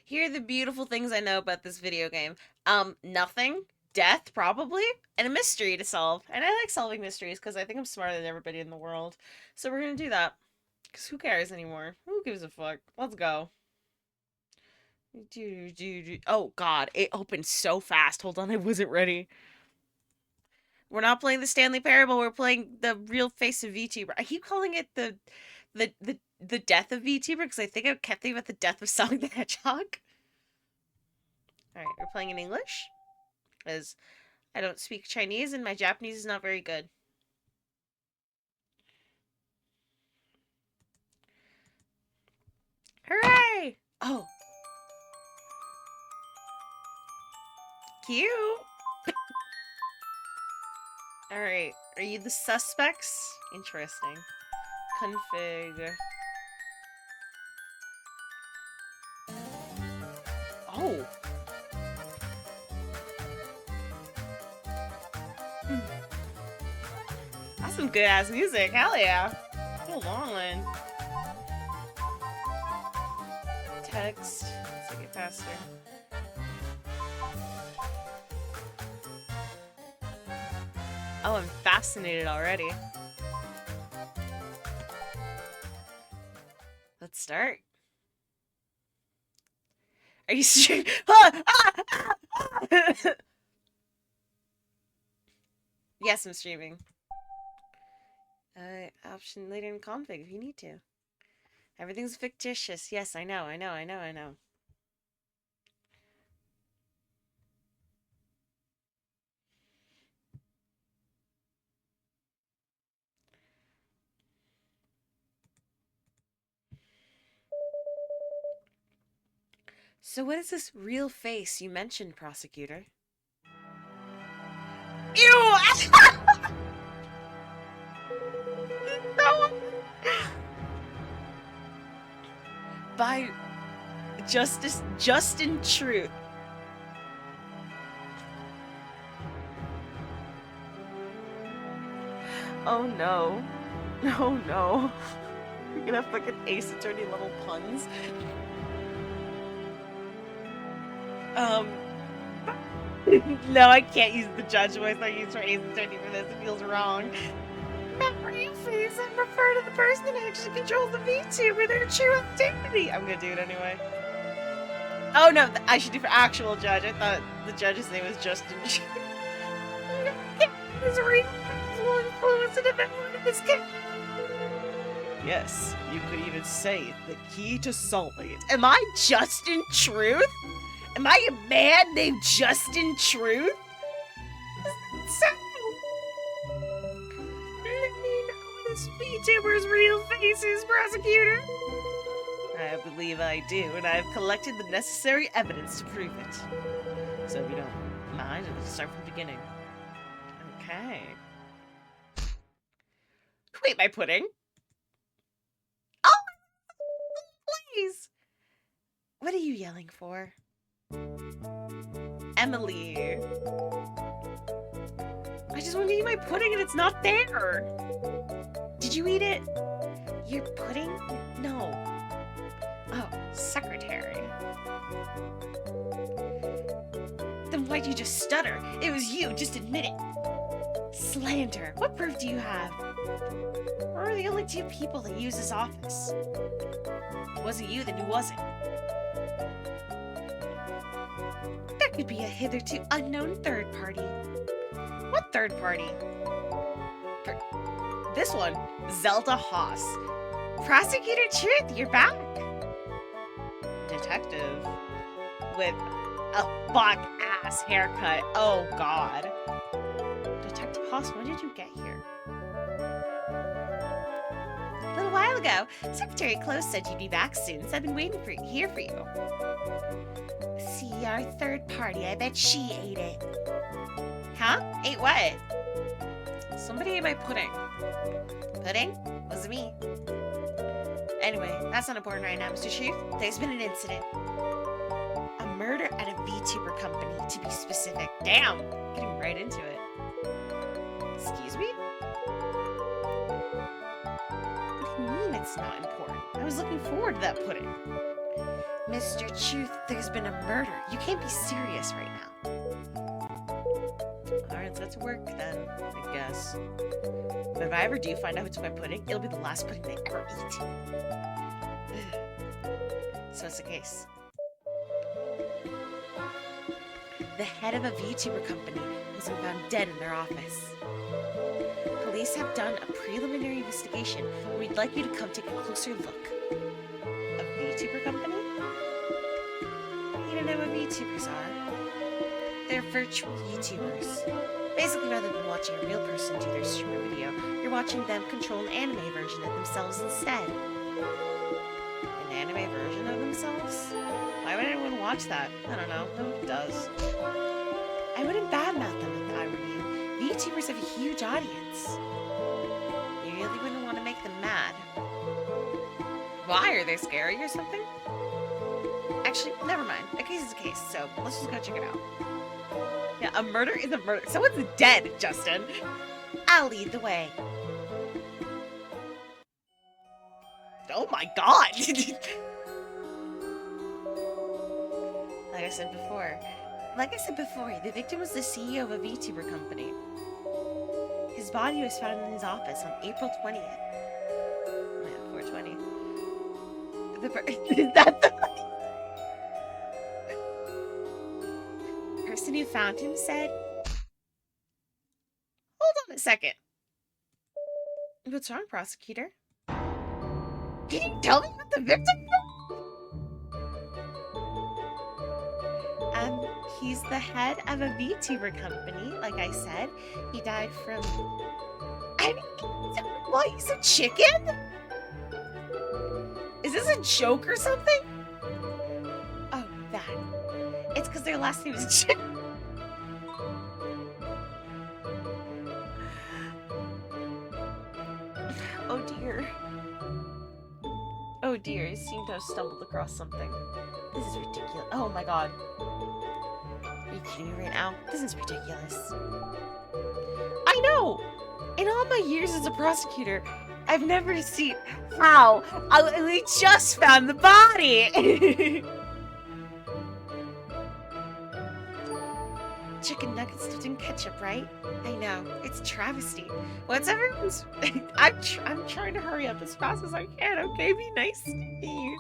Here are the beautiful things I know about this video game. Nothing. Death, probably. And a mystery to solve. And I like solving mysteries because I think I'm smarter than everybody in the world. So we're gonna do that. Because who cares anymore? Who gives a fuck? Let's go. Oh god, it opened so fast. Hold on, I wasn't ready. We're not playing the Stanley Parable, we're playing the real face of VTuber. I keep calling it the death of VTuber because I think I kept thinking about the death of Sonic the Hedgehog. Alright, we're playing in English. Because I don't speak Chinese and my Japanese is not very good. Hooray! Oh. Cute. Alright, are you the suspects? Interesting. Config. Oh. That's some good ass music. Hell yeah. Hold on. Text. Let's take it faster. Oh, I'm fascinated already. Let's start. Are you streaming? Yes, I'm streaming. Option later in config if you need to. Everything's fictitious. Yes, I know. So what is this real face you mentioned, prosecutor? Ew! No! By justice, just in truth. Oh no. Oh no. You're gonna have fucking Ace Attorney level puns. No, I can't use the judge voice I used for Ace Attorney for this. It feels wrong. Memory face and refer to the person that actually controls the VTuber, their true identity. I'm gonna do it anyway. Oh no, I should do for actual judge. I thought the judge's name was Justin. This real will influence the development of this game. Yes, you could even say the key to solving it. Am I Justin Truth? Am I a man named Justin Truth? So, let me know this VTuber's real face is, prosecutor. I believe I do, and I have collected the necessary evidence to prove it. So if you don't mind, let's start from the beginning. Okay. Wait, my pudding? Oh, please! What are you yelling for? Emily. I just want to eat my pudding and it's not there. Did you eat it? Your pudding? No. Oh, secretary. Then why'd you just stutter? It was you, just admit it. Slander. What proof do you have? We're the only two people that use this office. If it wasn't you, then who was it? There could be a hitherto unknown third party. What third party? This one, Zelda Haas. Prosecutor Truth, you're back. Detective with a fuck-ass haircut. Oh, God. Detective Haas, when did you get here? A little while ago. Secretary Close said you'd be back soon, so I've been waiting here for you. See, our third party. I bet she ate it. Huh? Ate what? Somebody ate my pudding. Pudding? Wasn't me. Anyway, that's not important right now, Mr. Chief. There's been an incident. A murder at a VTuber company, to be specific. Damn! Getting right into it. Excuse me? What do you mean it's not important? I was looking forward to that pudding. Mr. Truth, there's been a murder. You can't be serious right now. Alright, let's get to work then, I guess. But if I ever do find out who took my pudding, it'll be the last pudding they ever eat. So what's the case? The head of a VTuber company was found dead in their office. Police have done a preliminary investigation, and we'd like you to come take a closer look. A VTuber company? You don't know what VTubers are? They're virtual YouTubers. Basically, rather than watching a real person do their streamer video, you're watching them control an anime version of themselves instead. An anime version of themselves? Why would anyone watch that? I don't know. No one does. I wouldn't badmouth them if I were you. VTubers have a huge audience. You really wouldn't want to make them mad. Why? Are they scary or something? Actually, never mind. A case is a case, so let's just go check it out. Yeah, a murder is a murder. Someone's dead, Justin. I'll lead the way. Oh my god! Like I said before, the victim was the CEO of a VTuber company. His body was found in his office on April 20th. Yeah, 420. Is that the person who found him said, "Hold on a second. What's wrong, prosecutor? Can you tell me what the victim was?" He's the head of a VTuber company, like I said. He died from... I mean, what, he's a chicken? Is this a joke or something? Oh, that. It's because their last name is Chicken. Oh dear. Oh dear, I seem to have stumbled across something. This is ridiculous. Oh my god. Are you kidding me right now? This is ridiculous. I know! In all my years as a prosecutor, I've never seen how we just found the body! Chicken nuggets dipped in ketchup, right? I know, it's a travesty. What's everyone's... I'm trying to hurry up as fast as I can, okay? Be nice to me.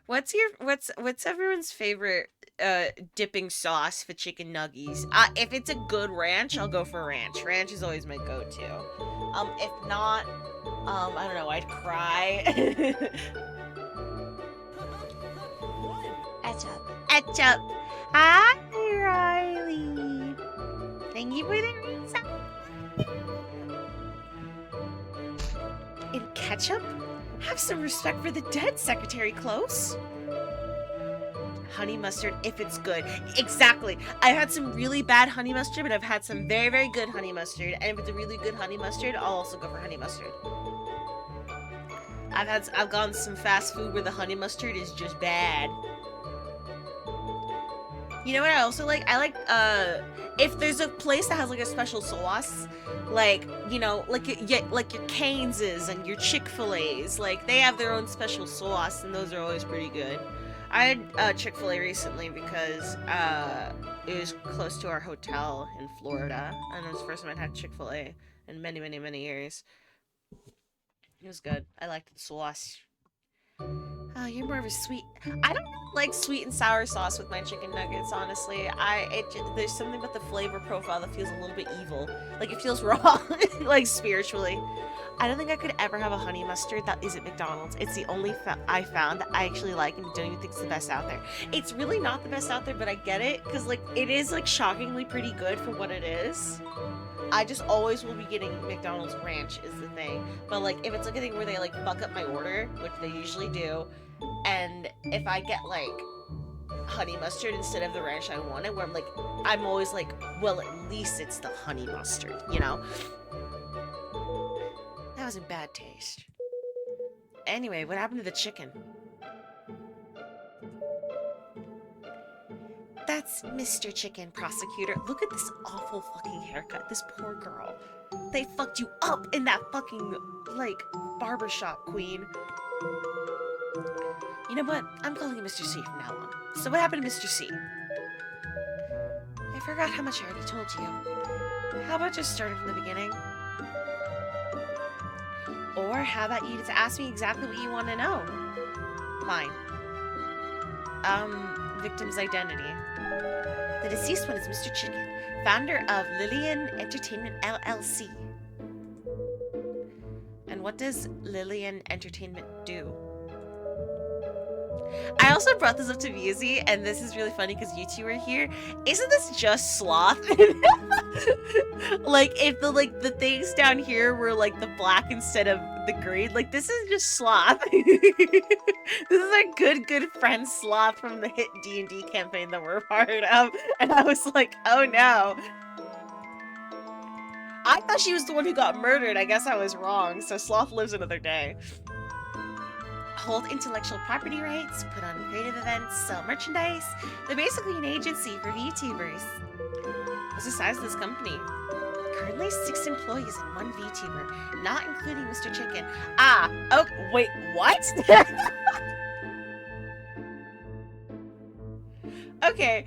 What's everyone's favorite dipping sauce for chicken nuggies? If it's a good ranch, I'll go for ranch. Ranch is always my go-to. If not, I don't know, I'd cry. Etchup. Hi, Riley. Thank you for the reason. In ketchup? Have some respect for the dead, Secretary Close. Honey mustard, if it's good. Exactly. I've had some really bad honey mustard, but I've had some very, very good honey mustard. And if it's a really good honey mustard, I'll also go for honey mustard. I've gone to some fast food where the honey mustard is just bad. You know what I also like? I like, if there's a place that has, like, a special sauce, like, you know, like your Cane's and your Chick-fil-A's, like, they have their own special sauce, and those are always pretty good. I had Chick-fil-A recently because, it was close to our hotel in Florida, and it was the first time I'd had Chick-fil-A in many, many, many years. It was good. I liked the sauce. Oh, you're more of a sweet... I don't like sweet and sour sauce with my chicken nuggets, honestly. There's something about the flavor profile that feels a little bit evil. Like, it feels wrong, like, spiritually. I don't think I could ever have a honey mustard that isn't McDonald's. It's the only I found that I actually like and don't even think it's the best out there. It's really not the best out there, but I get it, because, like, it is, like, shockingly pretty good for what it is. I just always will be getting McDonald's ranch is the thing. But, like, if it's like a thing where they, like, fuck up my order, which they usually do, and if I get, like, honey mustard instead of the ranch I wanted, where I'm always like, well, at least it's the honey mustard, you know? That was in bad taste. Anyway, what happened to the chicken? That's Mr. Chicken, prosecutor. Look at this awful fucking haircut. This poor girl. They fucked you up in that fucking, like, barbershop, queen. You You know what? I'm calling you Mr. C from now on. So what happened to Mr. C? I forgot how much I already told you. How about just starting from the beginning? Or how about you just ask me exactly what you want to know? Fine. Victim's identity. The deceased one is Mr. Chicken, founder of Lillian Entertainment LLC. And what does Lillian Entertainment do? I also brought this up to Musi, and this is really funny because you two are here. Isn't this just sloth? Like, if the things down here were like the black instead of the green, like this is just sloth. This is our good friend Sloth from the hit D&D campaign that we're part of, and I was like, oh no. I thought she was the one who got murdered. I guess I was wrong. So Sloth lives another day. Hold intellectual property rights, put on creative events, sell merchandise. They're basically an agency for VTubers. What's the size of this company? Currently 6 employees and 1 VTuber, not including Mr. Chicken. Ah, oh, wait, what? Okay,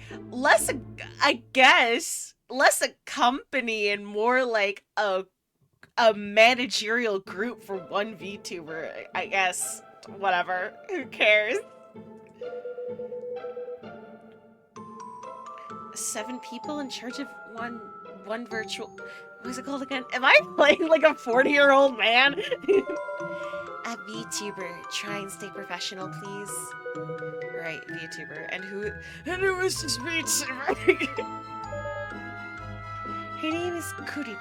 I guess, less a company and more like a managerial group for 1 VTuber, I guess. Whatever. Who cares? 7 people in charge of one virtual... What is it called again? Am I playing like a 40-year-old man? A VTuber. Try and stay professional, please. Right, VTuber. And who is this VTuber? Her name is Cutiepie.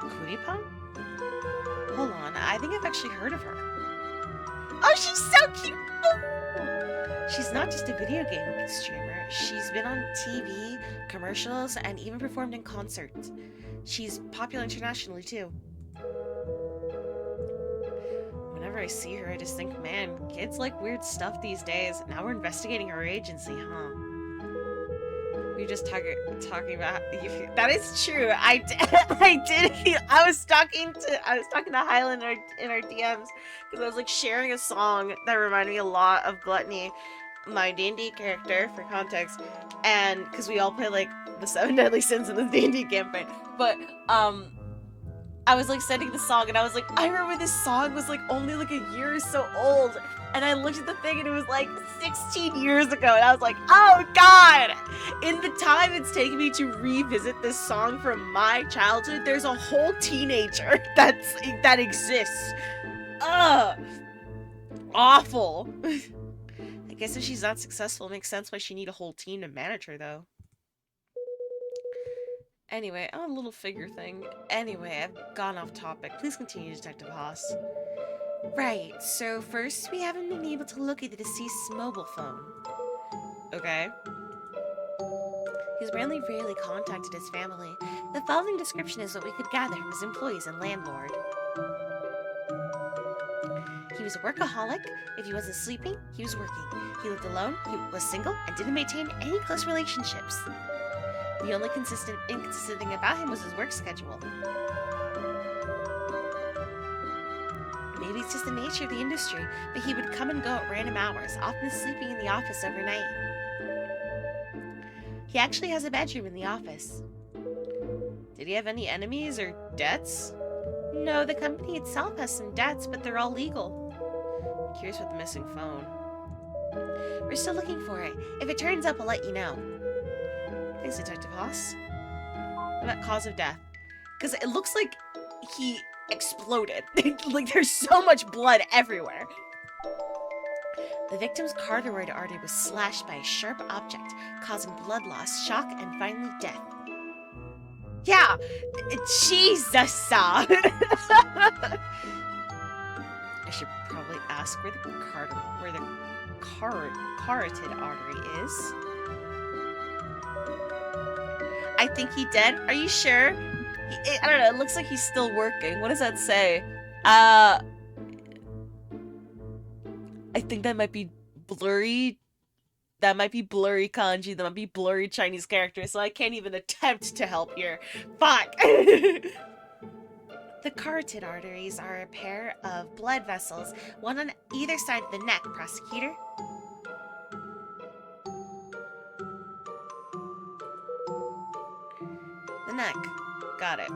Cutiepie? Hold on, I think I've actually heard of her. Oh, she's so cute! Oh. She's not just a video game streamer. She's been on TV, commercials, and even performed in concerts. She's popular internationally, too. Whenever I see her, I just think, man, kids like weird stuff these days. Now we're investigating her agency, huh? We were just talking about that is true. I was talking to Highland in our DMs because I was like sharing a song that reminded me a lot of Gluttony, my D&D character, for context, and because we all play like the 7 deadly sins in the D&D campaign. But I was like sending the song and I was like, I remember this song was like only like a year or so old. And I looked at the thing and it was like 16 years ago. And I was like, oh God! In the time it's taken me to revisit this song from my childhood, there's a whole teenager that exists. Ugh! Awful. I guess if she's not successful, it makes sense why she need a whole team to manage her, though. Anyway, a little figure thing. Anyway, I've gone off topic. Please continue, Detective Haas. Right, so first we haven't been able to locate the deceased's mobile phone. Okay. He's rarely contacted his family. The following description is what we could gather from his employees and landlord. He was a workaholic. If he wasn't sleeping, he was working. He lived alone, he was single, and didn't maintain any close relationships. The only inconsistent thing about him was his work schedule. Maybe it's just the nature of the industry, but he would come and go at random hours, often sleeping in the office overnight. He actually has a bedroom in the office. Did he have any enemies or debts? No, the company itself has some debts, but they're all legal. I'm curious about the missing phone. We're still looking for it. If it turns up, I'll let you know. Thanks, Detective Haas. What about cause of death? Because it looks like he exploded. Like, there's so much blood everywhere. The victim's carotid artery was slashed by a sharp object, causing blood loss, shock, and finally death. Yeah! Jesus! I should probably ask where the carotid artery is. I think he dead. Are you sure? I don't know, it looks like he's still working. What does that say? I think that might be blurry. That might be blurry kanji. That might be blurry Chinese characters, so I can't even attempt to help here. Fuck! The carotid arteries are a pair of blood vessels, one on either side of the neck, prosecutor. The neck. Got it.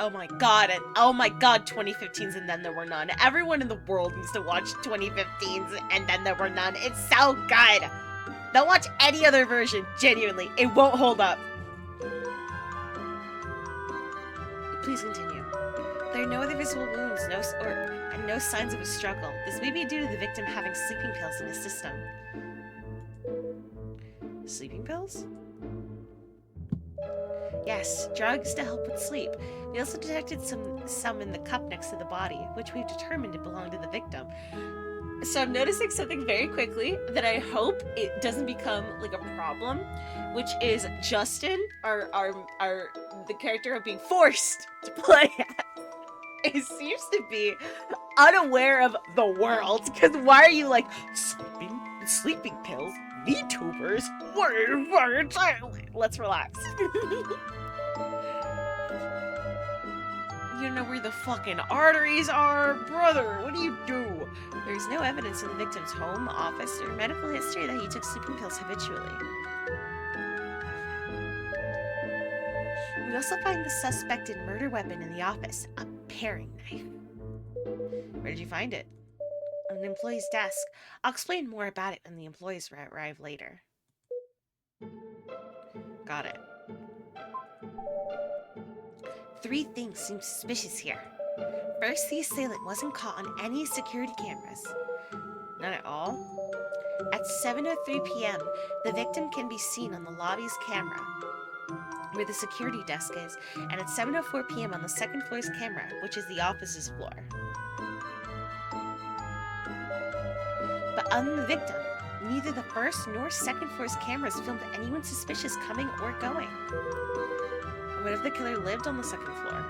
Oh my god, 2015's And Then There Were None. Everyone in the world needs to watch 2015's And Then There Were None. It's so good! Don't watch any other version, genuinely. It won't hold up. Please continue. There are no other visible wounds, and no signs of a struggle. This may be due to the victim having sleeping pills in his system. Sleeping pills? Yes, drugs to help with sleep. We also detected some in the cup next to the body, which we've determined to belong to the victim. So I'm noticing something very quickly that I hope it doesn't become like a problem, which is Justin, the character I'm being forced to play as. He seems to be unaware of the world, because why are you like, sleeping pills, VTubers, let's relax. You don't know where the fucking arteries are? Brother, what do you do? There's no evidence in the victim's home, office, or medical history that he took sleeping pills habitually. We also find the suspected murder weapon in the office, a paring knife. Where did you find it? On an employee's desk. I'll explain more about it when the employees arrive later. Got it. 3 things seem suspicious here. First, the assailant wasn't caught on any security cameras. Not at all. At 7:03 p.m., the victim can be seen on the lobby's camera, where the security desk is, and at 7:04 p.m. on the second floor's camera, which is the office's floor. But other than the victim, neither the first nor second floor's cameras filmed anyone suspicious coming or going. What if the killer lived on the second floor?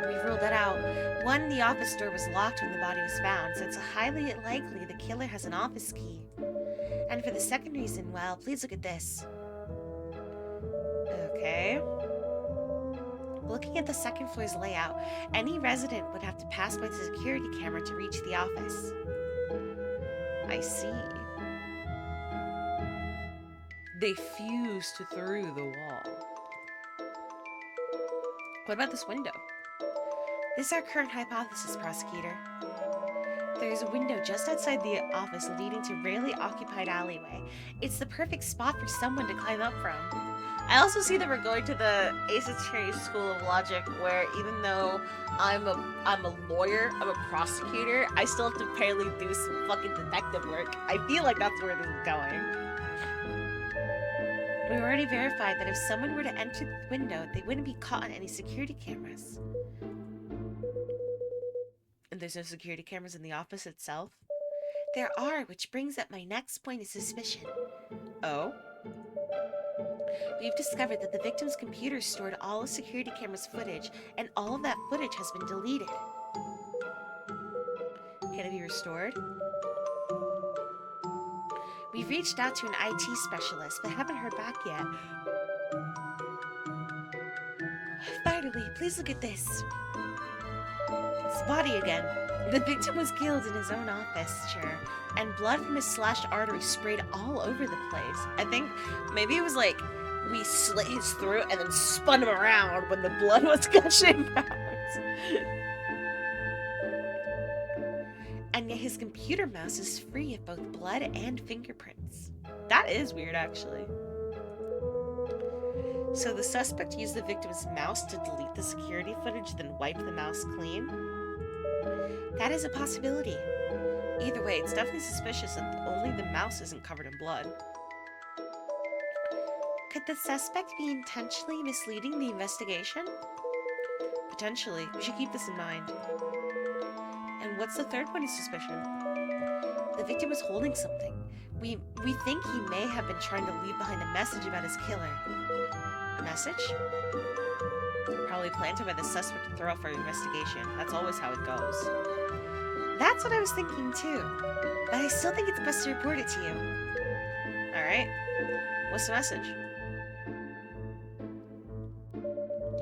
We've ruled that out. 1, the office door was locked when the body was found, so it's highly likely the killer has an office key. And for the second reason, well, please look at this. Okay. Looking at the second floor's layout, any resident would have to pass by the security camera to reach the office. I see. They fused through the wall. What about this window? This is our current hypothesis, prosecutor. There's a window just outside the office leading to a rarely occupied alleyway. It's the perfect spot for someone to climb up from. I also see that we're going to the Ace Attorney School of Logic, where even though I'm a lawyer, I'm a prosecutor, I still have to apparently do some fucking detective work. I feel like that's where this is going. We already verified that if someone were to enter the window, they wouldn't be caught on any security cameras. And there's no security cameras in the office itself? There are, which brings up my next point of suspicion. Oh? We've discovered that the victim's computer stored all of security cameras footage, and all of that footage has been deleted. Can it be restored? We've reached out to an IT specialist, but haven't heard back yet. Finally, please look at this. It's the body again. The victim was killed in his own office chair, and blood from his slashed artery sprayed all over the place. I think maybe it was like we slit his throat and then spun him around when the blood was gushing out. And yet his computer mouse is free of both blood and fingerprints. That is weird, actually. So the suspect used the victim's mouse to delete the security footage, then wipe the mouse clean? That is a possibility. Either way, it's definitely suspicious that only the mouse isn't covered in blood. Could the suspect be intentionally misleading the investigation? Potentially. We should keep this in mind. And what's the third point of suspicion? The victim was holding something. We think he may have been trying to leave behind a message about his killer. A message? Probably planted by the suspect to throw off our investigation. That's always how it goes. That's what I was thinking too. But I still think it's best to report it to you. Alright. What's the message?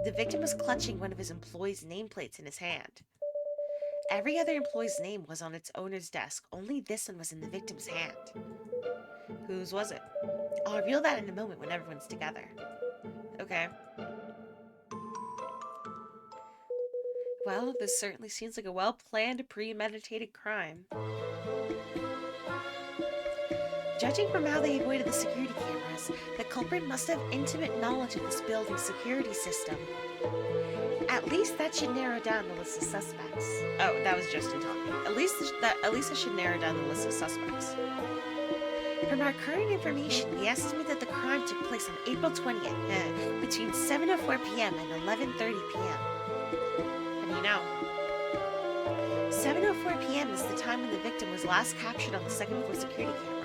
The victim was clutching one of his employees' nameplates in his hand. Every other employee's name was on its owner's desk. Only this one was in the victim's hand. Whose was it? I'll reveal that in a moment when everyone's together. Okay. Well, this certainly seems like a well-planned, premeditated crime. Judging from how they avoided the security cameras, the culprit must have intimate knowledge of this building's security system. At least that should narrow down the list of suspects. Oh, that was Justin talking. At least that should narrow down the list of suspects. From our current information, we estimate that the crime took place on April 20th, between 7:04 p.m. and 11:30 p.m. How do you know? 7:04 p.m. is the time when the victim was last captured on the second floor security camera.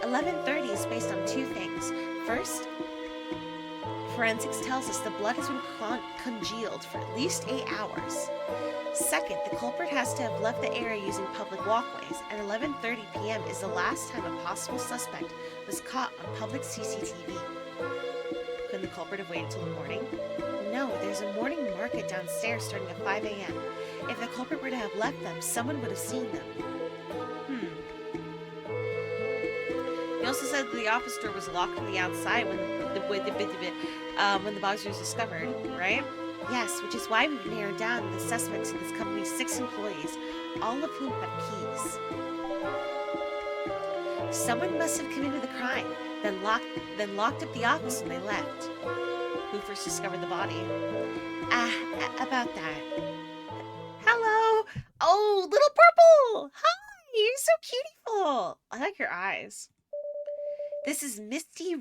11:30 is based on two things. First, forensics tells us the blood has been congealed for at least 8 hours. Second, the culprit has to have left the area using public walkways, and 11:30 p.m. is the last time a possible suspect was caught on public CCTV. Couldn't the culprit have waited till the morning? No, there's a morning market downstairs starting at 5 a.m. If the culprit were to have left them, someone would have seen them. He also said that the office door was locked from the outside when the box was discovered, right? Yes, which is why we've narrowed down the suspects in this company's 6 employees, all of whom have keys. Someone must have committed the crime, then locked up the office when they left. Who first discovered the body? About that. Hello! Oh, little purple! Hi! You're so beautiful! I like your eyes. This is Misty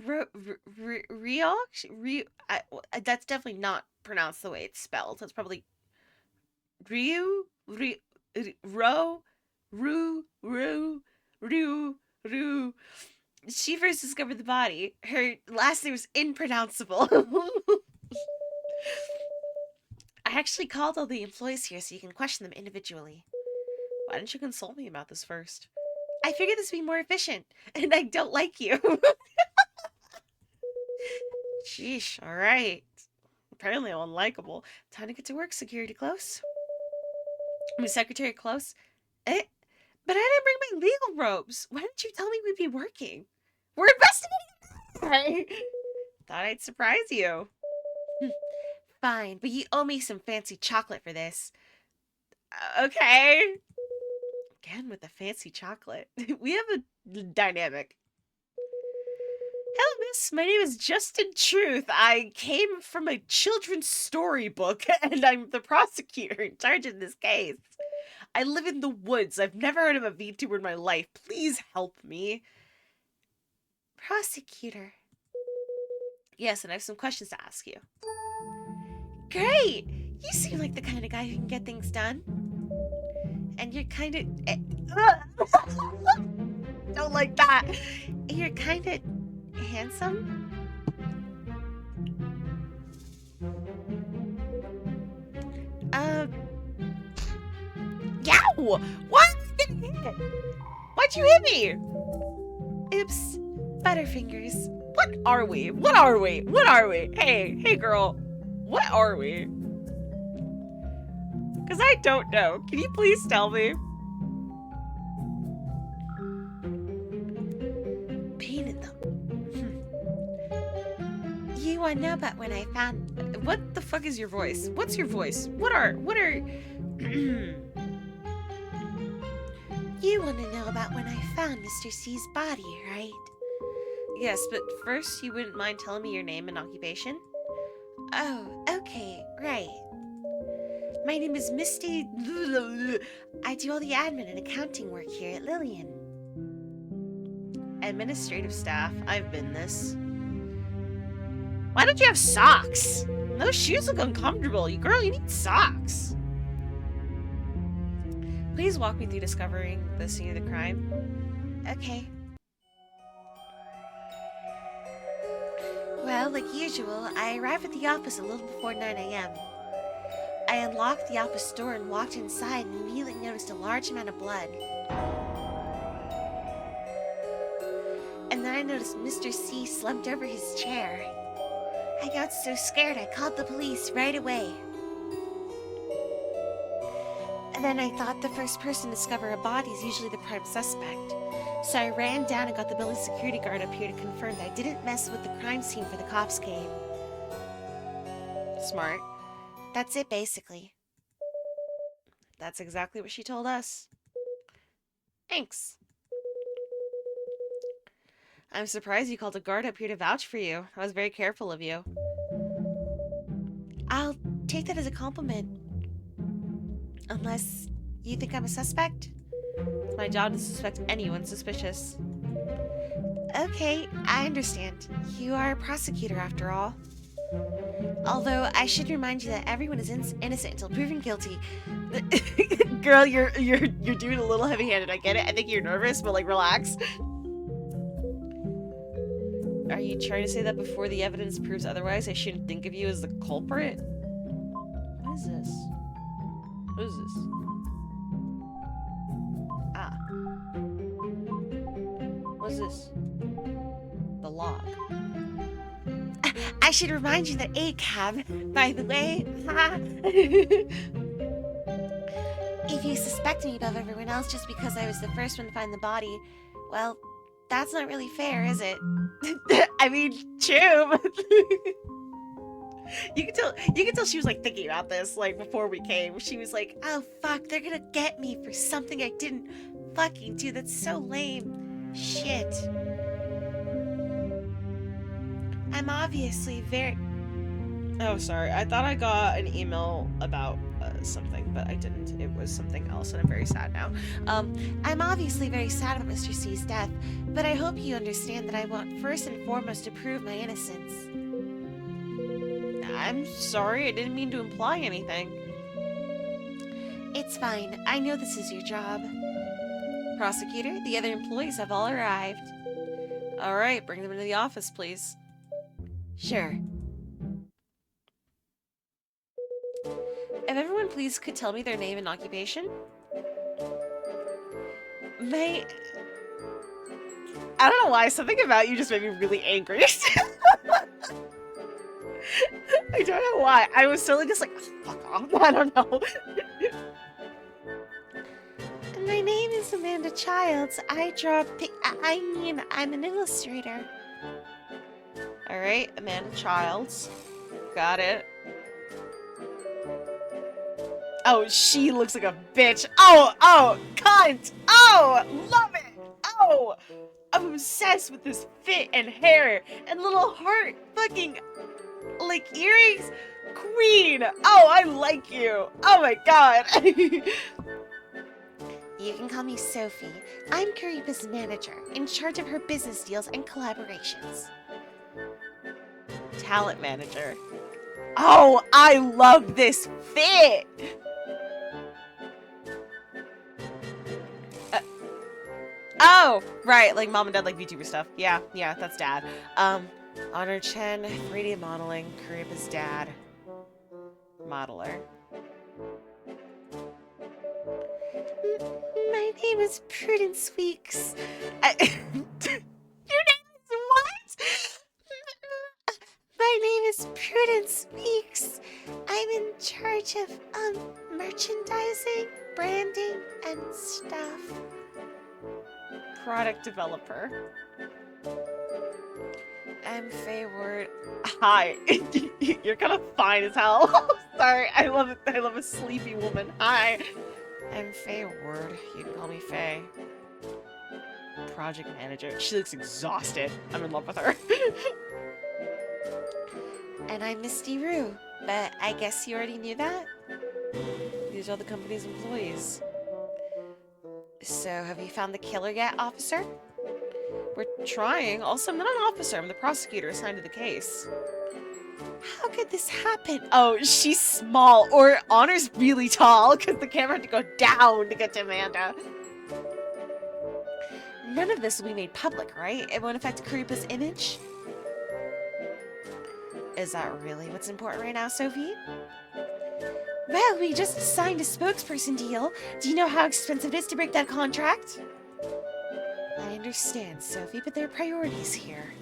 that's definitely not pronounced the way it's spelled. That's probably Ru. She first discovered the body. Her last name was impronounceable. I actually called all the employees here so you can question them individually. Why didn't you consult me about this first? I figured this would be more efficient, and I don't like you. Sheesh, alright. Apparently I'm unlikable. Time to get to work, security close. Secretary close. But I didn't bring my legal robes. Why didn't you tell me we'd be working? We're investigating! Thought I'd surprise you. Fine, but you owe me some fancy chocolate for this. Okay. Again with the fancy chocolate. We have a dynamic. Hello, miss. My name is Justin Truth. I came from a children's storybook, and I'm the prosecutor in charge of this case. I live in the woods. I've never heard of a VTuber in my life. Please help me. Prosecutor. Yes, and I have some questions to ask you. Great! You seem like the kind of guy who can get things done. And you're kind of... Don't like that. You're kind of handsome. Yow! What? Why'd you hit me? Oops. Butterfingers. What are we? What are we? What are we? Hey girl. What are we? Because I don't know. Can you please tell me? Pain in them. You want to know about when I found... What the fuck is your voice? What's your voice? What are... You want to know about when I found Mr. C's body, right? Yes, but first you wouldn't mind telling me your name and occupation? Oh, okay, right. My name is Misty... I do all the admin and accounting work here at Lillian. Administrative staff. I've been this. Why don't you have socks? Those shoes look uncomfortable. Girl, you need socks. Please walk me through discovering the scene of the crime. Okay. Well, like usual, I arrived at the office a little before 9 a.m. I unlocked the office door and walked inside and immediately noticed a large amount of blood. And then I noticed Mr. C slumped over his chair. I got so scared I called the police right away. And then I thought the first person to discover a body is usually the prime suspect. So I ran down and got the building security guard up here to confirm that I didn't mess with the crime scene for the cops came. Smart. That's it, basically. That's exactly what she told us. Thanks. I'm surprised you called a guard up here to vouch for you. I was very careful of you. I'll take that as a compliment. Unless you think I'm a suspect? It's my job to suspect anyone suspicious. Okay, I understand. You are a prosecutor after all. Although I should remind you that everyone is innocent until proven guilty. Girl, you're doing a little heavy-handed. I get it. I think you're nervous, but like relax. Are you trying to say that before the evidence proves otherwise, I shouldn't think of you as the culprit? What is this? What is this? Ah. What is this? The log. I should remind you that ACAB, by the way. If you suspect me above everyone else just because I was the first one to find the body, well, that's not really fair, is it? I mean, true. You can tell she was like thinking about this like before we came. She was like, "Oh fuck, they're gonna get me for something I didn't fucking do. That's so lame. Shit." I'm obviously very... Oh, sorry. I thought I got an email about something, but I didn't. It was something else, and I'm very sad now. I'm obviously very sad about Mr. C's death, but I hope you understand that I want first and foremost to prove my innocence. I'm sorry. I didn't mean to imply anything. It's fine. I know this is your job. Prosecutor, the other employees have all arrived. All right, bring them into the office, please. Sure. If everyone please could tell me their name and occupation? I don't know why, something about you just made me really angry. I don't know why. I was totally just like, oh, fuck off. I don't know. My name is Amanda Childs. I draw I'm an illustrator. Alright, Amanda Childs. Got it. Oh, she looks like a bitch. Oh, cunt. Oh, love it. Oh, I'm obsessed with this fit and hair and little heart fucking, like, earrings. Queen. Oh, I like you. Oh my god. You can call me Sophie. I'm Kariba's manager, in charge of her business deals and collaborations. Talent manager. Oh, I love this fit! Oh, right, like mom and dad like VTuber stuff. Yeah, that's dad. Honor Chen, 3D modeling, Kariba's dad. Modeler. My name is Prudence Weeks. Your name is what? My name is Prudence Weeks. I'm in charge of, merchandising, branding, and stuff. Product developer. I'm Faye Ward. Hi. You're kind of fine as hell. Sorry, I love it. I love a sleepy woman. Hi. I'm Faye Ward. You can call me Faye. Project manager. She looks exhausted. I'm in love with her. And I'm Misty Rue, but I guess you already knew that? These are the company's employees. So, have you found the killer yet, officer? We're trying. Also, I'm not an officer. I'm the prosecutor assigned to the case. How could this happen? Oh, she's small, or Honor's really tall, because the camera had to go down to get to Amanda. None of this will be made public, right? It won't affect Kariba's image? Is that really what's important right now, Sophie? Well, we just signed a spokesperson deal. Do you know how expensive it is to break that contract? I understand, Sophie, but there are priorities here.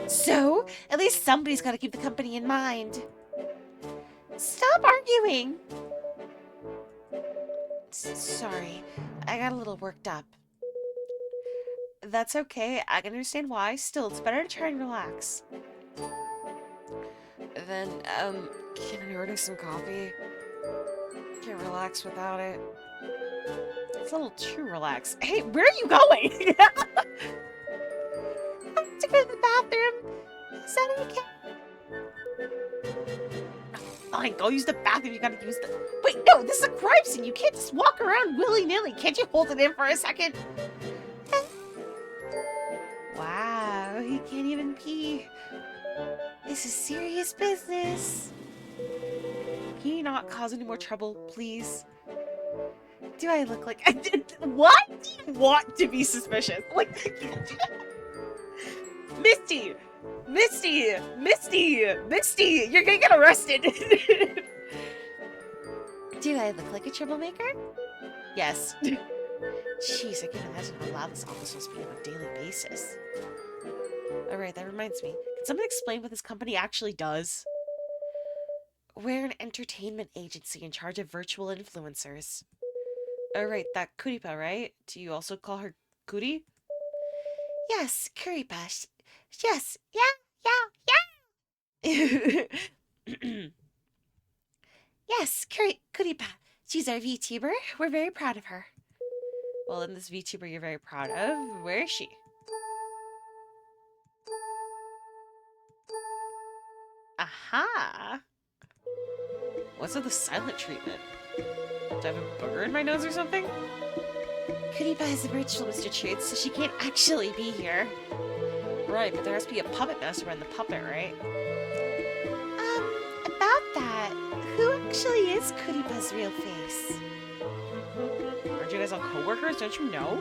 So, at least somebody's got to keep the company in mind. Stop arguing! Sorry, I got a little worked up. That's okay, I can understand why. Still, it's better to try and relax. Then, can I order some coffee? Can't relax without it. It's a little too relaxed. Hey, where are you going? I have to go to the bathroom. Is that okay? Fine, go use the bathroom. You gotta use the... Wait, no, this is a crime scene. You can't just walk around willy-nilly. Can't you hold it in for a second? Wow, he can't even pee. This is serious business. Can you not cause any more trouble, please? Do I look like... Why do you want to be suspicious? Like... Misty! Misty! Misty! Misty! You're gonna get arrested! Do I look like a troublemaker? Yes. Jeez, I can't imagine how loud this office must be on a daily basis. Alright, that reminds me. Can someone explain what this company actually does? We're an entertainment agency in charge of virtual influencers. Alright, that cutiepie, right? Do you also call her Cootie? Yes, cutiepie. Yes, yeah. Yes, cutiepie. She's our VTuber. We're very proud of her. Well, in this VTuber you're very proud of, where is she? Aha! What's with the silent treatment? Do I have a booger in my nose or something? Cutiepie is a virtual Mr. Truth, so she can't actually be here. Right, but there has to be a puppet master around the puppet, right? About that, who actually is Cutiepie's real face? Aren't you guys all co-workers? Don't you know?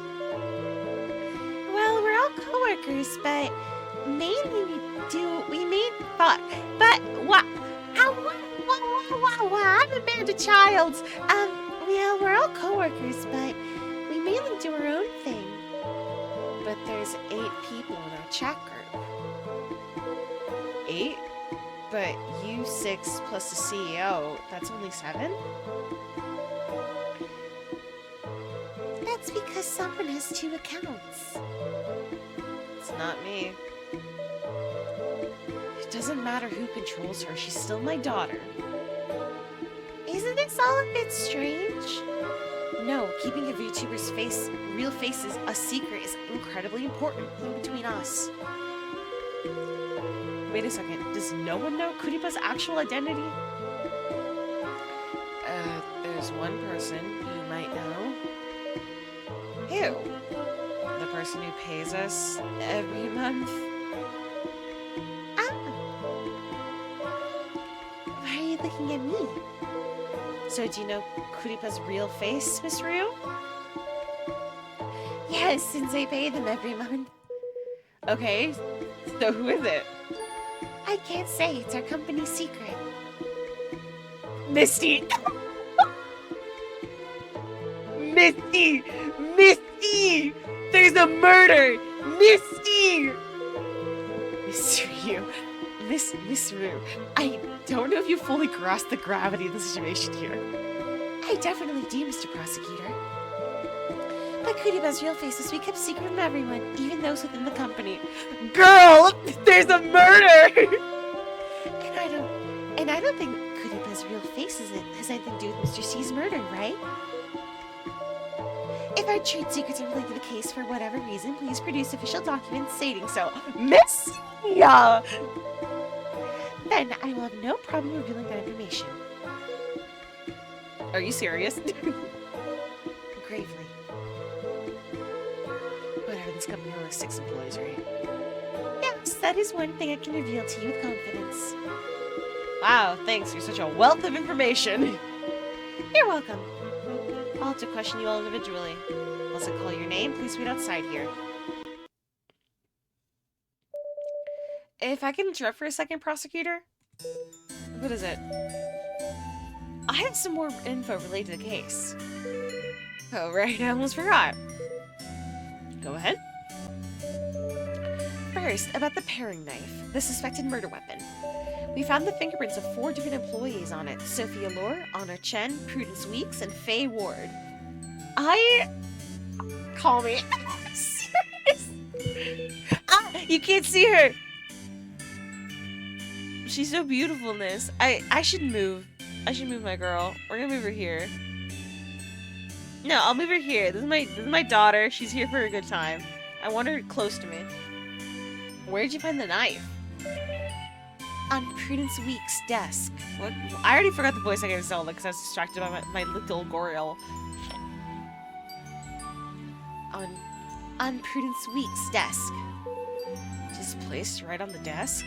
Well, we're all co-workers, but mainly we made fun. But what? I'm Amanda Childs. Well, we're all co-workers, but we mainly do our own thing. But there's 8 people in our chat group. 8? But you 6 plus the CEO, that's only 7? That's because someone has 2 accounts. It's not me. It doesn't matter who controls her, she's still my daughter. Isn't this all a bit strange? No, keeping a VTuber's real faces a secret is incredibly important, even between us. Wait a second, does no one know Cutiepie's actual identity? There's one person you might know. Who? The person who pays us every month. Ah! Why are you looking at me? So do you know Cutiepie's real face, Miss Rue? Yes, since I pay them every month. Okay, so who is it? I can't say, it's our company secret. Misty! Misty! Misty! There's a murder! Misty! Miss Rue. Miss Rue. I don't know if you fully grasp the gravity of the situation here. I definitely do, Mr. Prosecutor. But Cutiepie's real face is kept secret from everyone, even those within the company. Girl! There's a murder! And I don't think Cutiepie's real face has anything to do with Mr. C's murder, right? If our trade secrets are related to the case for whatever reason, please produce official documents stating so. Miss Ya! Then I will have no problem revealing that information. Are you serious? Gravely. Whatever, this company only has 6 employees, right? Yes, that is one thing I can reveal to you with confidence. Wow, thanks. You're such a wealth of information. You're welcome. I'll have to question you all individually. Once I call your name, please wait outside here. If I can interrupt for a second, Prosecutor? What is it? I have some more info related to the case. Oh, right, I almost forgot. Go ahead. For First, about the paring knife, the suspected murder weapon. We found the fingerprints of 4 different employees on it. Sophia Lore, Honor Chen, Prudence Weeks, and Faye Ward. Call me. You can't see her. She's so beautiful in this. I should move. I should move my girl. We're gonna move her here. No, I'll move her here. This is my daughter. She's here for a good time. I want her close to me. Where'd you find the knife? On Prudence Weeks' desk. What? I already forgot the voice I gave Zelda because I was distracted by my little Goriel. On Prudence Weeks' desk. Just placed right on the desk?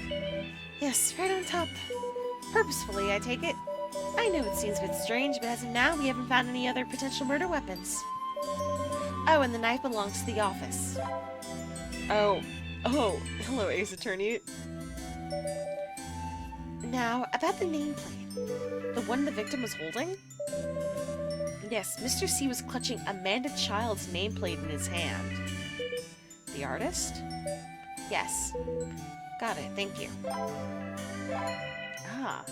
Yes, right on top. Purposefully, I take it. I know it seems a bit strange, but as of now, we haven't found any other potential murder weapons. Oh, and the knife belongs to the office. Oh, hello, Ace Attorney. Now, about the nameplate. The one the victim was holding? Yes, Mr. C was clutching Amanda Child's nameplate in his hand. The artist? Yes. Got it, thank you. Ah.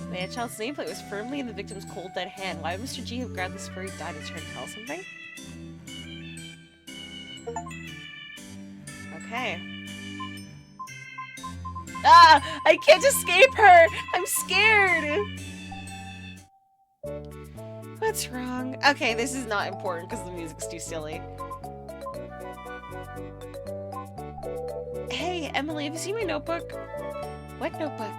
Amanda Child's nameplate was firmly in the victim's cold, dead hand. Why would Mr. G have grabbed this before he died? Is trying to tell something? Okay. Ah! I can't escape her! I'm scared! What's wrong? Okay, this is not important because the music's too silly. Hey, Emily, have you seen my notebook? What notebook?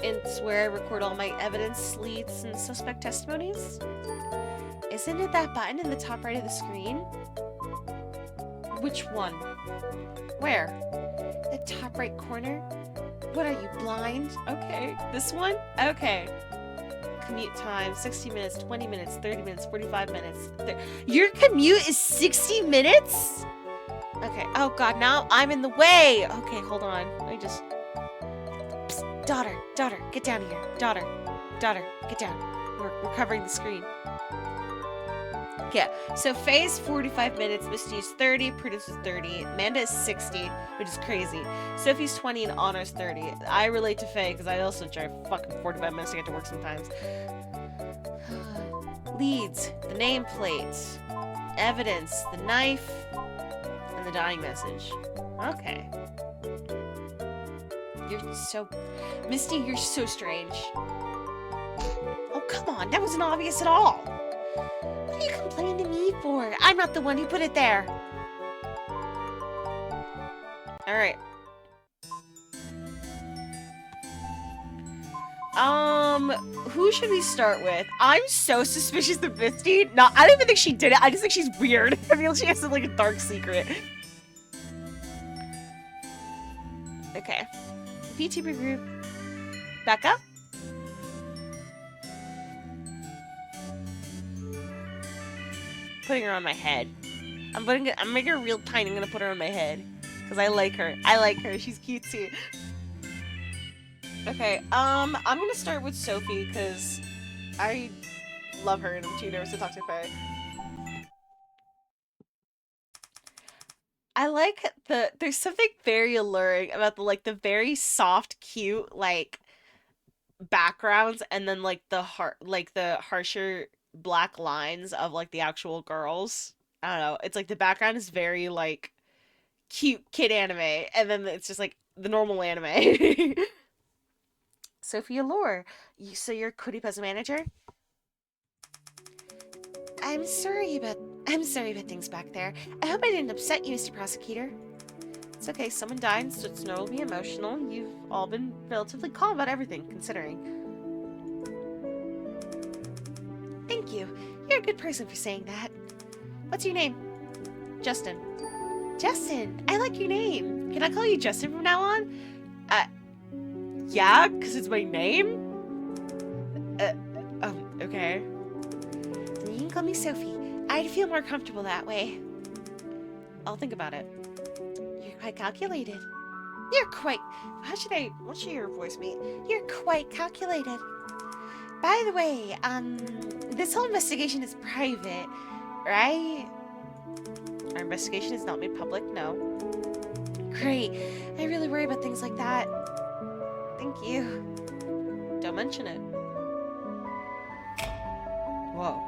It's where I record all my evidence, leads, and suspect testimonies. Isn't it that button in the top right of the screen? Which one? Where? The top right corner? What are you, blind? Okay. This one? Okay. Commute time, 60 minutes, 20 minutes, 30 minutes, 45 minutes. Your commute is 60 minutes? Okay. Oh god, now I'm in the way! Okay, hold on. Let me just... Psst. Daughter, get down here. Daughter, get down. We're covering the screen. Yeah, so Faye's 45 minutes, Misty's 30, Prudence is 30, Amanda is 60, which is crazy. Sophie's 20 and Honor's 30. I relate to Faye because I also drive fucking 45 minutes to get to work sometimes. Leads, the nameplate, evidence, the knife, and the dying message. Okay. Misty, you're so strange. Oh, come on, that wasn't obvious at all. What are you complaining to me for? I'm not the one who put it there. Alright. Who should we start with? I'm so suspicious of Misty. No, I don't even think she did it. I just think she's weird. I feel she has some, like, a dark secret. Okay. VTuber group. Back up. Putting her on my head. I'm making her real tiny. I'm gonna put her on my head. Because I like her. She's cutesy. Okay, I'm gonna start with Sophie because I love her and I'm too nervous to talk to Faye. I like there's something very alluring about the very soft, cute, like, backgrounds and then like the harsher black lines of like the actual girls. I don't know. It's like the background is very like cute kid anime and then it's just like the normal anime. Sophia Lore, so you're cutiepie's manager? I'm sorry about things back there. I hope I didn't upset you, Mr. Prosecutor. It's okay, someone died, so it's normally emotional. You've all been relatively calm about everything, considering. Thank you. You're a good person for saying that. What's your name? Justin. Justin, I like your name. Can I call you Justin from now on? Yeah, because it's my name? Okay. Then you can call me Sophie. I'd feel more comfortable that way. I'll think about it. You're quite calculated. What should your voice be? You're quite calculated. By the way, this whole investigation is private, right? Our investigation is not made public, no. Great. I really worry about things like that. Thank you. Don't mention it. Whoa.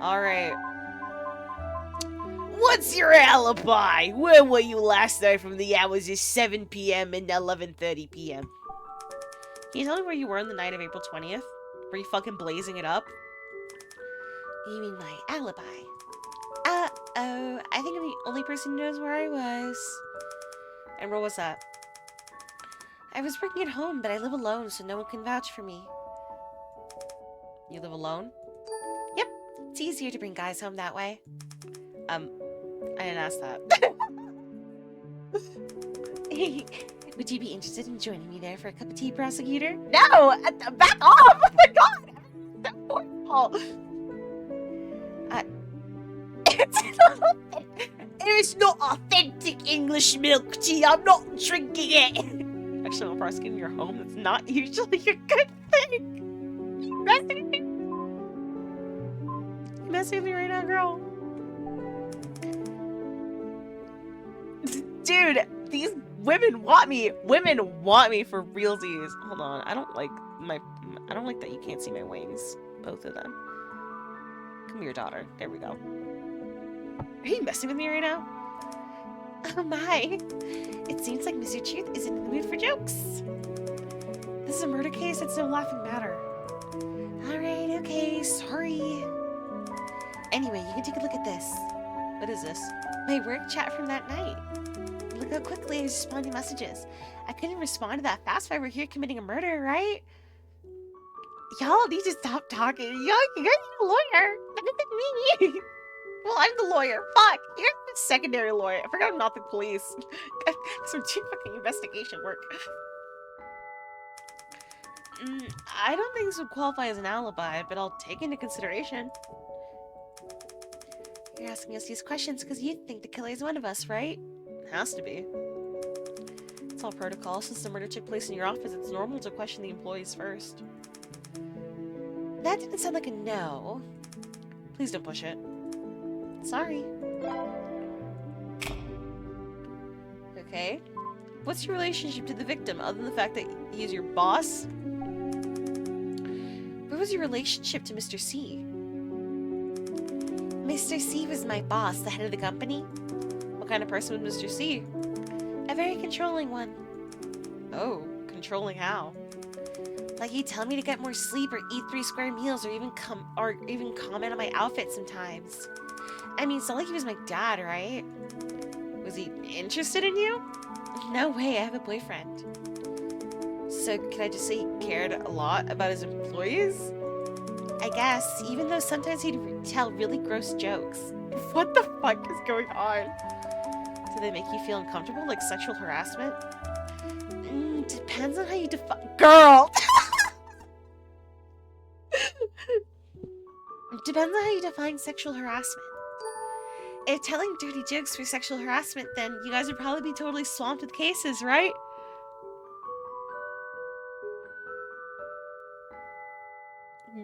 Alright. What's your alibi? Where were you last night from the hours of 7 p.m. and 11:30 p.m.? Can you tell me where you were on the night of April 20th? Were you fucking blazing it up? You mean my alibi? Uh-oh. I think I'm the only person who knows where I was. And where was that? I was working at home, but I live alone, so no one can vouch for me. You live alone? Yep. It's easier to bring guys home that way. I didn't ask that. Would you be interested in joining me there for a cup of tea, prosecutor? No! Back off! Oh my god! That's horrible. It's not authentic English milk tea. I'm not drinking it. Actually, I'm prosecuting your home. That's not usually a good thing. You messing with me? You messing with me right now, girl? Dude, these women want me. Women want me for realsies. Hold on. I don't like that you can't see my wings. Both of them. Come here, daughter. There we go. Are you messing with me right now? Oh my. It seems like Mr. Truth isn't in the mood for jokes. This is a murder case. It's no laughing matter. Alright, okay. Sorry. Anyway, you can take a look at this. What is this? My work chat from that night. Look how quickly I was responding to messages. I couldn't respond to that fast if I were here committing a murder, right? Y'all need to stop talking. You're a lawyer. Better than me. Well, I'm the lawyer. Fuck. You're the secondary lawyer. I forgot I'm not the police. Some fucking investigation work. I don't think this would qualify as an alibi, but I'll take into consideration. You're asking us these questions because you think the killer is one of us, right? Has to be. It's all protocol. Since the murder took place in your office, it's normal to question the employees first. That didn't sound like a no. Please don't push it. Sorry. Okay. What's your relationship to the victim, other than the fact that he's your boss? What was your relationship to Mr. C? Mr. C was my boss, the head of the company. What kind of person was Mr. C? A very controlling one. Oh, controlling how? Like he'd tell me to get more sleep or eat 3 square meals or even comment on my outfit sometimes. I mean, it's not like he was my dad, right? Was he interested in you? No way, I have a boyfriend. So can I just say he cared a lot about his employees? I guess, even though sometimes he'd tell really gross jokes. What the fuck is going on? Do they make you feel uncomfortable, like sexual harassment? Depends on how you define— Girl! Depends on how you define sexual harassment. If telling dirty jokes for sexual harassment, then you guys would probably be totally swamped with cases, right?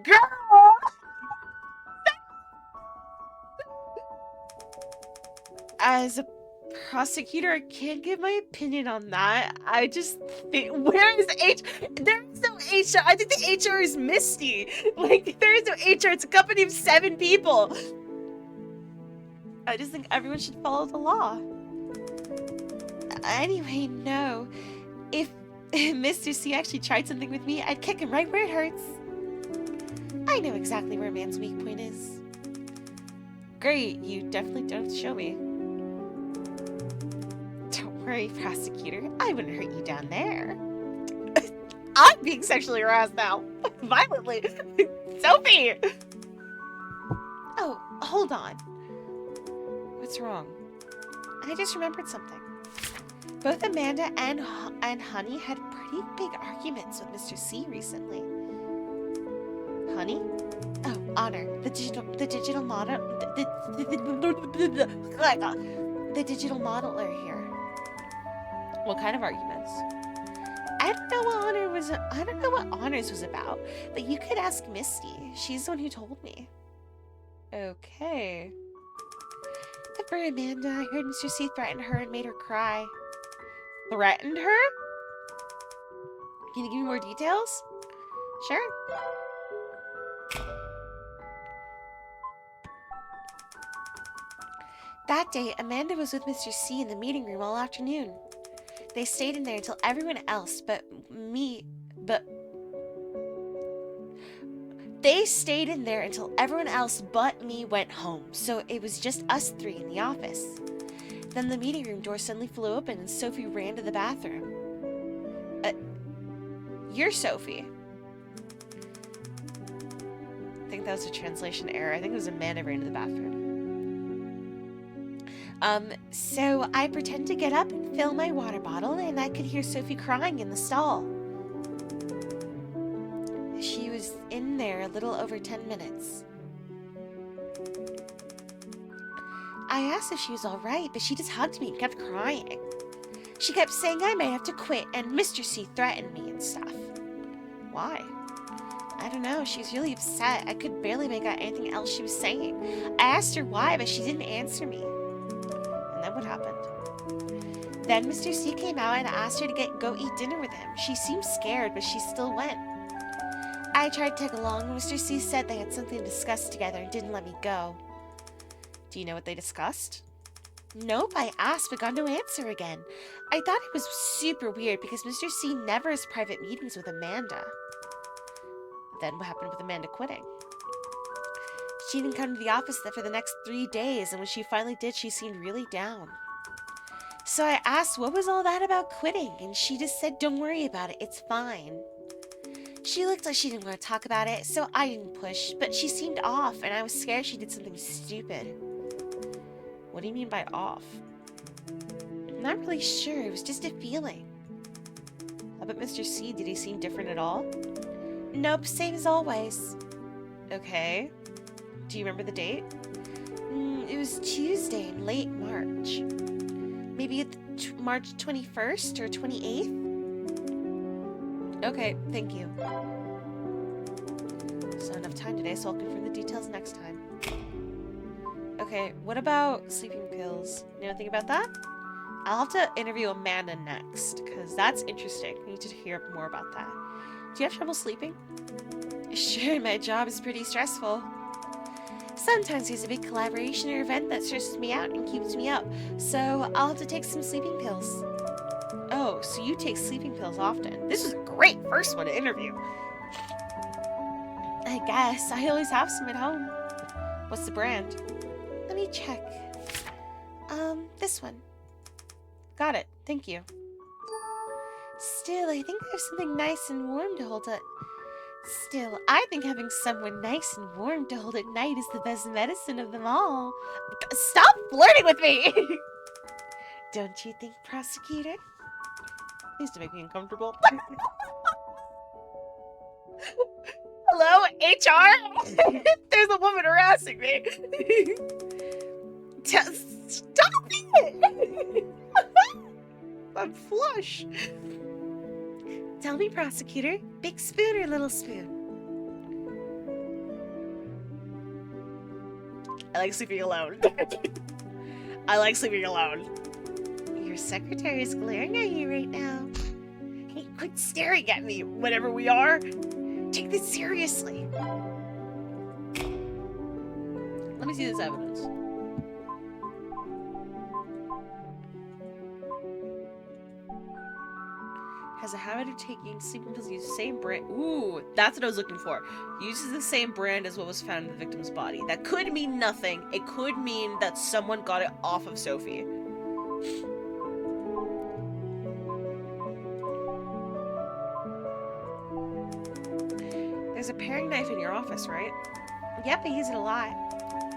Girl! As a prosecutor, I can't give my opinion on that. I just think— where is H? There's no HR. I think the HR is Misty. Like, there is no HR. It's a company of 7 people. I just think everyone should follow the law. Anyway, no. If Mr. C actually tried something with me, I'd kick him right where it hurts. I know exactly where a man's weak point is. Great, you definitely don't have to show me. Don't worry, prosecutor. I wouldn't hurt you down there. I'm being sexually harassed now. Violently. Sophie! Oh, hold on. What's wrong? I just remembered something. Both Amanda and Honey had pretty big arguments with Mr. C recently. Honey? Oh, Honor, the digital model, the digital modeler here. What kind of arguments? I don't know what Honors was about, but you could ask Misty. She's the one who told me. Okay. For Amanda, I heard Mr. C threaten her and made her cry. Threatened her? Can you give me more details? Sure. That day, Amanda was with Mr. C in the meeting room all afternoon. They stayed in there until everyone else They stayed in there until everyone else but me went home, so it was just us three in the office. Then the meeting room door suddenly flew open and Sophie ran to the bathroom. You're Sophie. I think that was a translation error. I think it was Amanda ran to the bathroom. So I pretend to get up and fill my water bottle, and I could hear Sophie crying in the stall. She was in there a little over 10 minutes. I asked if she was all right, but she just hugged me and kept crying. She kept saying I might have to quit, and Mr. C threatened me and stuff. Why? I don't know. She was really upset. I could barely make out anything else she was saying. I asked her why, but she didn't answer me. And then what happened? Then Mr. C came out and asked her to go eat dinner with him. She seemed scared, but she still went. I tried to tag along, and Mr. C said they had something to discuss together and didn't let me go. Do you know what they discussed? Nope, I asked but got no answer again. I thought it was super weird because Mr. C never has private meetings with Amanda. Then what happened with Amanda quitting? She didn't come to the office for the next 3 days, and when she finally did, she seemed really down. So I asked what was all that about quitting, and she just said, don't worry about it, it's fine. She looked like she didn't want to talk about it, so I didn't push, but she seemed off, and I was scared she did something stupid. What do you mean by off? I'm not really sure, it was just a feeling. How about Mr. C? Did he seem different at all? Nope, same as always. Okay. Do you remember the date? It was Tuesday in late March. Maybe March 21st or 28th? Okay, thank you. So enough time today, so I'll confirm the details next time. Okay, what about sleeping pills? You know anything about that? I'll have to interview Amanda next, because that's interesting. I need to hear more about that. Do you have trouble sleeping? Sure, my job is pretty stressful. Sometimes there's a big collaboration or event that stresses me out and keeps me up, so I'll have to take some sleeping pills. Oh, so you take sleeping pills often. This is a great first one to interview. I guess. I always have some at home. What's the brand? Let me check. This one. Got it. Thank you. Still, I think there's something nice and warm to hold it. Still, I think having someone nice and warm to hold at night is the best medicine of them all. Stop flirting with me! Don't you think, prosecutor? Please don't make me uncomfortable. Hello, HR? There's a woman harassing me. Stop it! I'm flush. Tell me, prosecutor, big spoon or little spoon? I like sleeping alone. I like sleeping alone. Your secretary is glaring at you right now. Hey, quit staring at me, whatever we are. Take this seriously. Let me see this evidence. Has a habit of taking sleeping pills, uses the same brand. Ooh, that's what I was looking for. Uses the same brand as what was found in the victim's body. That could mean nothing. It could mean that someone got it off of Sophie. There's a paring knife in your office, right? Yep, I use it a lot.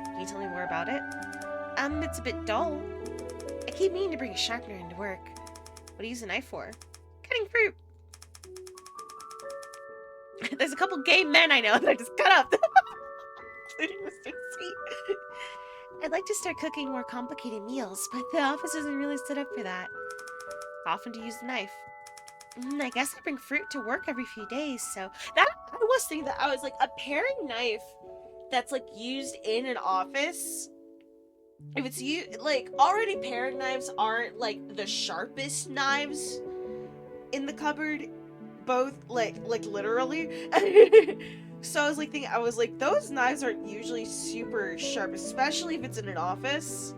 Can you tell me more about it? It's a bit dull. I keep meaning to bring a sharpener into work. What do you use a knife for? Cutting fruit. There's a couple gay men I know that I just cut up. Including Mr. C. I'd like to start cooking more complicated meals, but the office isn't really set up for that. How often do you use the knife? I guess I bring fruit to work every few days, so that I was thinking that I was like a paring knife that's like used in an office if it's you, like, already paring knives aren't, like, the sharpest knives in the cupboard, both, like literally. So I was like, those knives aren't usually super sharp, especially if it's in an office.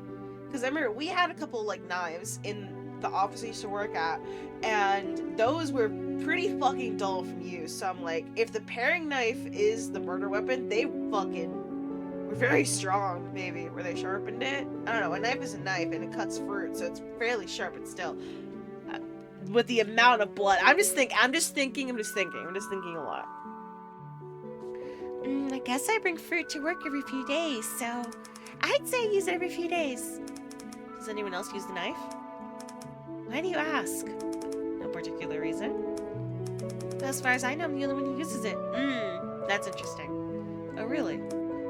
Because I remember we had a couple, like, knives in the office I used to work at, and those were pretty fucking dull from use. So I'm like, if the paring knife is the murder weapon, they fucking were very strong, maybe, where they sharpened it. I don't know, a knife is a knife, and it cuts fruit, so it's fairly sharp, but still. With the amount of blood, I'm just thinking a lot. I guess I bring fruit to work every few days, so I'd say I use it every few days. Does anyone else use the knife? Why do you ask? No particular reason. But as far as I know, I'm the only one who uses it. That's interesting. Oh, really?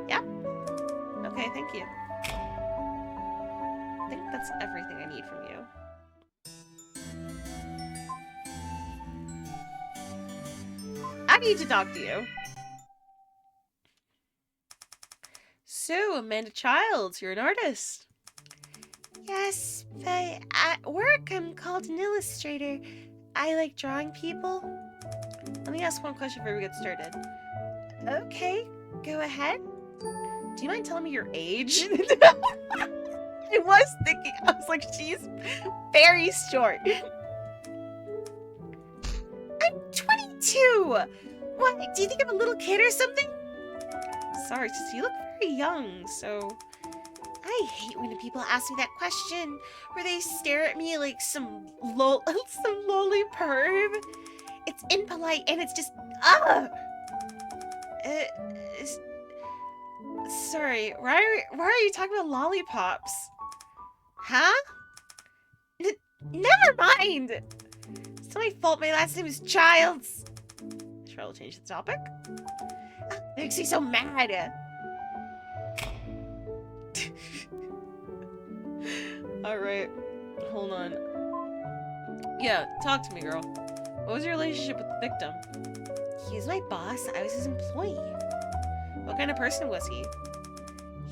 Yeah. Okay, thank you. I think that's everything I need from you. I need to talk to you. So, Amanda Childs, you're an artist. Yes, but at work I'm called an illustrator. I like drawing people. Let me ask one question before we get started. Okay, go ahead. Do you mind telling me your age? I was like, she's very short. I'm 22! What, do you think I'm a little kid or something? Sorry, sis, you look very young, so... I hate when people ask me that question, where they stare at me like some lowly perv. It's impolite and it's just, sorry, why are you talking about lollipops? Huh? Never mind! It's not my fault my last name is Childs. Sure, I'll change the topic. Makes me so mad. Alright, hold on. Yeah, talk to me, girl. What was your relationship with the victim? He was my boss. I was his employee. What kind of person was he?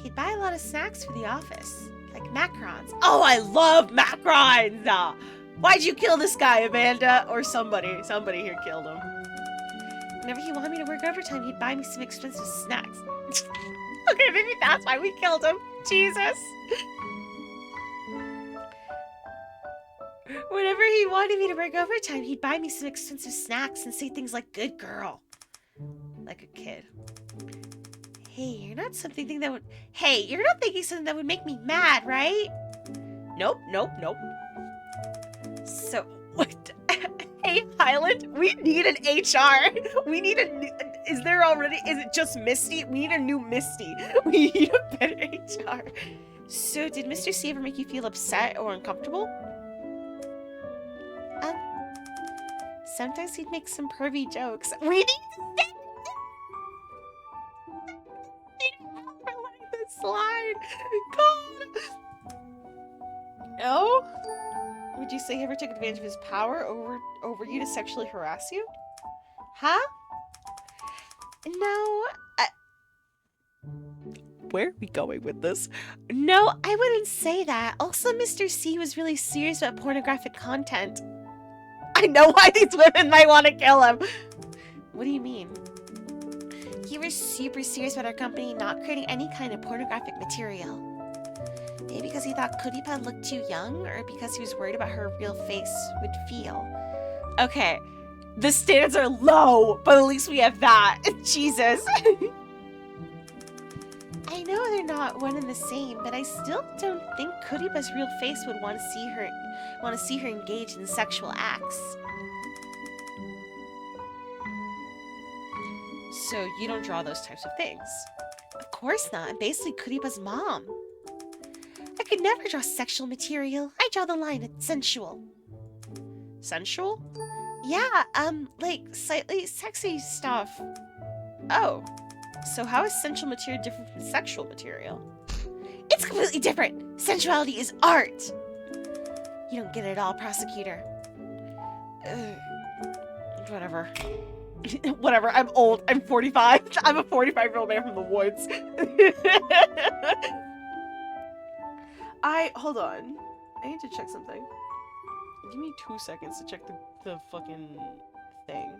He'd buy a lot of snacks for the office, like macarons. Oh, I love macarons! Why'd you kill this guy, Amanda? Or somebody. Somebody here killed him. Whenever he wanted me to work overtime, he'd buy me some expensive snacks. Okay, maybe that's why we killed him. Jesus. Whenever he wanted me to work overtime, he'd buy me some expensive snacks and say things like, good girl. Like a kid. Hey, you're not thinking something that would make me mad, right? Nope. So, what? Hey, Highland, we need an HR. We need is it just Misty? We need a new Misty. We need a better HR. So, did Mr. C ever make you feel upset or uncomfortable? Sometimes he'd make some pervy jokes. We need to this slide. God. No? Would you say he ever took advantage of his power over you to sexually harass you? Huh? No. Where are we going with this? No, I wouldn't say that. Also, Mr. C was really serious about pornographic content. I know why these women might want to kill him. What do you mean? He was super serious about our company not creating any kind of pornographic material. Maybe because he thought Cutiepie looked too young, or because he was worried about her real face would feel. Okay, the standards are low, but at least we have that. Jesus. I know they're not one and the same, but I still don't think Cutiepe's real face would want to see her engage in sexual acts. So you don't draw those types of things? Of course not. I'm basically Cutiepe's mom. I could never draw sexual material. I draw the line at sensual. Sensual? Yeah, like slightly sexy stuff. Oh. So how is sensual material different from sexual material? It's completely different. Sensuality is art. You don't get it at all, prosecutor. Whatever. Whatever, I'm old. I'm 45. I'm a 45-year-old man from the woods. Hold on. I need to check something. Give me 2 seconds to check the fucking thing.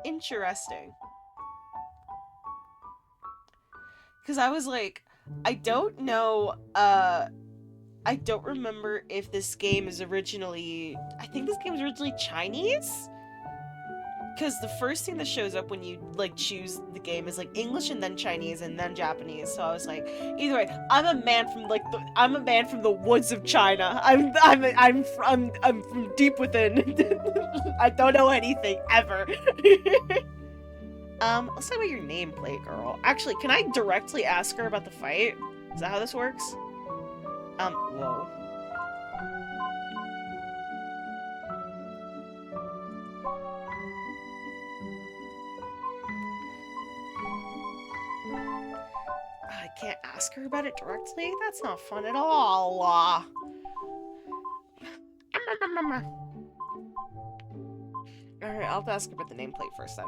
Interesting. Because I was like, I don't know, I don't remember if this game is originally... I think this game is originally Chinese? Because the first thing that shows up when you, like, choose the game is, like, English and then Chinese and then Japanese. So I was like, either way, I'm a man from, like, I'm a man from the woods of China. I'm from deep within. I don't know anything, ever. Let's talk about your nameplate, girl. Actually, can I directly ask her about the fight? Is that how this works? Whoa. I can't ask her about it directly? That's not fun at all. Alright, I'll have to ask her about the nameplate first then.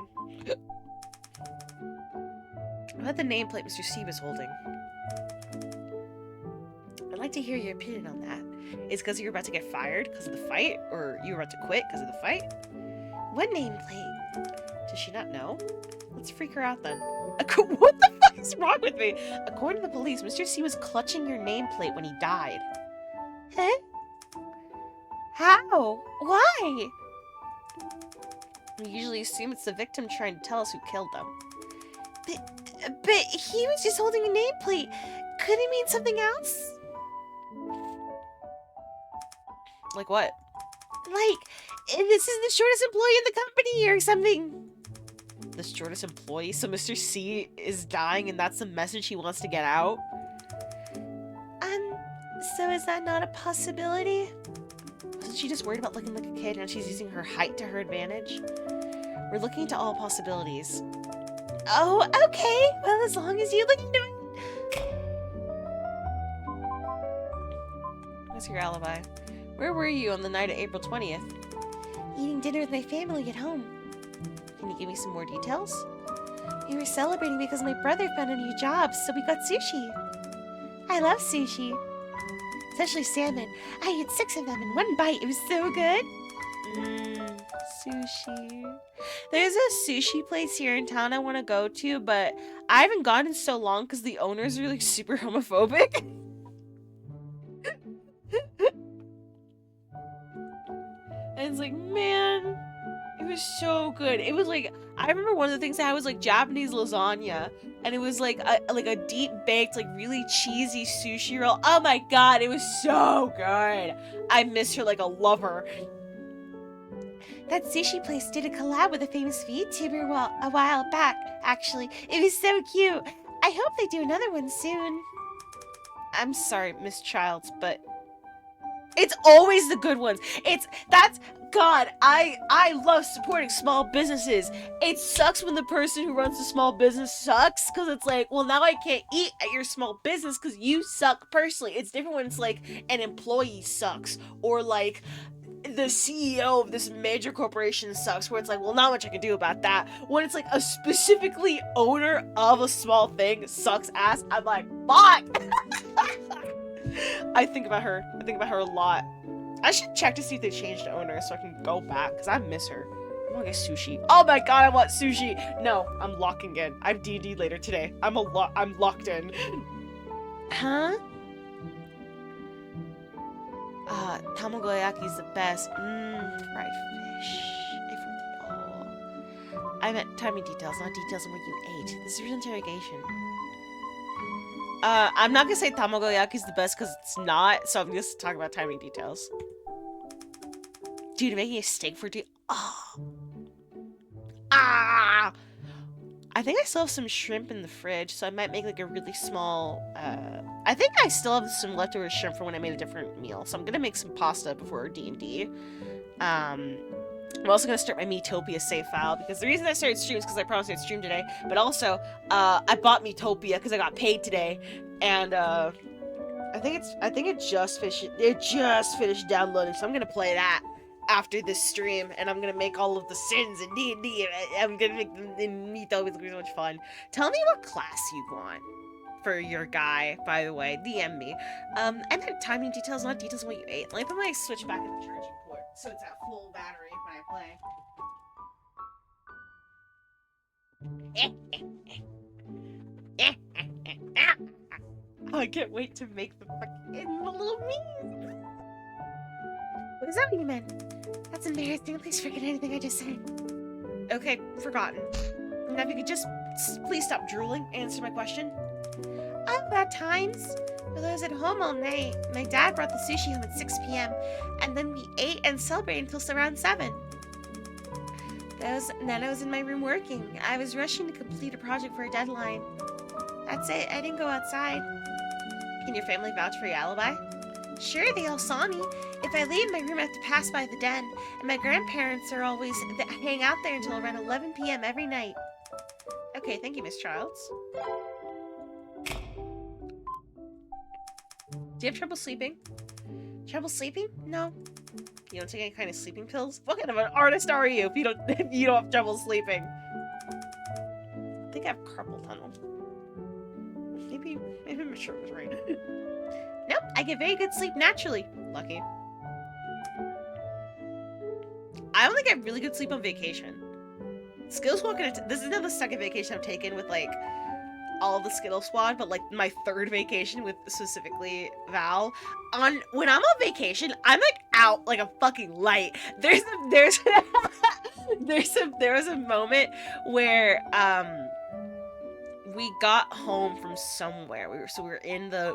About the nameplate Mr. C was holding. I'd like to hear your opinion on that. Is it because you're about to get fired because of the fight? Or you were about to quit because of the fight? What nameplate? Does she not know? Let's freak her out then. What the fuck is wrong with me? According to the police, Mr. C was clutching your nameplate when he died. Huh? How? Why? We usually assume it's the victim trying to tell us who killed them. But he was just holding a nameplate. Could it mean something else? Like what? Like, this is the shortest employee in the company or something. The shortest employee? So Mr. C is dying and that's the message he wants to get out? So is that not a possibility? Wasn't she just worried about looking like a kid and she's using her height to her advantage? We're looking into all possibilities. Oh, okay. Well, as long as you look into it. What's your alibi? Where were you on the night of April 20th? Eating dinner with my family at home. Can you give me some more details? We were celebrating because my brother found a new job, so we got sushi. I love sushi. Especially salmon. I ate 6 of them in one bite. It was so good. Sushi. There's a sushi place here in town I want to go to, but I haven't gone in so long because the owners are like super homophobic. And it's like, man, it was so good. It was like, I remember one of the things I had was like Japanese lasagna, and it was like a deep baked, like really cheesy sushi roll. Oh my god, it was so good. I miss her like a lover. That sushi place did a collab with a famous VTuber a while back, actually. It was so cute. I hope they do another one soon. I'm sorry, Miss Childs, but it's always the good ones. God, I love supporting small businesses. It sucks when the person who runs the small business sucks, because it's like, well, now I can't eat at your small business because you suck personally. It's different when it's like an employee sucks, or like the CEO of this major corporation sucks, where it's like, well, not much I can do about that. When it's like a specifically owner of a small thing sucks ass, I'm like, fuck. I think about her a lot. I should check to see if they changed the owner so I can go back, because I miss her. I want to get sushi. Oh my god, I want sushi! No, I'm locking in. I have D&D later today. I'm locked in. Huh? Tamagoyaki's the best. Fried fish. I meant timing details, not details on what you ate. This is an interrogation. I'm not gonna say tamagoyaki's the best because it's not, so I'm just talking about timing details. Dude, making a steak for tea. Oh. Ah! I think I still have some shrimp in the fridge, so I might make like a really small, I think I still have some leftover shrimp from when I made a different meal, so I'm gonna make some pasta before D&D. I'm also gonna start my Metopia save file, because the reason I started stream is because I promised I'd stream today, but also, I bought Metopia because I got paid today, and, I think it just finished downloading, so I'm gonna play that. after this stream, and I'm gonna make all of the sins in D&D, and I'm gonna make them in Mythos. It's gonna be so much fun. Tell me what class you want for your guy, by the way. DM me. I meant timing details, not details on what you ate. Let me put my Switch back in the charging port, so it's at full battery when I play. Oh, I can't wait to make the fucking little memes. What is that what you meant? That's embarrassing. Please forget anything I just said. Okay, forgotten. Now, if you could just please stop drooling, answer my question. Oh, at times. While I was at home all night, my dad brought the sushi home at 6 p.m. and then we ate and celebrated until around 7. Then I was in my room working. I was rushing to complete a project for a deadline. That's it. I didn't go outside. Can your family vouch for your alibi? Sure, they all saw me. If I leave my room, I have to pass by the den, and my grandparents are always hang out there until around 11 p.m. every night. Okay, thank you, Miss Childs. Do you have trouble sleeping? Trouble sleeping? No. You don't take any kind of sleeping pills? What kind of an artist are you if you don't have trouble sleeping? I think I have carpal tunnel. Maybe I'm sure it was right. Nope, I get very good sleep naturally. Lucky. I only get really good sleep on vacation. Skittles walking. This is another second vacation I've taken with like all of the Skittle squad, but like my third vacation with specifically Val. When I'm on vacation, I'm like out like a fucking light. There was a moment where we got home from somewhere. We were in the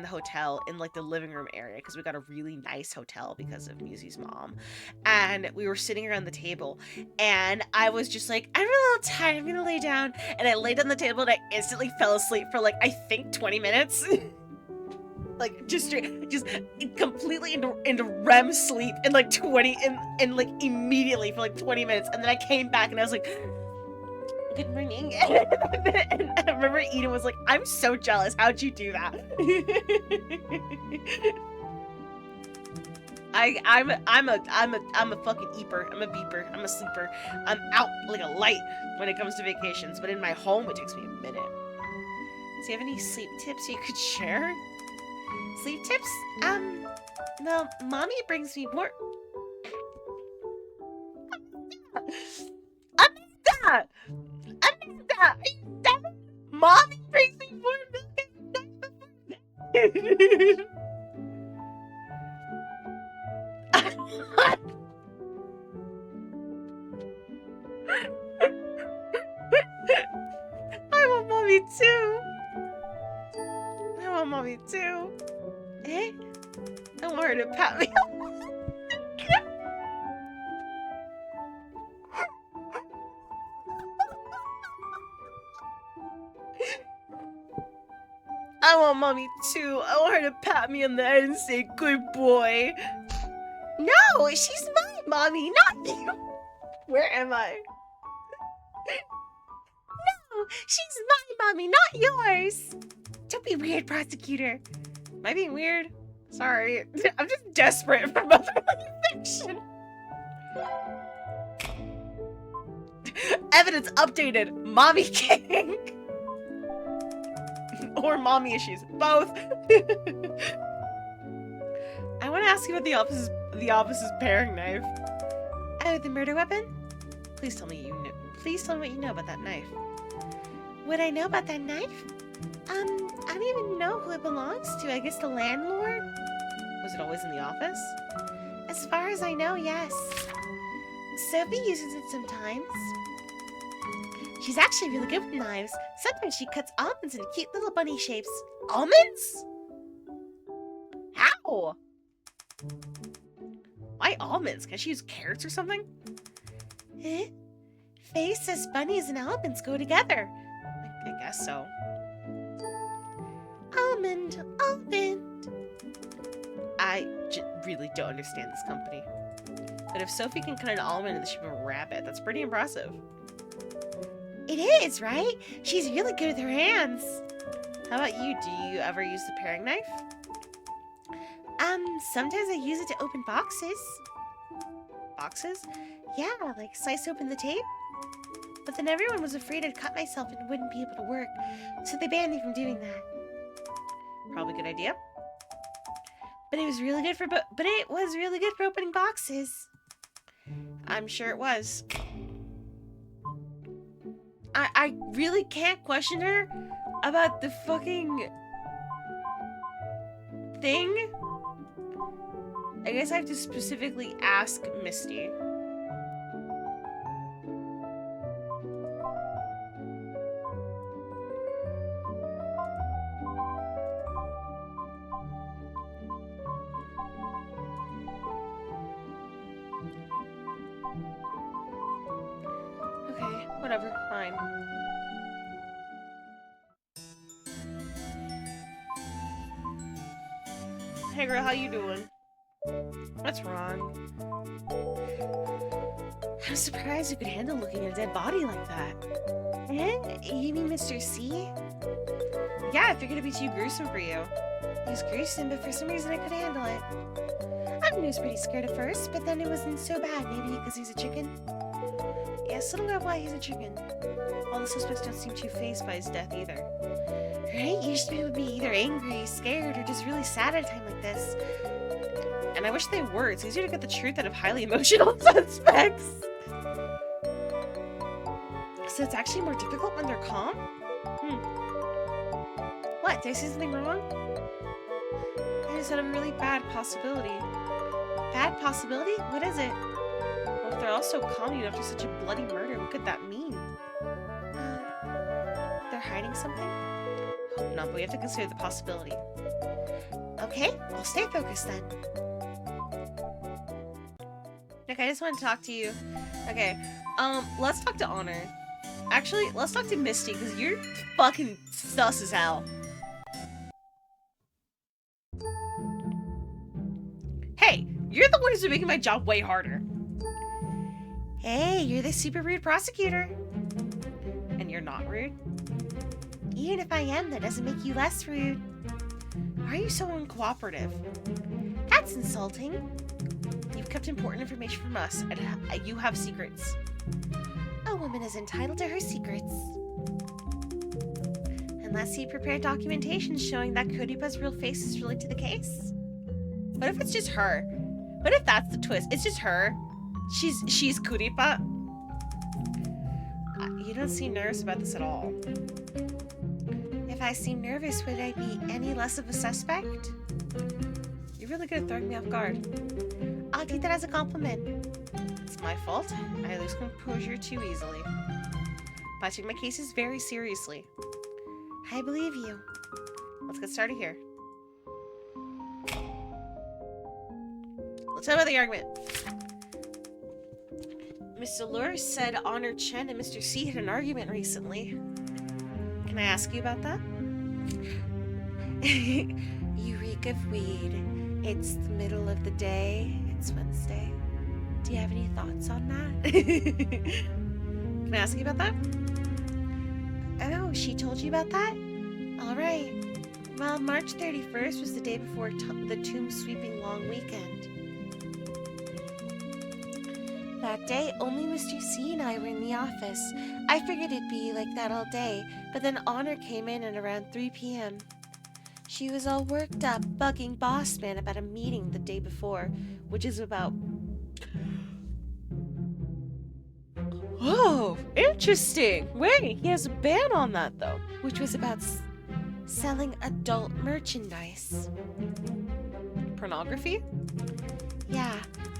hotel in like the living room area because we got a really nice hotel because of Musie's mom, and we were sitting around the table, and I was just like, I'm a little tired, I'm gonna lay down, and I laid on the table and I instantly fell asleep for like I think 20 minutes. Like just completely into REM sleep in like 20 and like immediately for like 20 minutes, and then I came back and I was like, good morning. And I remember Eden was like, I'm so jealous. How'd you do that? I'm a fucking eeper. I'm a beeper. I'm a sleeper. I'm out like a light when it comes to vacations, but in my home it takes me a minute. Do you have any sleep tips you could share? Sleep tips? Well, mommy brings me more. Amanda! Mommy brings me more milk every night. I want mommy too. I want mommy too. Eh? I want her to pat me. I want mommy too. I want her to pat me on the head and say, good boy. No, she's my mommy, not you. Where am I? No, she's my mommy, not yours. Don't be weird, prosecutor. Am I being weird? Sorry. I'm just desperate for motherly fiction. Evidence updated. Mommy king. Or mommy issues. Both. I want to ask you about the office's paring knife. Oh, the murder weapon? Please tell me what you know about that knife. What I know about that knife? I don't even know who it belongs to. I guess the landlord? Was it always in the office? As far as I know, yes. Sophie uses it sometimes. She's actually really good with knives. Sometimes she cuts almonds into cute little bunny shapes. Almonds? How? Why almonds? Can she use carrots or something? Eh? Faye says bunnies and almonds go together. I guess so. Almond. I really don't understand this company. But if Sophie can cut an almond in the shape of a rabbit, that's pretty impressive. It is, right? She's really good with her hands. How about you? Do you ever use the paring knife? Sometimes I use it to open boxes. boxes? Yeah, like slice open the tape? But then everyone was afraid I'd cut myself and wouldn't be able to work, so they banned me from doing that. Probably a good idea. But it was really good for opening boxes. I'm sure it was. I really can't question her about the fucking thing. I guess I have to specifically ask Misty. Okay, whatever, fine. Hey girl, how you doing? What's wrong? I'm surprised you could handle looking at a dead body like that. And? You mean Mr. C? Yeah, I figured it'd be too gruesome for you. It was gruesome, but for some reason I couldn't handle it. I was pretty scared at first, but then it wasn't so bad. Maybe because he's a chicken? Yes, I don't know why he's a chicken. All the suspects don't seem too fazed by his death either. Right? Usually people would be either angry, scared, or just really sad at a time like this. And I wish they were. It's easier to get the truth out of highly emotional suspects. So it's actually more difficult when they're calm? What? Did I say something wrong? I just had a really bad possibility. Bad possibility? What is it? Well, if they're all so calm after such a bloody murder, what could that mean? They're hiding something? Hope not, but we have to consider the possibility. Okay, I'll stay focused then. Okay, I just want to talk to you. Okay, let's talk to Honor. Actually, let's talk to Misty, because you're fucking sus as hell. Hey, you're the one who's been making my job way harder. Hey, you're the super rude prosecutor. And you're not rude? Even if I am, that doesn't make you less rude. Why are you so uncooperative? That's insulting. You've kept important information from us, and you have secrets. A woman is entitled to her secrets. Unless you prepare documentation showing that Cutiepa's real face is related to the case. What if it's just her? What if that's the twist? It's just her. She's Cutiepa. You don't seem nervous about this at all. If I seem nervous, would I be any less of a suspect? You're really good at throwing me off guard. I'll take that as a compliment. It's my fault. I lose composure too easily. But I take my cases very seriously. I believe you. Let's get started here. Let's talk about the argument. Mr. Lure said Honor Chen and Mr. C had an argument recently. Can I ask you about that? You reek of weed. It's the middle of the day. It's Wednesday. Do you have any thoughts on that? Can I ask you about that? Oh, she told you about that? Alright. Well, March 31st was the day before the tomb sweeping long weekend. That day, only Mr. C and I were in the office. I figured it'd be like that all day, but then Honor came in at around 3 p.m. She was all worked up, bugging Boss Man about a meeting the day before, which is about... Oh, interesting. Wait, he has a ban on that, though. Which was about selling adult merchandise. Pornography? Yeah.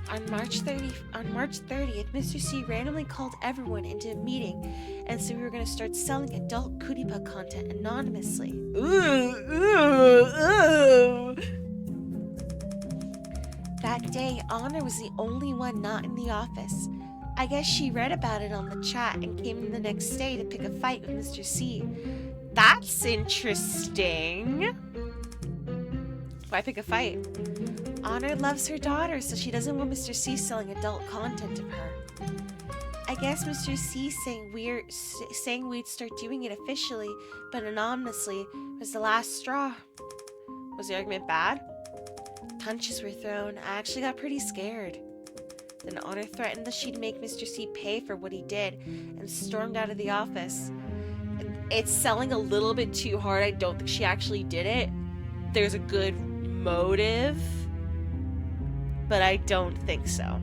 On March 30th, Mr. C randomly called everyone into a meeting and said we were going to start selling adult Cutiepa content anonymously. That day, Honor was the only one not in the office. I guess she read about it on the chat and came in the next day to pick a fight with Mr. C. That's interesting. Why pick a fight? Honor loves her daughter, so she doesn't want Mr. C selling adult content of her. I guess Mr. C saying we'd start doing it officially, but anonymously, was the last straw. Was the argument bad? Punches were thrown. I actually got pretty scared. Then Honor threatened that she'd make Mr. C pay for what he did and stormed out of the office. It's selling a little bit too hard. I don't think she actually did it. There's a good motive, but I don't think so.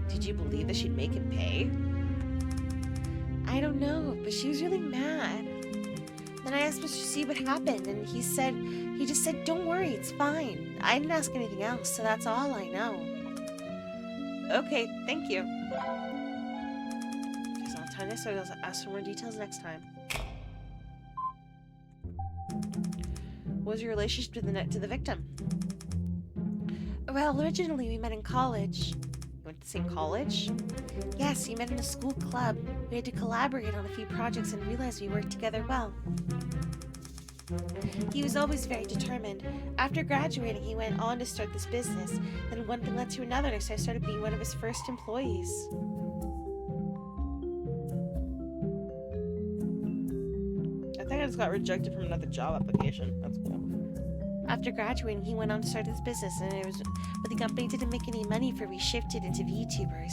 Did you believe that she'd make him pay? I don't know, but she was really mad. Then I asked Mr. C what happened, and he just said, don't worry, it's fine. I didn't ask anything else, so that's all I know. Okay, thank you. Guess I'll time this, so I'll ask for more details next time. What was your relationship to the victim? Well, originally we met in college. You went to the same college? Yes, we met in a school club. We had to collaborate on a few projects and realized we worked together well. He was always very determined. After graduating, he went on to start this business. Then one thing led to another, so I started being one of his first employees. I think I just got rejected from another job application. That's cool. After graduating, he went on to start this business, but the company didn't make any money, for we shifted into VTubers.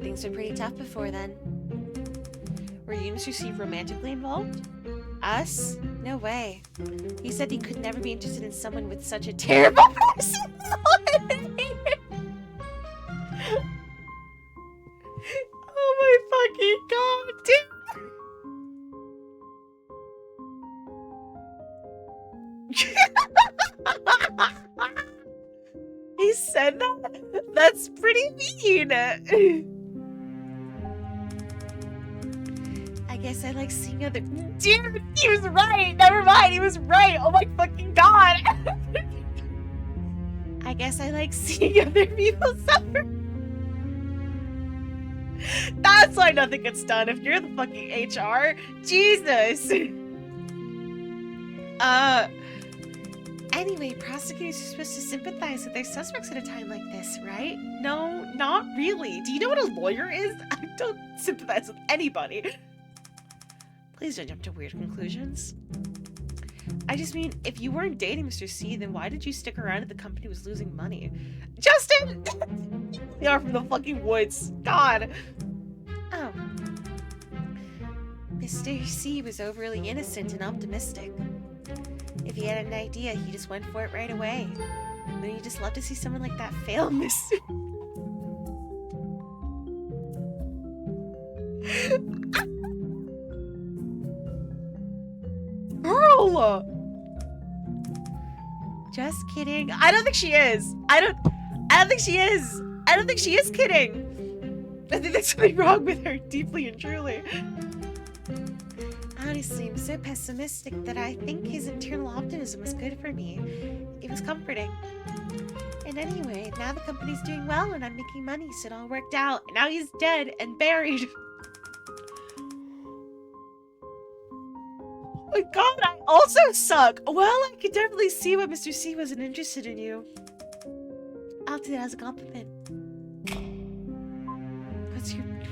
Things were pretty tough before then. Were you and Mr. C romantically involved? Us? No way. He said he could never be interested in someone with such a terrible personality. Oh my fucking god, dude! He said that? That's pretty mean. I guess I like seeing other— Dude, he was right! Never mind, he was right! Oh my fucking god! I guess I like seeing other people suffer. That's why nothing gets done if you're the fucking HR. Jesus! Anyway, prosecutors are supposed to sympathize with their suspects at a time like this, right? No, not really. Do you know what a lawyer is? I don't sympathize with anybody. Please don't jump to weird conclusions. I just mean, if you weren't dating Mr. C, then why did you stick around if the company was losing money? Justin! They are from the fucking woods. God. Oh. Mr. C was overly innocent and optimistic. If he had an idea, he just went for it right away. But you just love to see someone like that fail, Miss. Girl! Just kidding. I don't think she is. I don't think she is. I don't think she is kidding. I think there's something wrong with her, deeply and truly. Honestly, I'm so pessimistic that I think his internal optimism was good for me. It was comforting. And anyway, now the company's doing well and I'm making money, so it all worked out. And now he's dead and buried. Oh my god, I also suck. Well, I could definitely see why Mr. C wasn't interested in you. I'll take that as a compliment.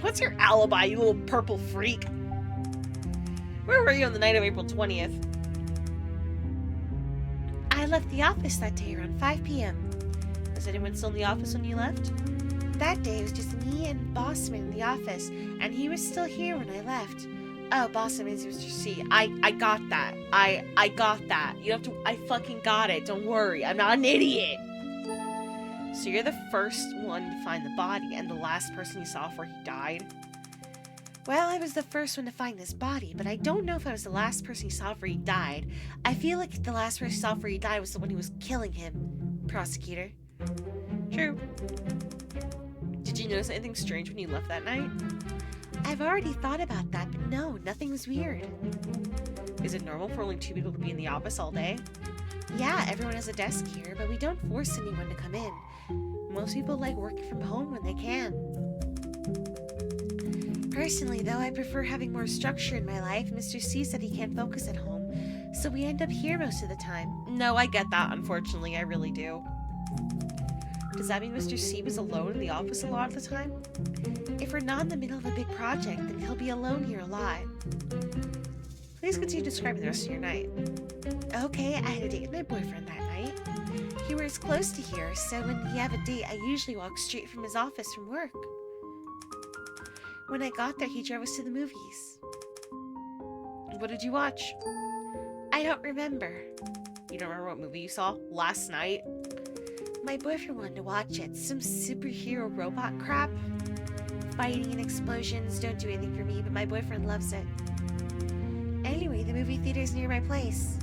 What's your alibi, you little purple freak? Where were you on the night of April 20th? I left the office that day around 5 p.m. Was anyone still in the office when you left? That day it was just me and Bossman in the office, and he was still here when I left. Oh, Bossman is Mr. C. I got that. I got that. You don't have to— I fucking got it. Don't worry. I'm not an idiot. So you're the first one to find the body and the last person you saw before he died? Well, I was the first one to find this body, but I don't know if I was the last person you saw before he died. I feel like the last person you saw before he died was the one who was killing him, prosecutor. True. Did you notice anything strange when you left that night? I've already thought about that, but no, nothing was weird. Is it normal for only 2 people to be in the office all day? Yeah, everyone has a desk here, but we don't force anyone to come in. Most people like working from home when they can. Personally, though, I prefer having more structure in my life. Mr. C said he can't focus at home, so we end up here most of the time. No, I get that, unfortunately, I really do. Does that mean Mr. C was alone in the office a lot of the time? If we're not in the middle of a big project, then he'll be alone here a lot. Please continue describing the rest of your night. Okay, I had a date with my boyfriend that night. He works close to here, so when we have a date, I usually walk straight from his office from work. When I got there, he drove us to the movies. What did you watch? I don't remember. You don't remember what movie you saw last night? My boyfriend wanted to watch it. Some superhero robot crap. Fighting and explosions don't do anything for me, but my boyfriend loves it. Anyway, the movie theater's near my place.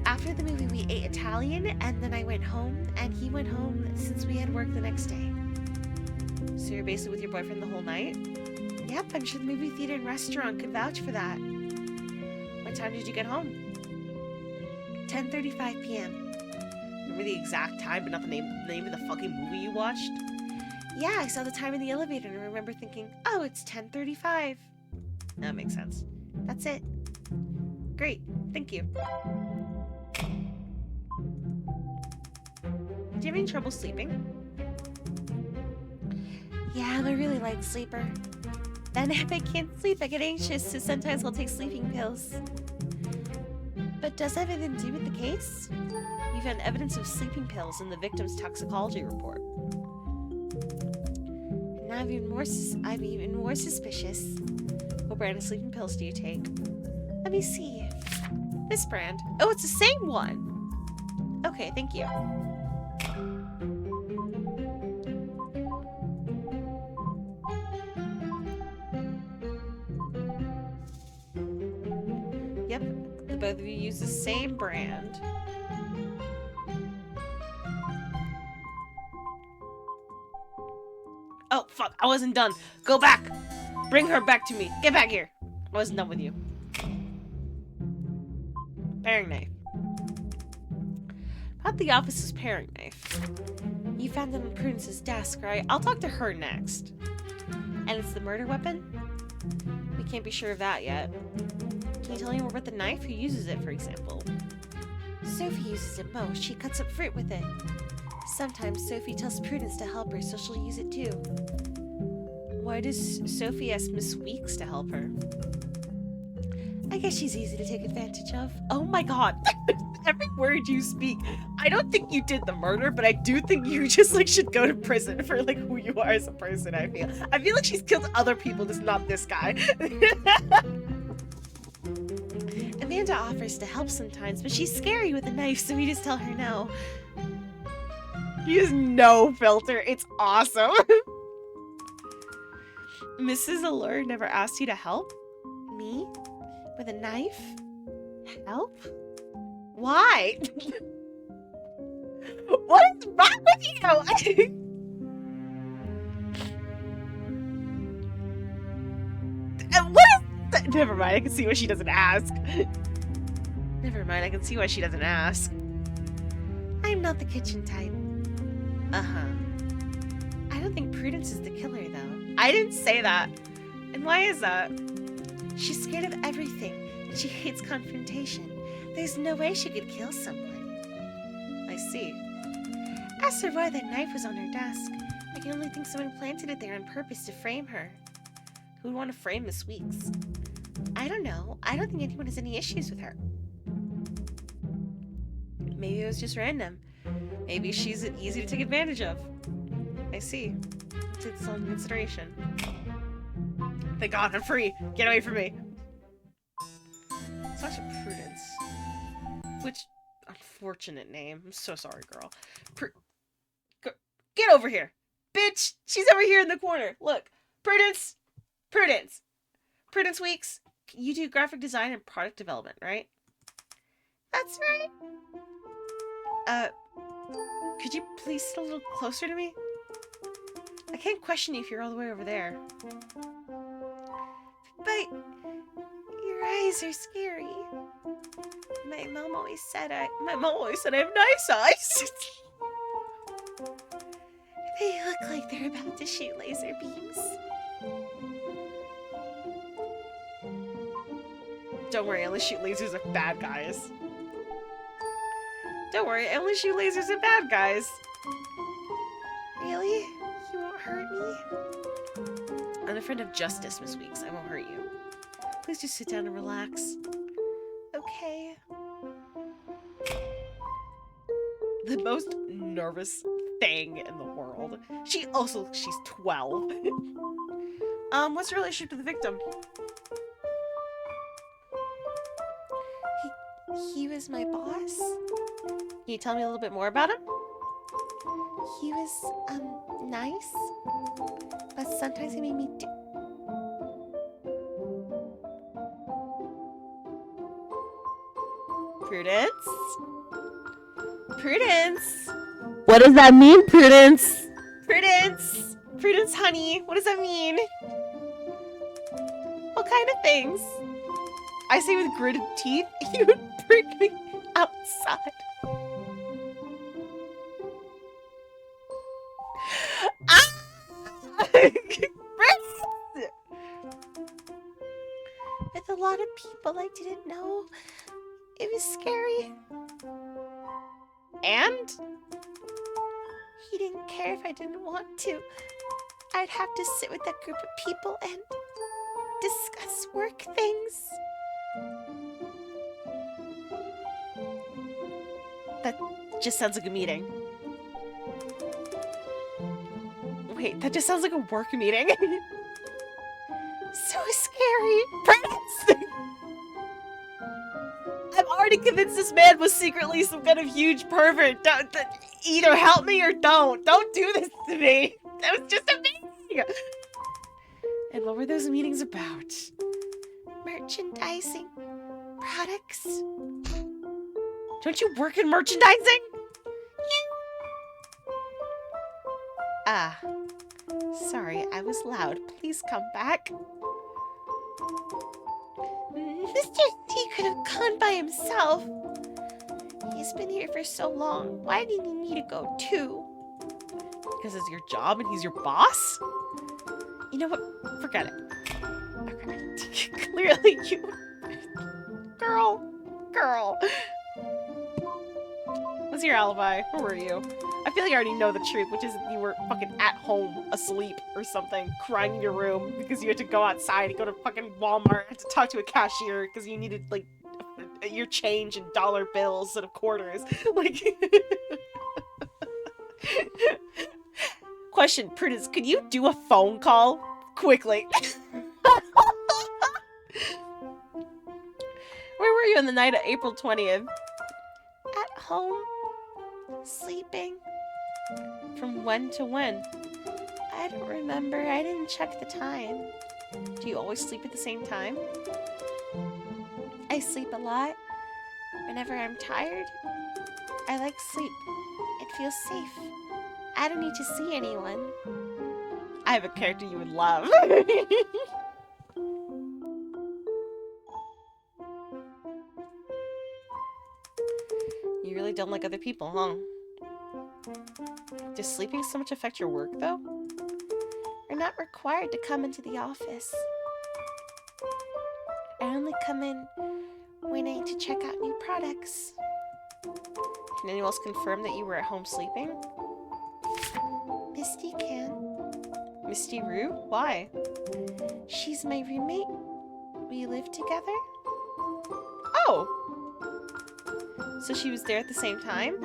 After the movie, we ate Italian, and then I went home, and he went home since we had work the next day. So you're basically with your boyfriend the whole night? Yep, I'm sure the movie theater and restaurant could vouch for that. What time did you get home? 10:35 p.m. Remember the exact time, but not the name of the fucking movie you watched? Yeah, I saw the time in the elevator, and I remember thinking, oh, it's 10:35. That makes sense. That's it. Great, thank you. Do you have any trouble sleeping? Yeah, I'm a really light sleeper. Then if I can't sleep, I get anxious, so sometimes I'll take sleeping pills. But does that have anything to do with the case? We found evidence of sleeping pills in the victim's toxicology report. Now I'm even more suspicious. What brand of sleeping pills do you take? Let me see. This brand. Oh, it's the same one! Okay, thank you. Yep, the both of you use the same brand. Oh, fuck, I wasn't done. Go back! Bring her back to me. Get back here. I wasn't done with you. Paring knife. About the office's paring knife. You found them on Prudence's desk, right? I'll talk to her next. And it's the murder weapon? We can't be sure of that yet. Can you tell me more about the knife? Who uses it, for example? Sophie uses it most. She cuts up fruit with it. Sometimes Sophie tells Prudence to help her, so she'll use it too. Why does Sophie ask Miss Weeks to help her? I guess she's easy to take advantage of. Oh my god. Every word you speak. I don't think you did the murder, but I do think you just like should go to prison for like who you are as a person, I feel. I feel like she's killed other people, just not this guy. Amanda offers to help sometimes, but she's scary with a knife, so we just tell her no. He has no filter. It's awesome. Mrs. Allure never asked you to help? Me? With a knife? Help? Why? What is wrong with you? What is that? Never mind, I can see why she doesn't ask. Never mind, I can see why she doesn't ask. I'm not the kitchen type. Uh-huh. I don't think Prudence is the killer, though. I didn't say that. And why is that? She's scared of everything, and she hates confrontation. There's no way she could kill someone. I see. As for why that knife was on her desk, I can only think someone planted it there on purpose to frame her. Who would want to frame Miss Weeks? I don't know. I don't think anyone has any issues with her. Maybe it was just random. Maybe she's easy to take advantage of. I see. Take this into consideration. Thank God, I'm free. Get away from me. Such a Prudence. Which unfortunate name. I'm so sorry, girl. Get over here. Bitch, she's over here in the corner. Look. Prudence. Prudence. Prudence Weeks. You do graphic design and product development, right? That's right. Could you please sit a little closer to me? I can't question you if you're all the way over there. But your eyes are scary. My mom always said I have nice eyes. They look like they're about to shoot laser beams. Don't worry, I only shoot lasers at bad guys. Don't worry, I only shoot lasers at bad guys. Really? You won't hurt me? I'm a friend of justice, Miss Weeks. I won't hurt you. Please just sit down and relax. Okay. the most nervous thing in the world. She's 12. What's your relationship to the victim? He was my boss. Can you tell me a little bit more about him? He was, nice. But sometimes he made me do... Prudence? Prudence? What does that mean, Prudence? Prudence! Prudence, honey, what does that mean? What kind of things? I say with gritted teeth, you would bring me outside. Ah! With a lot of people I didn't know. It was scary. And? He didn't care if I didn't want to. I'd have to sit with that group of people and discuss work things. That just sounds like a meeting. Wait, that just sounds like a work meeting. So scary. Prince! I'm already convinced this man was secretly some kind of huge pervert. Either help me or don't. Don't do this to me. That was just a meeting. And what were those meetings about? Merchandising. Products. Don't you work in merchandising? Ah. Sorry, I was loud. Please come back. Mr. T could have gone by himself. He's been here for so long. Why did he need to go too? Because it's your job and he's your boss? You know what? Forget it. Okay. Clearly you... Girl. What's your alibi? Where were you? I feel like I already know the truth, which is you were fucking at home, asleep, or something, crying in your room because you had to go outside and go to fucking Walmart to talk to a cashier because you needed, like, your change in dollar bills instead of quarters. Like... Question, Prudence, could you do a phone call? Quickly. Where were you on the night of April 20th? At home. Sleeping. From when to when? I don't remember. I didn't check the time. Do you always sleep at the same time? I sleep a lot. Whenever I'm tired, I like sleep. It feels safe. I don't need to see anyone. I have a character you would love. You really don't like other people, huh? Does sleeping so much affect your work, though? We're not required to come into the office. I only come in when I need to check out new products. Can anyone else confirm that you were at home sleeping? Misty can. Misty Rue? Why? She's my roommate. We live together. Oh! So she was there at the same time?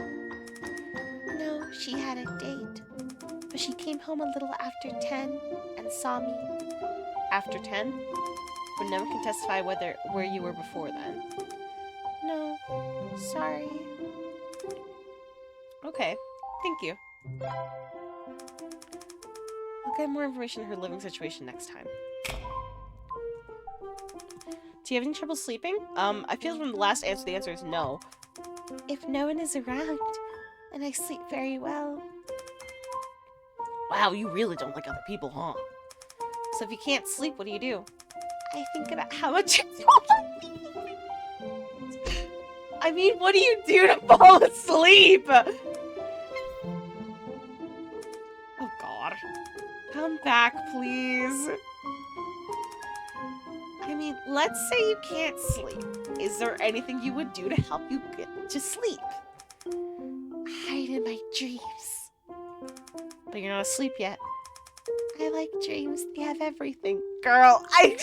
No, she had a date. But she came home a little after 10 and saw me. After 10? But no one can testify where you were before then. No, sorry. Okay, thank you. I'll get more information on her living situation next time. Do you have any trouble sleeping? I feel from the last answer, the answer is no. If no one is around, then I sleep very well. Wow, you really don't like other people, huh? So if you can't sleep, what do? I think about how much I mean, what do you do to fall asleep? Oh god. Come back, please. I mean, let's say you can't sleep. Is there anything you would do to help you get to sleep? Hide in my dreams. But you're not asleep yet. I like dreams. They have everything. Girl, my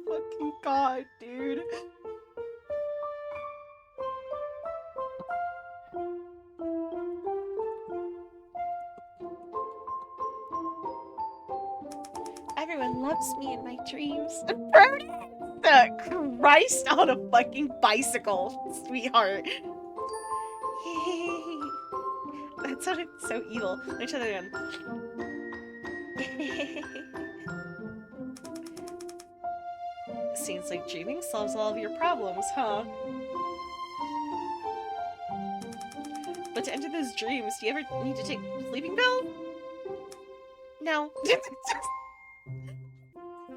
fucking god, dude. Everyone loves me in my dreams. The Christ on a fucking bicycle, sweetheart. That sounded so evil. Let me try that again. Seems like dreaming solves all of your problems, huh? But to enter those dreams, do you ever need to take a sleeping pill? No.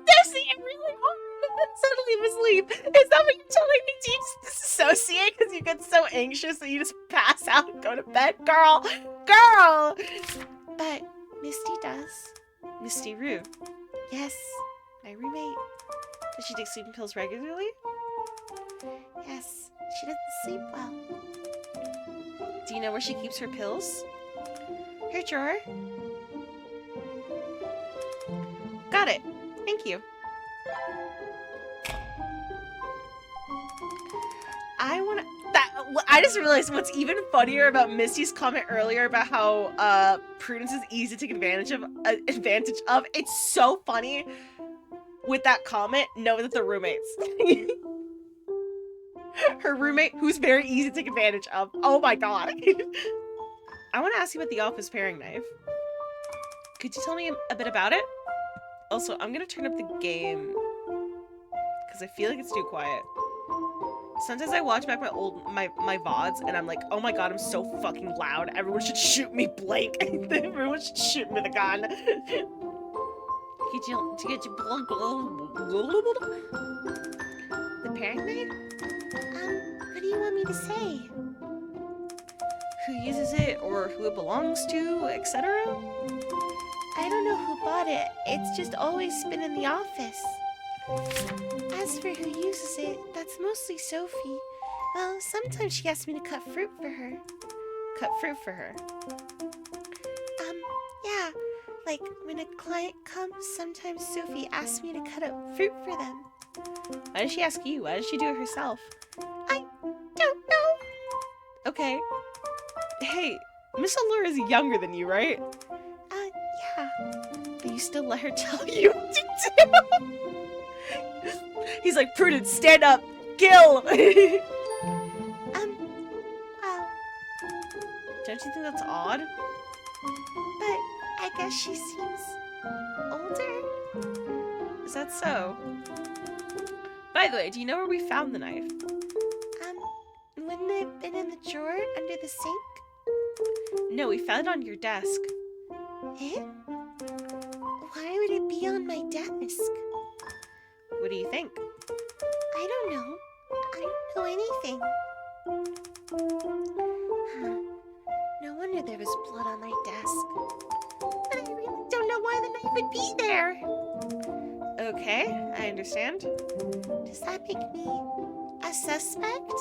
Dissing it really hard and then suddenly asleep. Is that what you're telling me? Do you just disassociate because you get so anxious that you just pass out and go to bed? Girl! Girl! But Misty does. Misty Rue. Yes, my roommate. Does she take sleeping pills regularly? Yes, she doesn't sleep well. Do you know where she keeps her pills? Her drawer. Got it. Thank you. I just realized what's even funnier about Misty's comment earlier about how Prudence is easy to take advantage of. It's so funny with that comment, knowing that they're roommates. Her roommate, who's very easy to take advantage of. Oh my god. I want to ask you about the office paring knife. Could you tell me a bit about it? Also, I'm gonna turn up the game because I feel like it's too quiet. Sometimes I watch back my VODs and I'm like, oh my god, I'm so fucking loud. Everyone should shoot me blank. Everyone should shoot me with a gun. The paring knife? What do you want me to say? Who uses it or who it belongs to, etc.? I don't know who bought it. It's just always been in the office. As for who uses it, that's mostly Sophie. Well, sometimes she asks me to cut fruit for her. Cut fruit for her? Yeah. Like, when a client comes, sometimes Sophie asks me to cut up fruit for them. Why does she ask you? Why does she do it herself? I don't know. Okay. Hey, Miss Allure is younger than you, right? Yeah. But you still let her tell you what to do. He's like, Prudence, stand up, kill. Well. Don't you think that's odd? But I guess she seems older. Is that so? By the way, do you know where we found the knife? Wouldn't it have been in the drawer under the sink? No, we found it on your desk. Eh? Why would it be on my desk? What do you think? I don't know. I don't know anything. Huh. No wonder there was blood on my desk. But I really don't know why the knife would be there. Okay, I understand. Does that make me a suspect?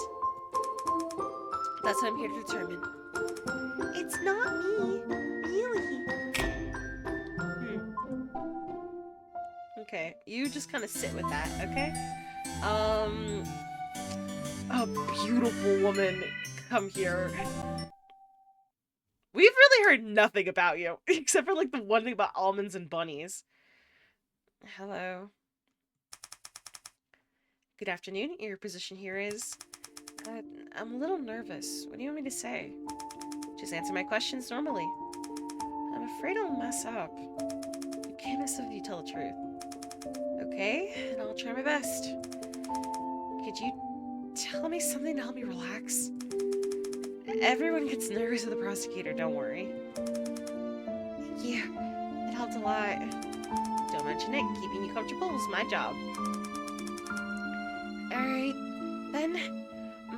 That's what I'm here to determine. It's not me, really. Okay, you just kind of sit with that, okay? A beautiful woman, come here. We've really heard nothing about you, except for like the one thing about almonds and bunnies. Hello. Good afternoon, your position here is... I'm a little nervous. What do you want me to say? Just answer my questions normally. I'm afraid I'll mess up. You can't mess up if you tell the truth. Okay, and I'll try my best. Could you tell me something to help me relax? Everyone gets nervous with the prosecutor, don't worry. Thank you. It helped a lot. Don't mention it. Keeping you comfortable is my job. Alright, then.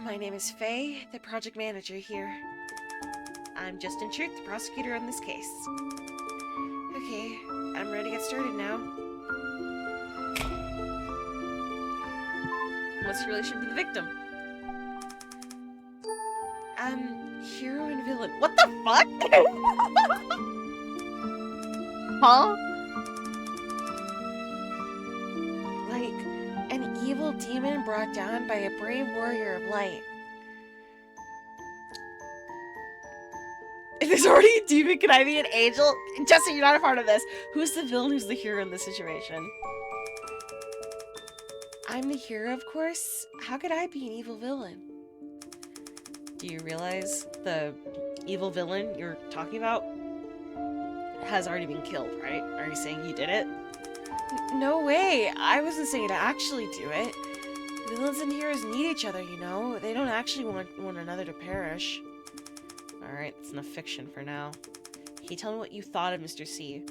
My name is Faye, the project manager here. I'm just in truth the prosecutor on this case. Okay, I'm ready to get started now. What's your relation to the victim? Hero and villain. What the fuck? Huh? Like, an evil demon brought down by a brave warrior of light. These are already a demon. Can I be an angel? Justin, you're not a part of this. Who's the villain? Who's the hero in this situation? I'm the hero, of course. How could I be an evil villain? Do you realize the evil villain you're talking about has already been killed, right? Are you saying you did it? No way. I wasn't saying to actually do it. Villains and heroes need each other, you know? They don't actually want one another to perish. Alright, it's enough fiction for now. Can you tell me what you thought of Mr. C?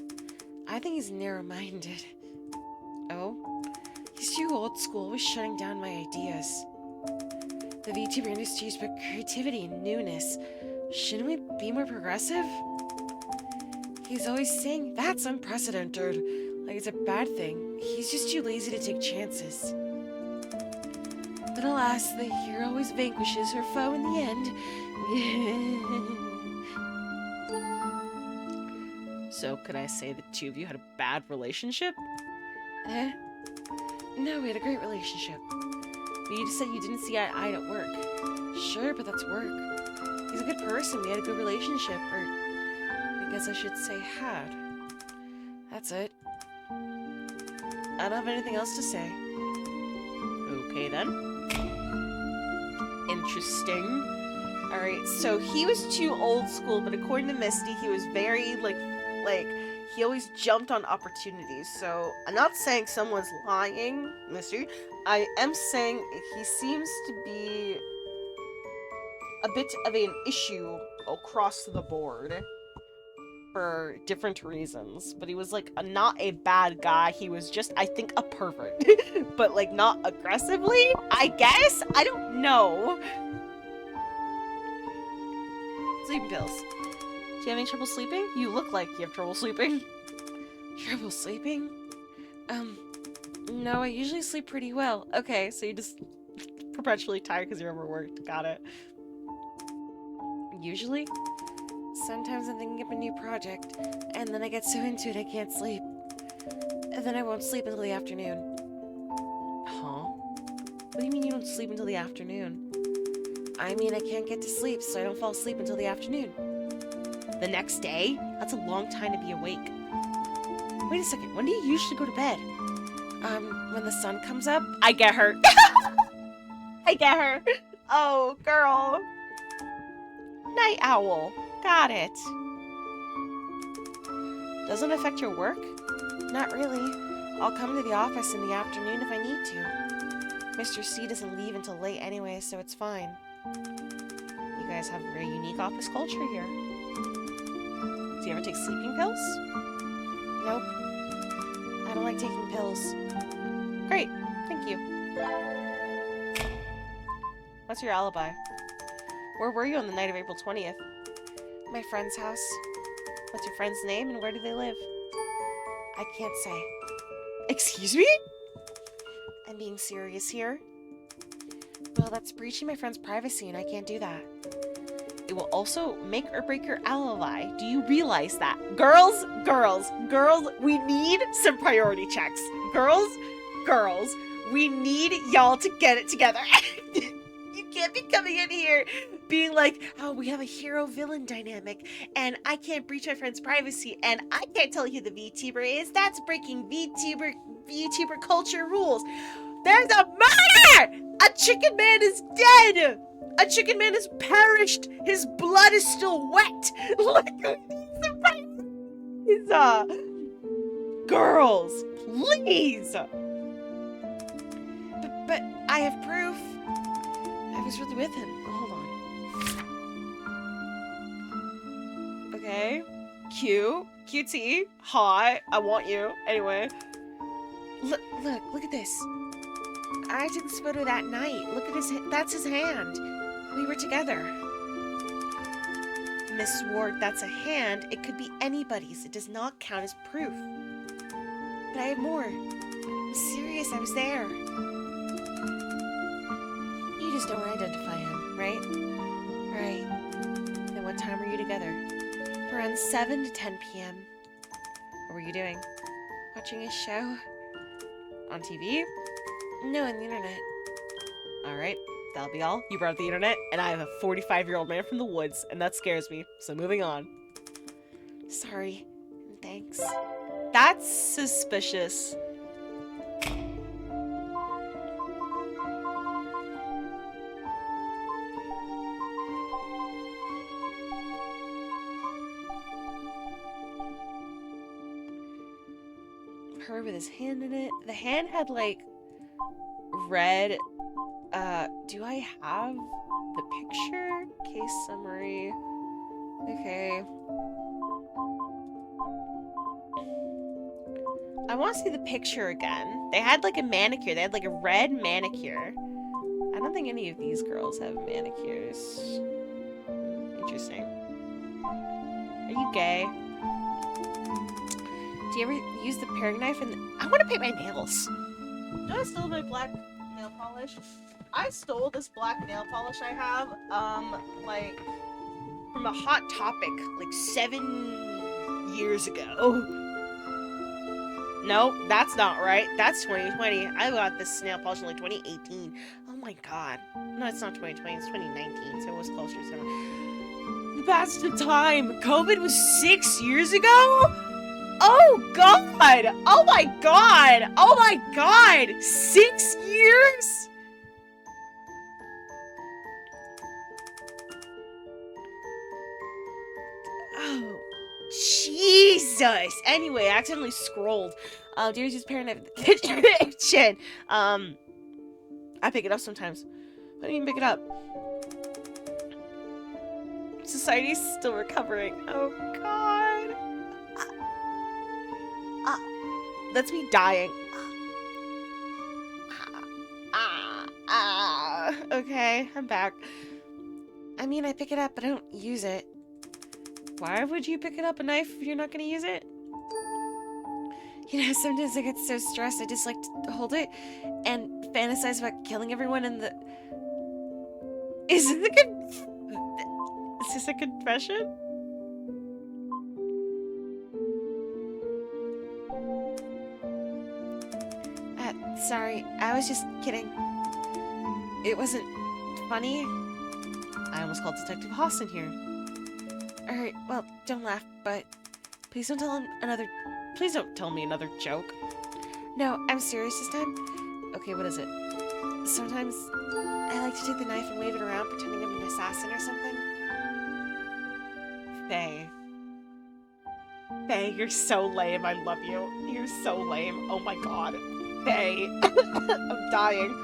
I think he's narrow-minded. Oh? He's too old school, always shutting down my ideas. The VTuber industry is about creativity and newness. Shouldn't we be more progressive? He's always saying, that's unprecedented. Like it's a bad thing. He's just too lazy to take chances. But alas, the hero always vanquishes her foe in the end. So, could I say the two of you had a bad relationship? No, we had a great relationship. But you just said you didn't see eye to eye at work. Sure, but that's work. He's a good person. We had a good relationship. Or, I guess I should say had. That's it. I don't have anything else to say. Okay, then. Interesting. Alright, so he was too old school, but according to Misty, he was very, like, he always jumped on opportunities. So, I'm not saying someone's lying, Misty. I am saying he seems to be a bit of an issue across the board for different reasons. But he was, like, not a bad guy. He was just, I think, a pervert. But, like, not aggressively, I guess? I don't know. Sleeping pills. Do you have any trouble sleeping? You look like you have trouble sleeping. Trouble sleeping? No, I usually sleep pretty well. Okay, so you just perpetually tired because you're overworked. Got it. Usually? Sometimes I'm thinking of a new project, and then I get so into it I can't sleep. And then I won't sleep until the afternoon. Huh? What do you mean you don't sleep until the afternoon? I mean, I can't get to sleep, so I don't fall asleep until the afternoon. The next day? That's a long time to be awake. Wait a second, when do you usually go to bed? When the sun comes up. I get her. I get her. Oh, girl. Night owl. Got it. Doesn't it affect your work? Not really. I'll come to the office in the afternoon if I need to. Mr. C doesn't leave until late anyway, so it's fine. You guys have a very unique office culture here. Do you ever take sleeping pills? Nope. I don't like taking pills. Great. Thank you. What's your alibi? Where were you on the night of April 20th? My friend's house. What's your friend's name and where do they live? I can't say. Excuse me? I'm being serious here. Well, that's breaching my friend's privacy and I can't do that. It will also make or break your alibi. Do you realize that? Girls, we need some priority checks. Girls, we need y'all to get it together. You can't be coming in here being like, oh, we have a hero-villain dynamic, and I can't breach my friend's privacy, and I can't tell you who the VTuber is. That's breaking VTuber culture rules. There's a murder! A chicken man is dead! A chicken man has perished! His blood is still wet! Girls, please! But I have proof. I was really with him. Hold on. Okay. Cute. Cutie. Hot. I want you. Anyway. Look at this. I took this photo that night. Look at that's his hand. We were together. Miss Ward, that's a hand. It could be anybody's. It does not count as proof. But I have more. I'm serious, I was there. You just don't identify him, right? Right. And what time were you together? Around 7 to 10 p.m. What were you doing? Watching a show. On TV? No, on the internet. Alright, that'll be all. You brought up the internet, and I have a 45-year-old man from the woods, and that scares me. So moving on. Sorry. Thanks. That's suspicious. Her with his hand in it. The hand had like red. Do I have the picture? Case summary. Okay. I want to see the picture again. They had like a manicure. They had like a red manicure. I don't think any of these girls have manicures. Interesting. Are you gay? Do you ever use the paring knife? I want to paint my nails. Do I still have my black nail polish? I stole this black nail polish I have, like, from a Hot Topic, like 7 years ago. No, that's not right. That's 2020. I got this nail polish in like 2018. Oh my god. No, it's not 2020. It's 2019, so it was closer to the passage of time. COVID was 6 years ago? Oh god! Oh my god! Oh my god! 6 years? Oh, Jesus! Anyway, I accidentally scrolled. Dear's use parent of the kitchen. I pick it up sometimes. I don't even pick it up. Society's still recovering. Oh god. That's me dying. Okay, I'm back. I mean, I pick it up, but I don't use it. Why would you pick it up a knife if you're not gonna use it? You know, sometimes I get so stressed, I just like to hold it and fantasize about killing everyone in the... Is this a confession? Sorry, I was just kidding. It wasn't funny. I almost called Detective Haas in here. Alright, well, don't laugh, but please don't tell me another joke. No, I'm serious this time. Okay, what is it? Sometimes I like to take the knife and wave it around pretending I'm an assassin or something. Faye. Faye, you're so lame. I love you. You're so lame. Oh my god. Faye. I'm dying.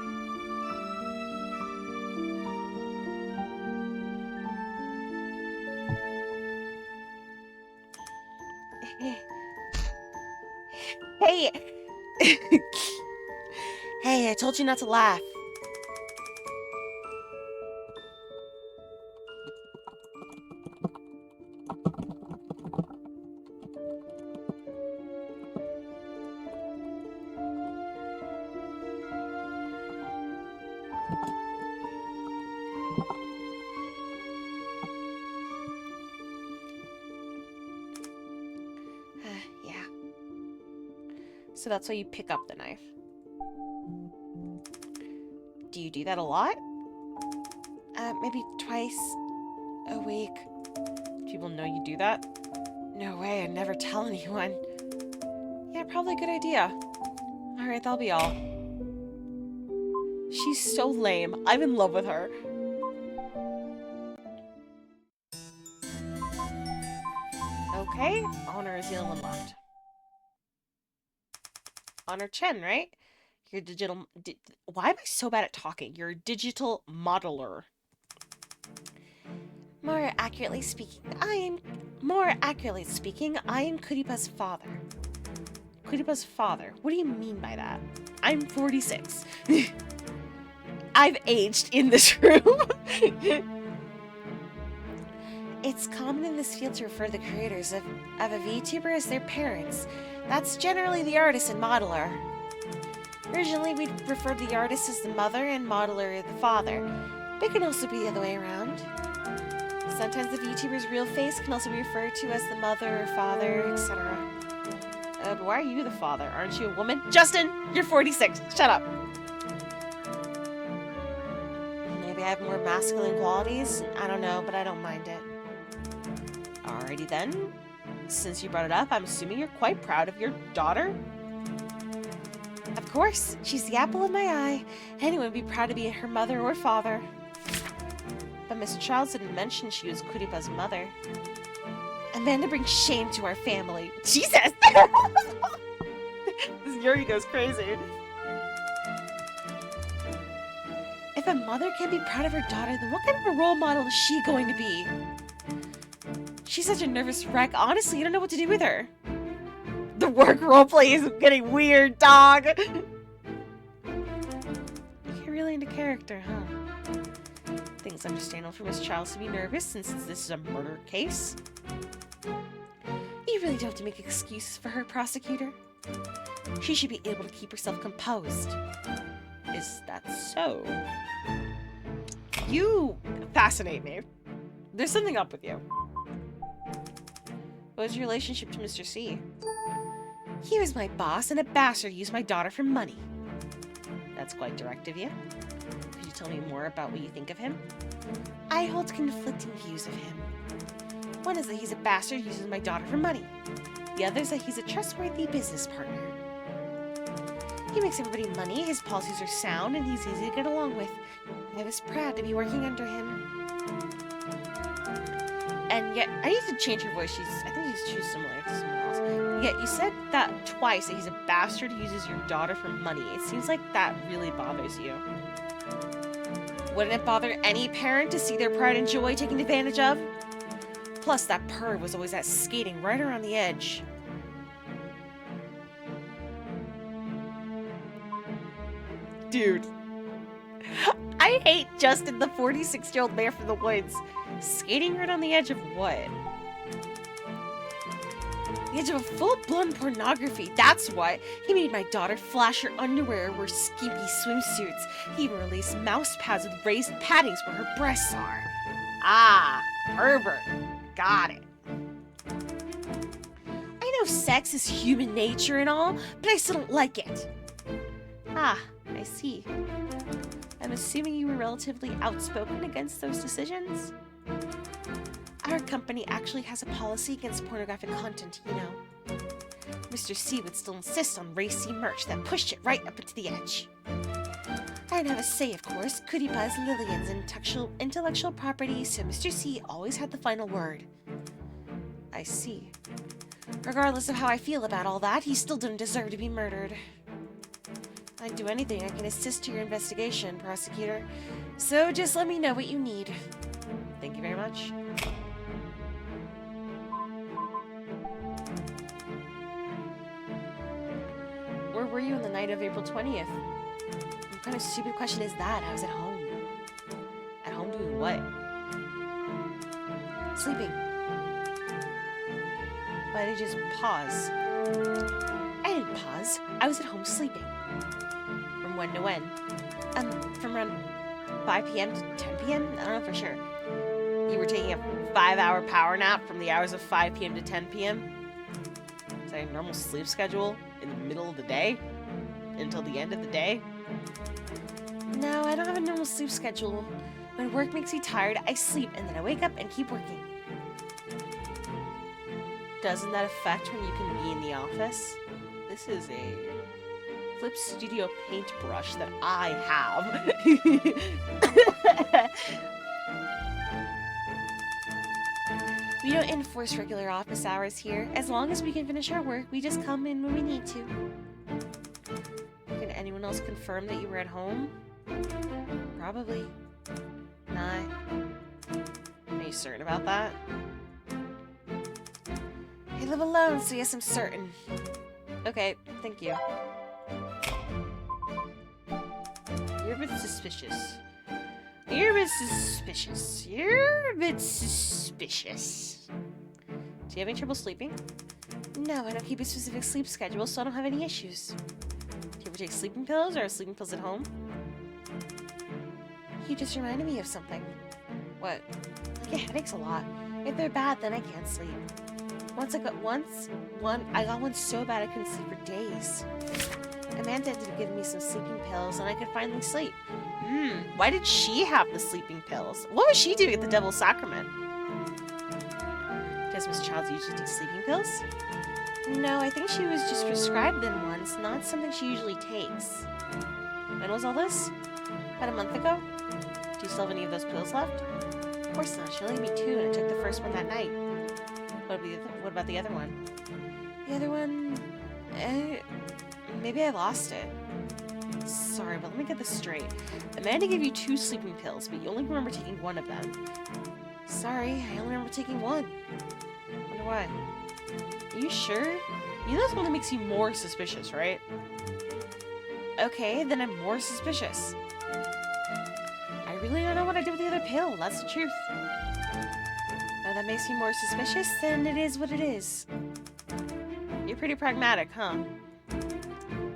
Hey! Hey, I told you not to laugh. Yeah. So that's why you pick up the knife. Do you do that a lot? Maybe twice a week. People know you do that? No way, I'd never tell anyone. Yeah, probably a good idea. Alright, that'll be all. She's so lame. I'm in love with her. Okay, Honor is the only one left. Honor Chen, right? You're digital... Why am I so bad at talking? You're a digital modeler. More accurately speaking, I am Cutiepa's father. Cutiepa's father? What do you mean by that? I'm 46. I've aged in this room. It's common in this field to refer to the creators of a VTuber as their parents. That's generally the artist and modeler. Originally, we'd refer to the artist as the mother and modeler the father, but it can also be the other way around. Sometimes the VTuber's real face can also be referred to as the mother, father, etc. But why are you the father? Aren't you a woman? Justin, you're 46. Shut up. Maybe I have more masculine qualities? I don't know, but I don't mind it. Alrighty then. Since you brought it up, I'm assuming you're quite proud of your daughter? Of course, she's the apple of my eye. Anyone would be proud to be her mother or father. But Miss Childs didn't mention she was Cutiepa's mother. Amanda brings shame to our family. Jesus! This Yuri goes crazy. If a mother can be proud of her daughter, then what kind of a role model is she going to be? She's such a nervous wreck. Honestly, I don't know what to do with her. The work roleplay is getting weird, dog. You're really into character, huh? Things understandable for Miss Childs to be nervous since this is a murder case. You really don't have to make excuses for her, prosecutor. She should be able to keep herself composed. Is that so? You fascinate me. There's something up with you. What was your relationship to Mr. C? He was my boss and a bastard used my daughter for money. That's quite direct of you. Could you tell me more about what you think of him? I hold conflicting views of him. One is that he's a bastard who uses my daughter for money. The other is that he's a trustworthy business partner. He makes everybody money, his policies are sound, and he's easy to get along with. I was proud to be working under him. And yet, I need to change her voice. I think she's too similar to someone else. Yet you said that twice, that he's a bastard who uses your daughter for money. It seems like that really bothers you. Wouldn't it bother any parent to see their pride and joy taken advantage of? Plus, that perv was always at skating right around the edge. Dude. I hate Justin, the 46-year-old man from the woods. Skating right on the edge of what? The edge of a full-blown pornography, that's what. He made my daughter flash her underwear or wear skimpy swimsuits. He even released mouse pads with raised paddings where her breasts are. Ah, pervert. Got it. I know sex is human nature and all, but I still don't like it. Ah, I see. I'm assuming you were relatively outspoken against those decisions? Our company actually has a policy against pornographic content, you know. Mr. C would still insist on racy merch that pushed it right up into the edge. I didn't have a say, of course. Cutiepie is Lillian's intellectual property, so Mr. C always had the final word. I see. Regardless of how I feel about all that, he still didn't deserve to be murdered. I'd do anything I can assist your investigation, prosecutor. So just let me know what you need. Thank you very much. Where were you on the night of April 20th? What kind of stupid question is that? I was at home. At home doing what? Sleeping. Why did you just pause? I didn't pause. I was at home sleeping. From when to when? From around 5 p.m. to 10 p.m.? I don't know for sure. You were taking a 5-hour power nap from the hours of 5 p.m. to 10 p.m.? Is that a normal sleep schedule in the middle of the day? Until the end of the day? No, I don't have a normal sleep schedule. When work makes me tired, I sleep and then I wake up and keep working. Doesn't that affect when you can be in the office? This is a Flip Studio paintbrush that I have. We don't enforce regular office hours here. As long as we can finish our work, we just come in when we need to. Can anyone else confirm that you were at home? Probably. Nah. Are you certain about that? I live alone, so yes, I'm certain. Okay, thank you. You're a bit suspicious. You're a bit suspicious. You're a bit suspicious. Do you have any trouble sleeping? No, I don't keep a specific sleep schedule, so I don't have any issues. Do you ever take sleeping pills or sleeping pills at home? You just reminded me of something. What? I get headaches a lot. If they're bad, then I can't sleep. I got one so bad I couldn't sleep for days. Amanda ended up giving me some sleeping pills and I could finally sleep. Why did she have the sleeping pills? What was she doing at the Devil's Sacrament? because Miss Childs usually takes sleeping pills? No, I think she was just prescribed them once, not something she usually takes. When was all this? About a month ago? Do you still have any of those pills left? Of course not. She only gave me 2 and I took the first one that night. What about the other one? The other one... maybe I lost it. Sorry, but let me get this straight. Amanda gave you 2 sleeping pills, but you only remember taking 1 of them. Sorry, I only remember taking 1. Wonder why. Are you sure? You know this only makes you more suspicious, right? Okay, then I'm more suspicious. I really don't know what I did with the other pill, that's the truth. Now that makes you more suspicious, then it is what it is. You're pretty pragmatic, huh?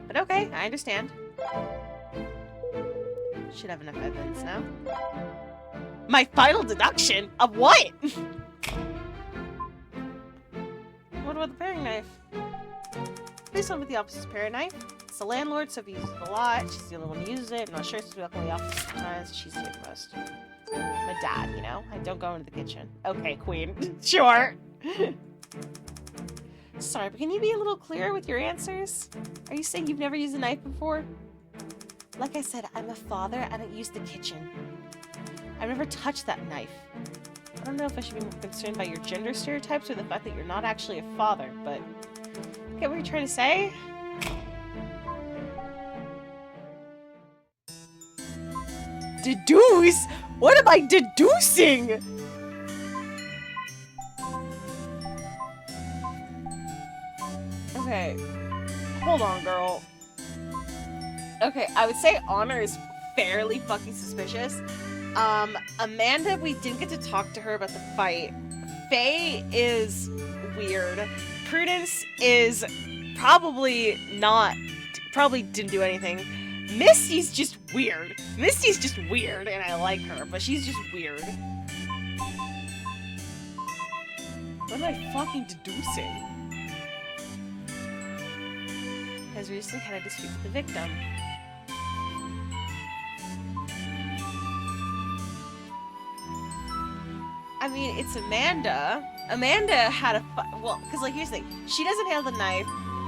But okay, I understand. Should have enough evidence now. My final deduction? Of what? What about the paring knife? Please tell me the office's paring knife. It's the landlord, so if he uses it a lot, she's the only one who uses it. I'm not sure, since we walk in the office sometimes, she's here the most. My dad, you know? I don't go into the kitchen. Okay, queen. Sure. Sorry, but can you be a little clearer with your answers? Are you saying you've never used a knife before? Like I said, I'm a father. I don't use the kitchen. I've never touched that knife. I don't know if I should be more concerned by your gender stereotypes or the fact that you're not actually a father, but... Get what you're trying to say? Deduce? What am I deducing? Okay. Hold on, girl. Okay, I would say Honor is fairly fucking suspicious. Amanda, we didn't get to talk to her about the fight. Faye is weird. Prudence is probably didn't do anything. Misty's just weird. Misty's just weird, and I like her, but she's just weird. What am I fucking deducing? Has recently had a dispute with the victim. I mean, it's Amanda. Amanda had a well, because like here's the thing, she doesn't handle the knife.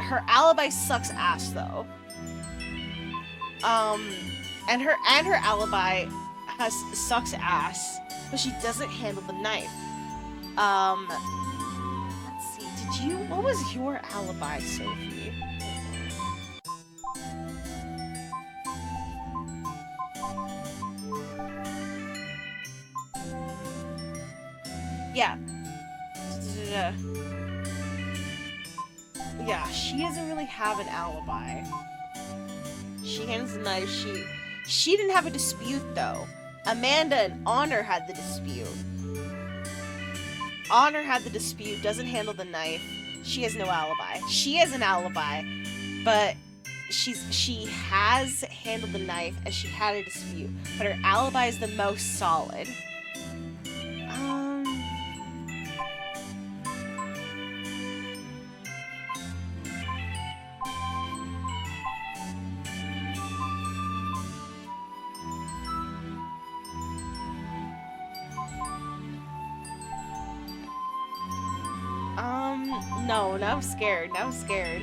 Her alibi sucks ass though. And her alibi sucks ass, but she doesn't handle the knife. Let's see. What was your alibi, Sophie? Yeah. Yeah, she doesn't really have an alibi. She handles the knife. She didn't have a dispute though. Amanda and Honor had the dispute. Honor had the dispute, doesn't handle the knife. She has no alibi. She has an alibi, but she has handled the knife and she had a dispute. But her alibi is the most solid. No, now I'm scared. Now I'm scared.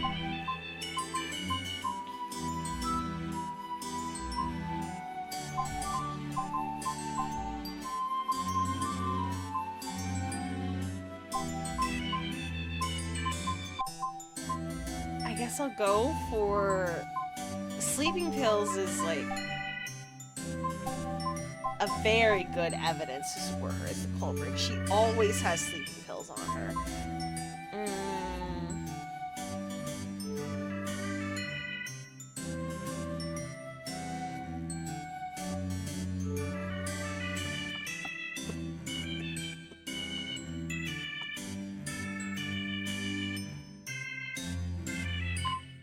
I guess I'll go for... Sleeping pills is like a very good evidence to support her as the culprit. She always has sleeping pills on her.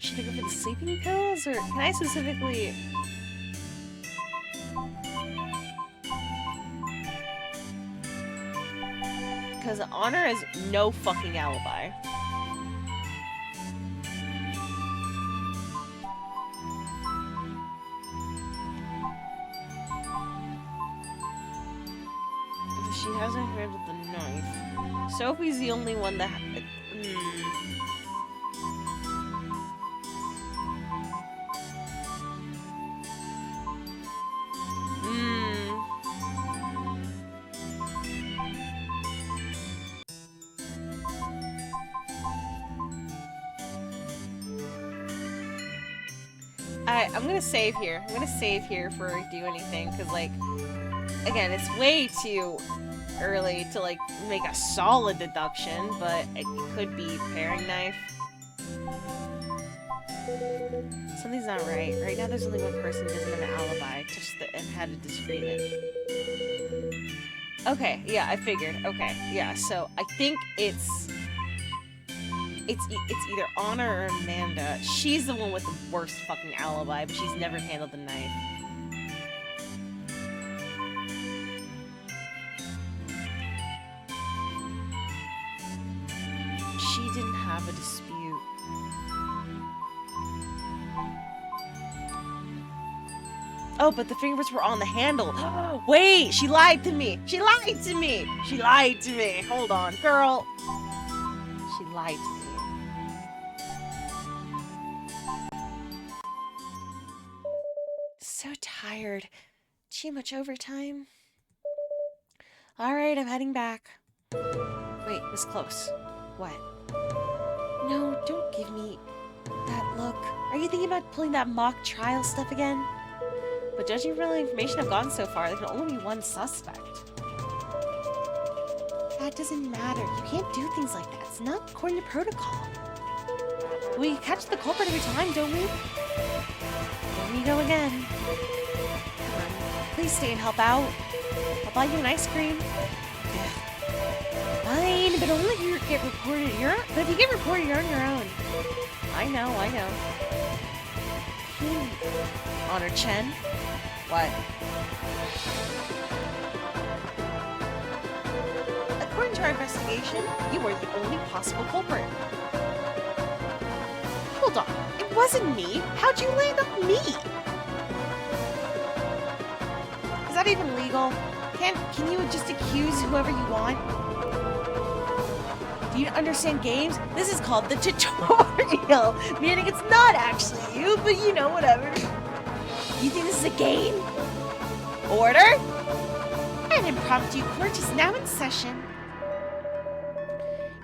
Should I go for the sleeping pills, or can I specifically... Because Honor has no fucking alibi. She hasn't handled the knife. Sophie's the only one that... I'm gonna save here. I'm gonna save here before I do anything, because, like, again, it's way too early to, like, make a solid deduction, but it could be paring knife. Something's not right. Right now there's only one person who doesn't have an alibi, and had a disagreement. Okay, yeah, I figured. Okay, yeah, so I think it's either Anna or Amanda. She's the one with the worst fucking alibi, but she's never handled the knife. She didn't have a dispute. Oh, but the fingerprints were on the handle. Wait, she lied to me. She lied to me. She lied to me. Hold on, girl. She lied to me. So tired. Too much overtime. Alright, I'm heading back. Wait, Miss Close. What? No, don't give me that look. Are you thinking about pulling that mock trial stuff again? But judging from the information I've gotten so far, there can only be one suspect. That doesn't matter. You can't do things like that. It's not according to protocol. We catch the culprit every time, don't we? There we go again. Come on, please stay and help out. I'll buy you an ice cream. Fine, but only if you get reported. But if you get reported, you're on your own. I know. Honor Chen. What? According to our investigation, you were the only possible culprit. Hold on, it wasn't me. How'd you land on me? Is that even legal? Can you just accuse whoever you want? Do you understand games? This is called the tutorial, meaning it's not actually you, but you know, whatever. You think this is a game? Order? An impromptu court is now in session.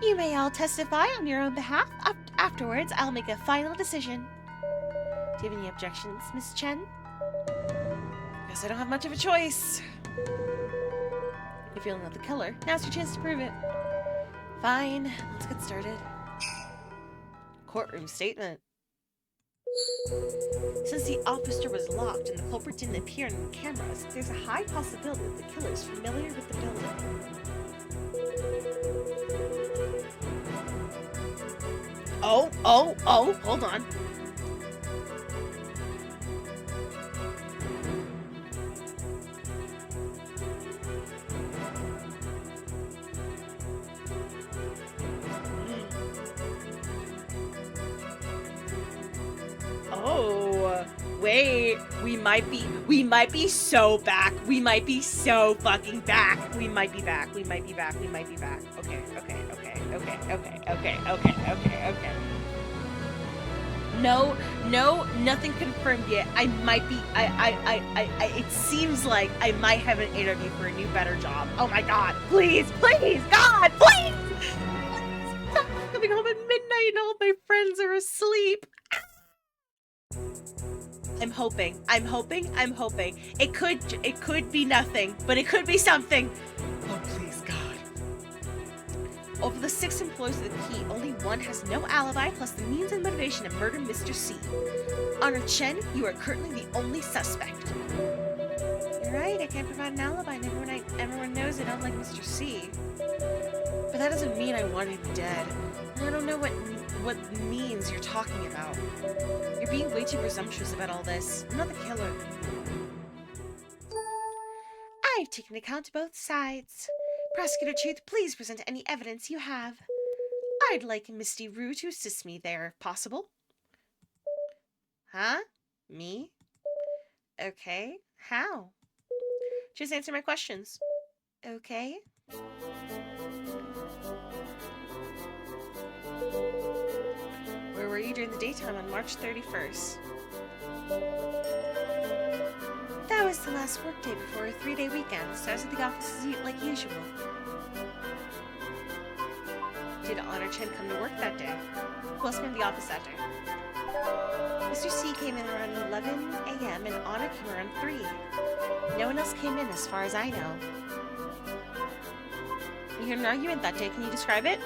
You may all testify on your own behalf. Afterwards, I'll make a final decision. Do you have any objections, Miss Chen? Guess I don't have much of a choice. If you're not the killer, now's your chance to prove it. Fine, let's get started. Courtroom statement. Since the officer was locked and the culprit didn't appear on the cameras, there's a high possibility that the killer is familiar with the building. Oh, hold on. Oh, wait, we might be so back. We might be so fucking back. We might be back. Okay. No, nothing confirmed yet. I might be, it seems like I might have an interview for a new, better job. Oh my god, please, God, please! Stop coming home at midnight and all my friends are asleep. I'm hoping. It could be nothing, but it could be something. Oh, please, God. Of the 6 employees of the key, only one has no alibi, plus the means and motivation to murder Mr. C. Honor Chen, you are currently the only suspect. You're right, I can't provide an alibi, and everyone knows it, unlike Mr. C. But that doesn't mean I want him dead. I don't know what means you're talking about. You're being way too presumptuous about all this. I'm not the killer. I've taken account of both sides. Prosecutor Truth, please present any evidence you have. I'd like Misty Rue to assist me there, if possible. Huh? Me? Okay. How? Just answer my questions. Okay. free during the daytime on March 31st. That was the last workday before a 3-day weekend, so I was at the office like usual. Did Honor Chen come to work that day? Who else came to the office that day? Mr. C came in around 11 a.m. and Honor came around 3. No one else came in as far as I know. You had an argument that day. Can you describe it?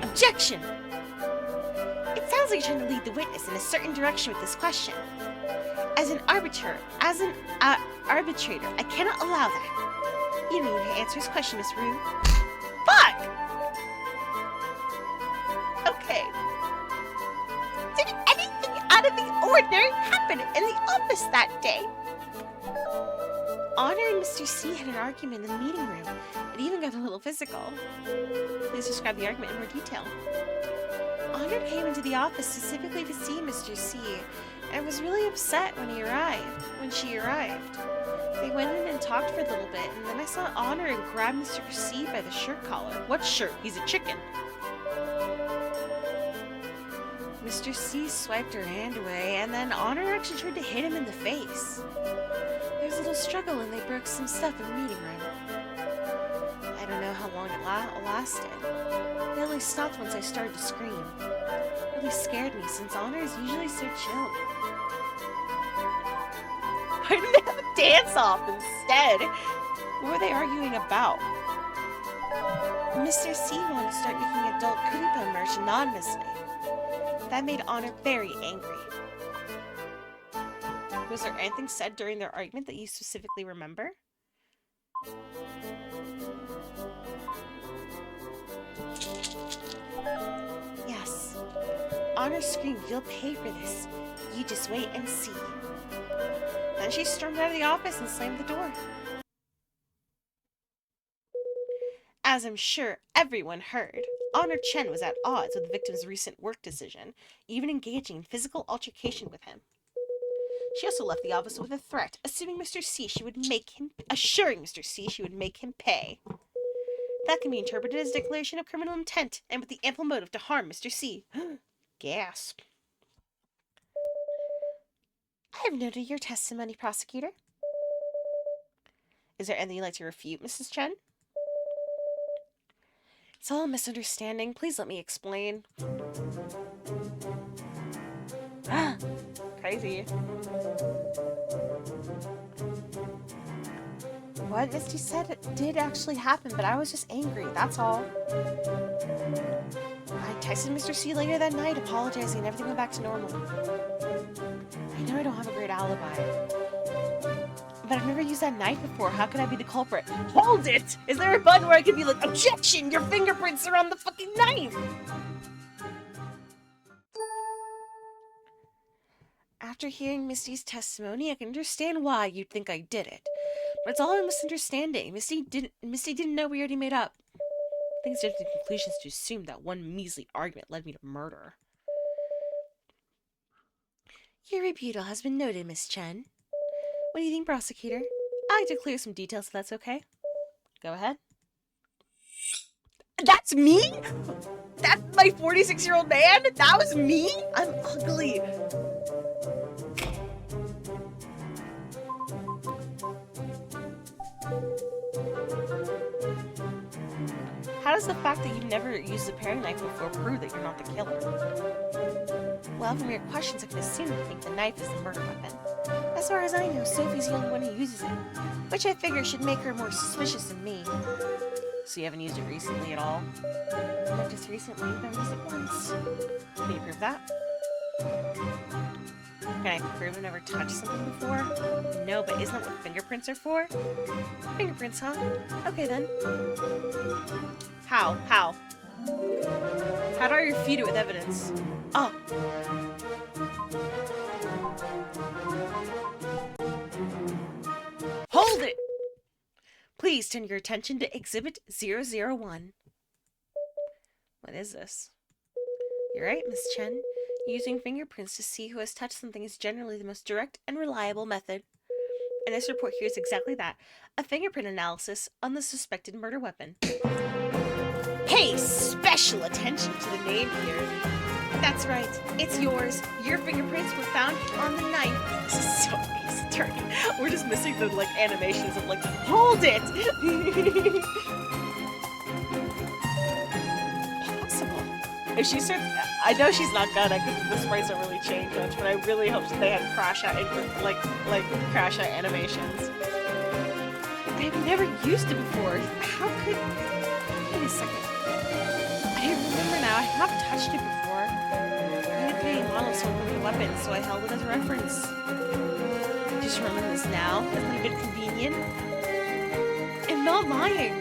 Objection! It sounds like you're trying to lead the witness in a certain direction with this question. As an arbitrator, I cannot allow that. You don't need to answer his question, Miss Rue. Fuck! Okay. Did anything out of the ordinary happen in the office that day? Honor and Mr. C had an argument in the meeting room. It even got a little physical. Please describe the argument in more detail. Honor came into the office specifically to see Mr. C and was really upset when she arrived. They went in and talked for a little bit, and then I saw Honor and grab Mr. C by the shirt collar. What shirt? He's a chicken. Mr. C swiped her hand away, and then Honor actually tried to hit him in the face. There was a little struggle, and they broke some stuff in the meeting room. I don't know how long it lasted. It only stopped once I started to scream. It really scared me, since Honor is usually so chill. Why didn't they have a dance-off instead? What were they arguing about? Mr. C wanted to start making adult cutiepie merch anonymously. That made Honor very angry. Was there anything said during their argument that you specifically remember? Yes. Honor screamed, "You'll pay for this. You just wait and see." Then she stormed out of the office and slammed the door. As I'm sure everyone heard, Honor Chen was at odds with the victim's recent work decision, even engaging in physical altercation with him. She also left the office with a threat, assuring Mr. C she would make him pay. That can be interpreted as a declaration of criminal intent, and with the ample motive to harm Mr. C. Gasp. I have noted your testimony, prosecutor. Is there anything you'd like to refute, Mrs. Chen? It's all a misunderstanding. Please let me explain. Crazy. What Misty said did actually happen, but I was just angry, that's all. I texted Mr. C later that night, apologizing, and everything went back to normal. I know I don't have a great alibi, but I've never used that knife before. How could I be the culprit? Hold it! Is there a button where I could be like, objection! Your fingerprints are on the fucking knife! After hearing Misty's testimony, I can understand why you'd think I did it. But it's all a misunderstanding. Misty didn't know we already made up. I think it's just the conclusions to assume that one measly argument led me to murder. Your rebuttal has been noted, Miss Chen. What do you think, prosecutor? I'd like to clear some details if that's okay. Go ahead. That's me? That's my 46-year-old man? That was me? I'm ugly. How does the fact that you've never used a paring knife before prove that you're not the killer? Well, from your questions, I can assume you think the knife is the murder weapon. As far as I know, Sophie's the only one who uses it, which I figure should make her more suspicious than me. So you haven't used it recently at all? Not just recently, but I've used it once. Can you prove that? Can I prove I've never touched something before? No, but isn't that what fingerprints are for? Fingerprints, huh? Okay then. How? How do I refute it with evidence? Oh. Hold it! Please turn your attention to Exhibit 001. What is this? You're right, Miss Chen. Using fingerprints to see who has touched something is generally the most direct and reliable method. And this report here is exactly that. A fingerprint analysis on the suspected murder weapon. Pay special attention to the name here. That's right, it's yours. Your fingerprints were found on the knife. This is so ace attorney. We're just missing the like animations of like, hold it! Possible. If she starts, I know she's not gonna because the sprites don't really change much, but I really hope they had crash out like crash out animations. I've never used it before. How could? Wait a second. I remember now. I have touched it before. I had created models for moving weapons, so I held it as a reference. Just remember this now. Isn't it a bit convenient? I'm not lying.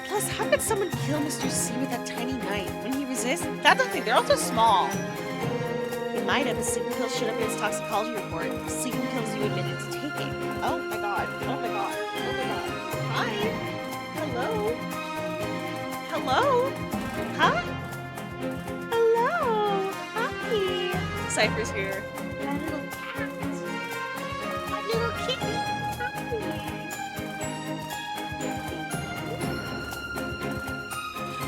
Plus, how could someone kill Mr. C with that tiny knife when he resists? That's the thing. They're also small. It might have. The sleeping pills showed up in his toxicology report. Sleeping pills you admitted to taking. Oh my god. Oh my god. Oh my god. Hi. Hello. Hello. Huh? Hello. Hi. Cypher's here. My little cat. My little kitty. Hi.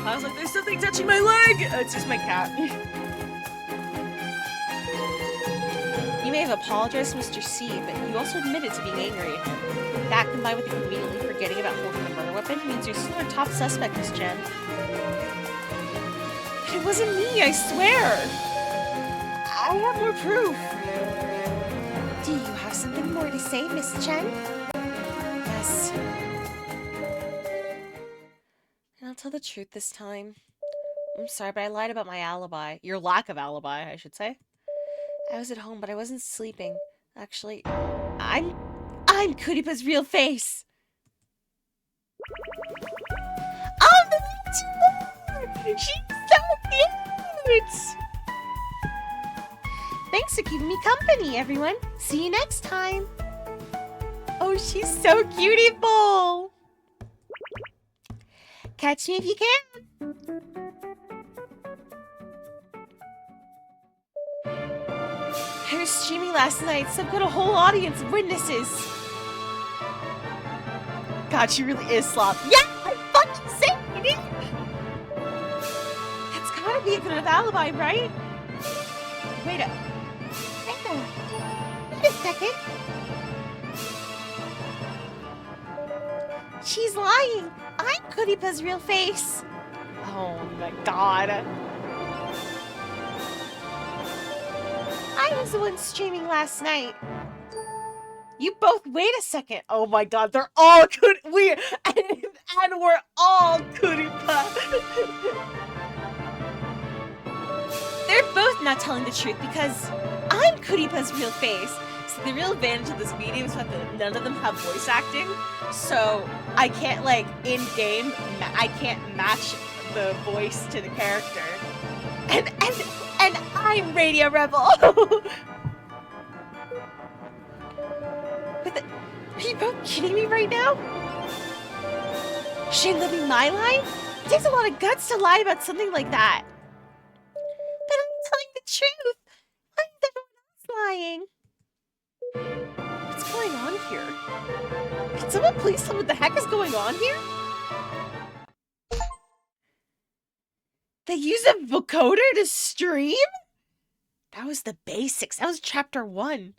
I was like, there's something touching my leg! It's just my cat. You may have apologized to Mr. C, but you also admitted to being angry at him. That, combined with the conveniently forgetting about holding the murder weapon, means you're still our top suspect, Miss Chen. It wasn't me, I swear! I have more proof! Do you have something more to say, Miss Chen? Yes. And I'll tell the truth this time. I'm sorry, but I lied about my alibi. Your lack of alibi, I should say. I was at home, but I wasn't sleeping. Actually, I'm Cutiepa's real face! Oh, the Vtuber! She's so cute! Thanks for keeping me company, everyone. See you next time. Oh, she's so cutieful! Catch me if you can. I was streaming last night, so I've got a whole audience of witnesses. God, she really is slop. Yeah, I fucking said it! That's gotta be a good enough alibi, right? Wait a second. She's lying. I'm Cutiepa's real face. Oh my god. I was the one streaming last night. You both, wait a second. Oh my god, they're all and we're all Cutiepa. They're both not telling the truth because I'm Cutiepa's real face. So the real advantage of this medium is that none of them have voice acting. So I can't, like, in-game, I can't match the voice to the character. And I'm Radio Rebel! But are you both kidding me right now? Should I living my life? It takes a lot of guts to lie about something like that. But I'm telling the truth. Why is everyone else lying? What's going on here? Can someone please tell me what the heck is going on here? They use a vocoder to stream? That was the basics. That was chapter 1.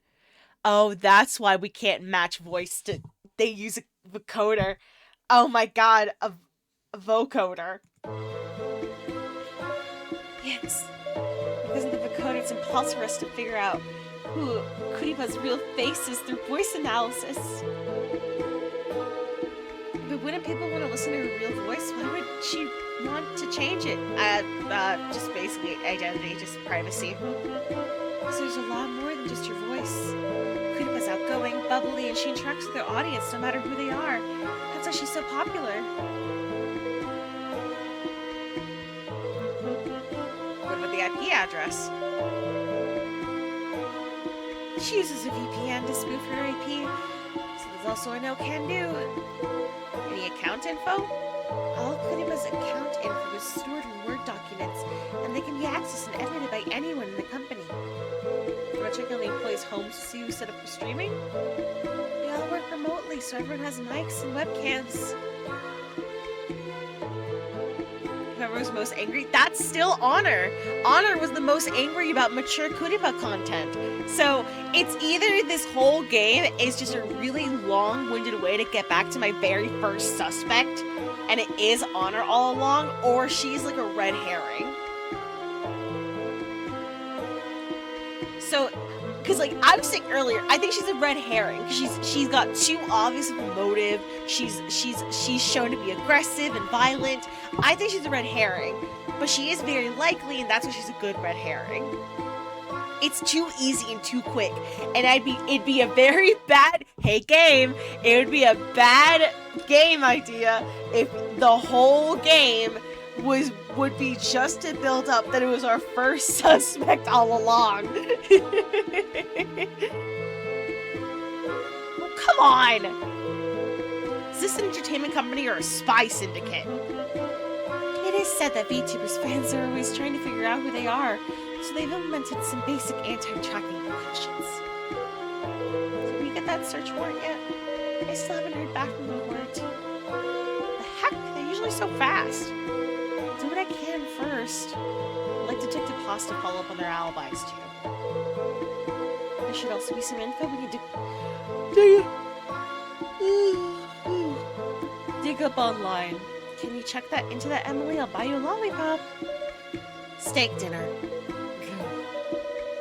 Oh, that's why we can't match voice to... They use a vocoder. Oh my god, a vocoder. Yes. Because of the vocoder, it's impossible for us to figure out who Cutiepa's real face is through voice analysis. But wouldn't people want to listen to her real voice? Why would she want to change it? Just basically identity, just privacy. Because there's a lot more than just your voice. Cutiepa's outgoing, bubbly, and she interacts with her audience no matter who they are. That's why she's so popular. What about the IP address? She uses a VPN to spoof her IP, so there's also a no can do. Any account info? All of Cutiepa's account info is stored in Word documents, and they can be accessed and edited by anyone in the company. You want to check on the employees' homes to see who's set up for streaming? They all work remotely, so everyone has mics and webcams. most angry, that's still Honor. Honor was the most angry about mature cutiepie content. So it's either this whole game is just a really long-winded way to get back to my very first suspect, and it is Honor all along, or she's like a red herring. So, because like I was saying earlier, I think she's a red herring because she's got too obvious of a motive. She's shown to be aggressive and violent. I think she's a red herring, but she is very likely, and that's why she's a good red herring. It's too easy and too quick, and it'd be a very bad game. It would be a bad game idea if the whole game would be just to build up that it was our first suspect all along. Oh, come on! Is this an entertainment company or a spy syndicate? It is said that VTubers fans are always trying to figure out who they are, so they've implemented some basic anti-tracking precautions. Did we get that search warrant yet? I still haven't heard back from the warrant. The heck? They're usually so fast. Do what I can first. I'd like Detective Haas to follow up on their alibis too. There should also be some info we need to dig up online. Can you check that into that, Emily? I'll buy you a lollipop. Steak dinner.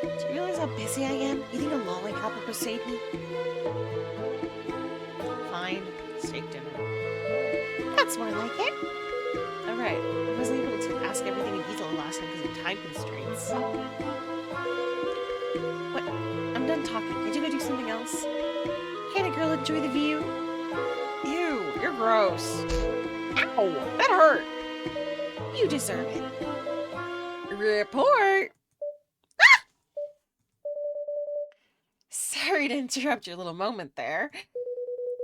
Do you realize how busy I am? Eating a lollipop will persuade me. Fine. Steak dinner. That's more like it. Alright, I wasn't able to ask everything in detail last time because of time constraints. What? I'm done talking. Did you go do something else? Can a girl enjoy the view? Ew, you're gross. Ow, that hurt. You deserve it. Report! Ah! Sorry to interrupt your little moment there.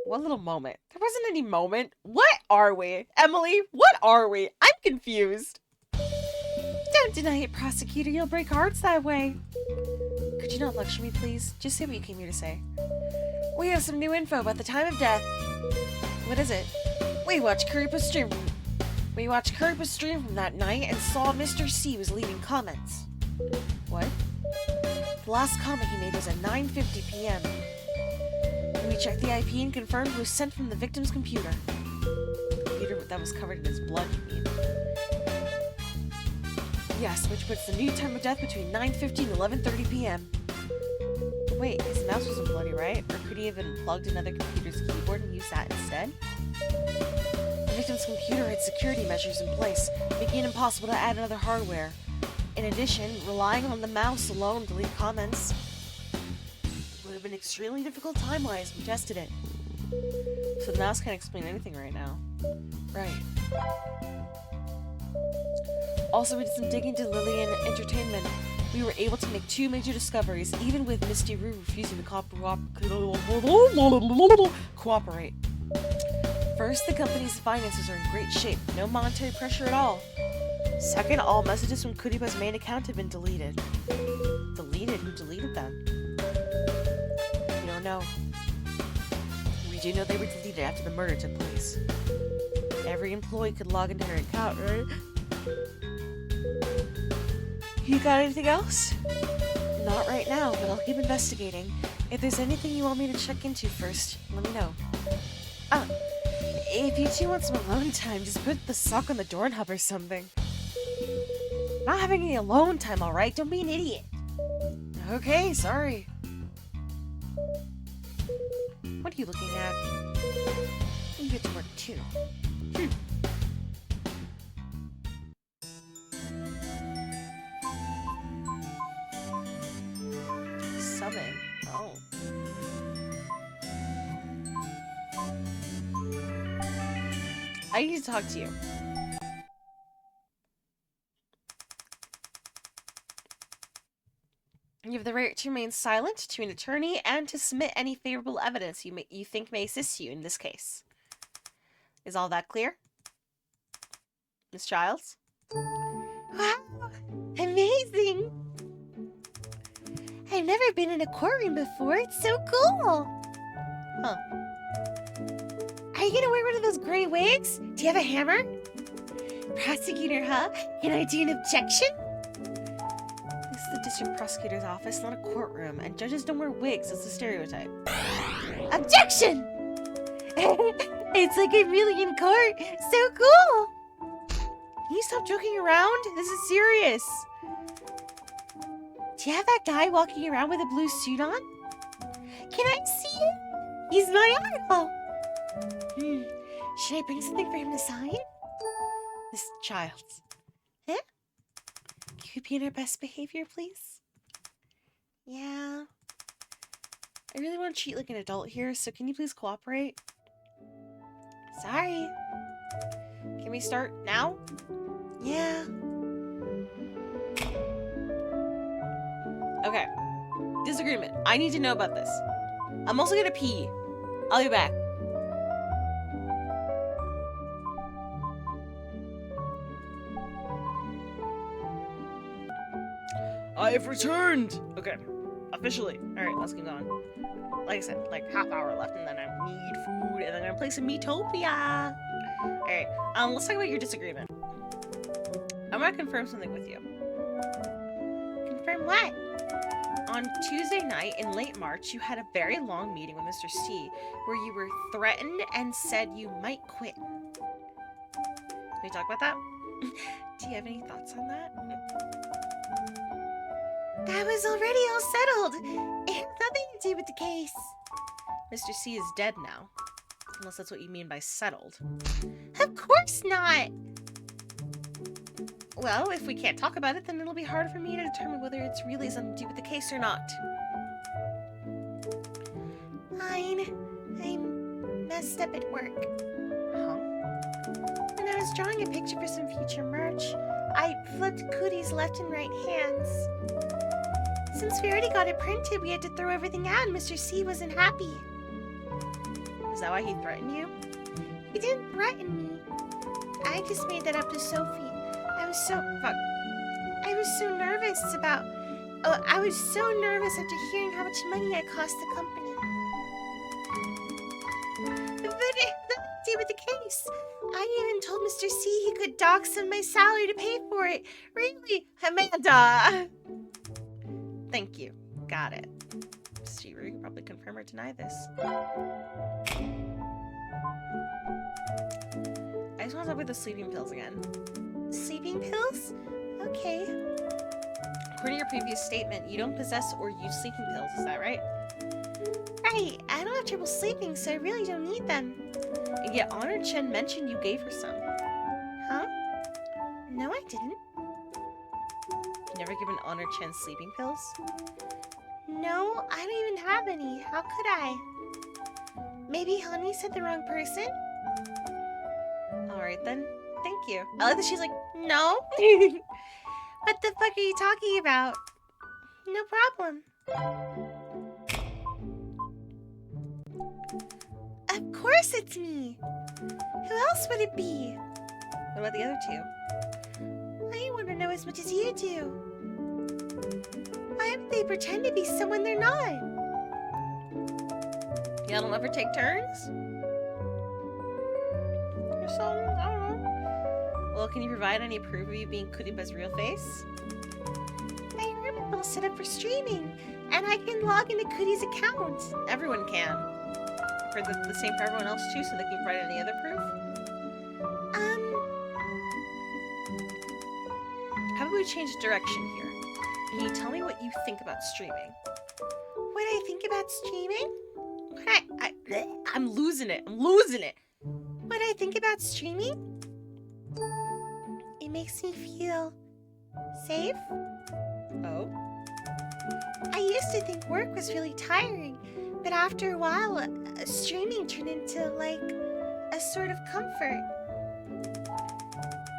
What little moment? There wasn't any moment. What are we? Emily, what are we? I'm confused. Don't deny it, prosecutor. You'll break hearts that way. Could you not lecture me, please? Just say what you came here to say. We have some new info about the time of death. What is it? We watched Kuripa's stream from that night and saw Mr. C was leaving comments. What? The last comment he made was at 9:50 p.m. We checked the IP and confirmed it was sent from the victim's computer. The computer that was covered in his blood, you mean? Yes, which puts the new time of death between 9:50 and 11:30 p.m. Wait, his mouse wasn't bloody, right? Or could he have unplugged another computer's keyboard and used that instead? The victim's computer had security measures in place, making it impossible to add another hardware. In addition, relying on the mouse alone to leave comments would have been extremely difficult time-wise. We tested it. So the mouse can't explain anything right now. Right. Also, we did some digging to Lillian Entertainment. We were able to make 2 major discoveries, even with Misty Rue refusing to cooperate. First, the company's finances are in great shape. No monetary pressure at all. Second, all messages from Cutiepe's main account have been deleted. Deleted? Who deleted them? We don't know. We do know they were deleted after the murder took place. Every employee could log into her account, right? You got anything else? Not right now, but I'll keep investigating. If there's anything you want me to check into first, let me know. If you two want some alone time, just put the sock on the doorknob or something. Not having any alone time, alright? Don't be an idiot. Okay, sorry. What are you looking at? You get to work too. Summon. Oh. I need to talk to you. You have the right to remain silent to an attorney and to submit any favorable evidence you think may assist you in this case. Is all that clear? Miss Childs? Wow! Amazing! I've never been in a courtroom before. It's so cool! Huh. Are you gonna wear one of those gray wigs? Do you have a hammer? prosecutor, huh? Can I do an objection? This is the district prosecutor's office, not a courtroom, and judges don't wear wigs. It's a stereotype. Objection! It's like I'm really in court. So cool! Can you stop joking around? This is serious. Do you have that guy walking around with a blue suit on? Can I see him? He's my idol. Should I bring something for him to sign? This child. Huh? Can you be in our best behavior, please? Yeah. I really want to treat like an adult here, so can you please cooperate? Sorry. Can we start now? Yeah. Okay. Disagreement. I need to know about this. I'm also gonna pee. I'll be back. I have returned! Okay. Officially. Alright, let's keep going. Like I said, like half hour left and then I need food and then I'm gonna play some Metopia. Alright, let's talk about your disagreement. I'm gonna confirm something with you. Confirm what? On Tuesday night in late March, you had a very long meeting with Mr. C where you were threatened and said you might quit. Can we talk about that? Do you have any thoughts on that? That was already all settled. It had nothing to do with the case. Mr. C is dead now. Unless that's what you mean by settled. Of course not! Well, if we can't talk about it, then it'll be harder for me to determine whether it's really something to do with the case or not. Fine. I'm messed up at work. Huh? When I was drawing a picture for some future merch, I flipped Cootie's left and right hands. Since we already got it printed, we had to throw everything out and Mr. C wasn't happy. Is that why he threatened you? He didn't threaten me. I just made that up to Sophie. I was so nervous about... Oh, I was so nervous after hearing how much money I cost the company. But it had nothing to do with the case. I even told Mr. C he could dock some of my salary to pay for it. Really, Amanda? Thank you. Got it. See, we can probably confirm or deny this. I just want to talk about the sleeping pills again. Sleeping pills? Okay. According to your previous statement, you don't possess or use sleeping pills, is that right? Right. I don't have trouble sleeping, so I really don't need them. And yet Honor Chen mentioned you gave her some. Huh? No, I didn't. Never given Honor Chen sleeping pills? No, I don't even have any. How could I? Maybe Honey said the wrong person? Alright then. Thank you. I like that she's like, no? What the fuck are you talking about? No problem. Of course it's me. Who else would it be? What about the other two? I want to know as much as you do. Why would they pretend to be someone they're not? Y'all don't ever take turns? Or something? I don't know. Well, can you provide any proof of you being Cutiepe's real face? My room is all set up for streaming, and I can log into Cutie's account. Everyone can. For the same for everyone else too, so they can provide any other proof? How about we change direction here? Can you tell me what you think about streaming? What I think about streaming? I'm losing it. I'm losing it. What I think about streaming? It makes me feel safe. Oh? I used to think work was really tiring, but after a while, streaming turned into like a sort of comfort.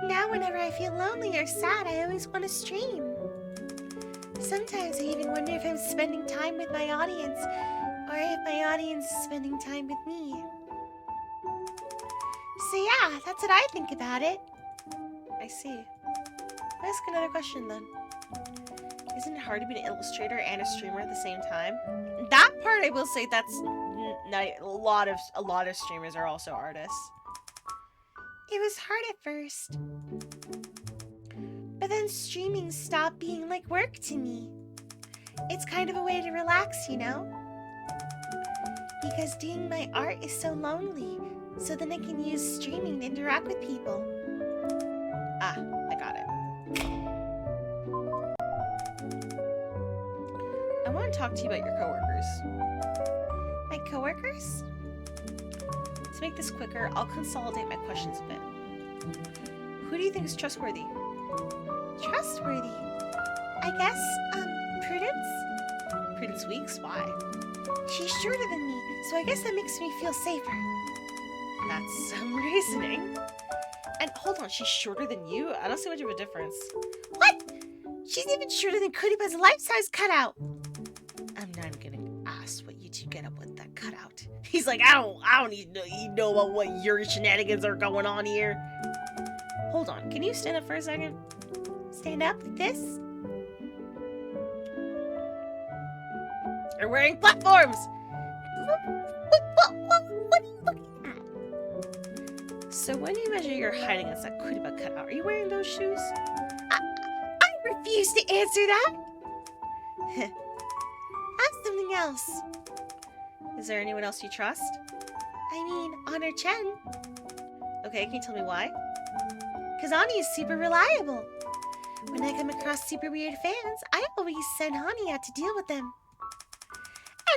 Now whenever I feel lonely or sad, I always want to stream. Sometimes I even wonder if I'm spending time with my audience, or if my audience is spending time with me. So yeah, that's what I think about it. I see. I'll ask another question then. Isn't it hard to be an illustrator and a streamer at the same time? That part I will say that's a lot of streamers are also artists. It was hard at first. then streaming stopped being like work to me. It's kind of a way to relax, you know? Because doing my art is so lonely, so then I can use streaming to interact with people. Ah, I got it. I want to talk to you about your coworkers. My coworkers? To make this quicker, I'll consolidate my questions a bit. Who do you think is trustworthy? Trustworthy? I guess, Prudence? Prudence Weeks? Why? She's shorter than me, so I guess that makes me feel safer. That's some reasoning. And hold on, she's shorter than you? I don't see much of a difference. What? She's even shorter than Cutie's life-size cutout. I'm not even gonna ask what you two get up with that cutout. He's like, I don't need to know about what your shenanigans are going on here. Hold on, can you stand up for a second? Stand up like this? You're wearing platforms! What are you looking at? So when you measure your height against that Cutie cutout, are you wearing those shoes? I refuse to answer that! Ask something else. Is there anyone else you trust? I mean, Honor Chen. Okay, can you tell me why? Because Ani is super reliable. When I come across super weird fans, I always send Hani out to deal with them.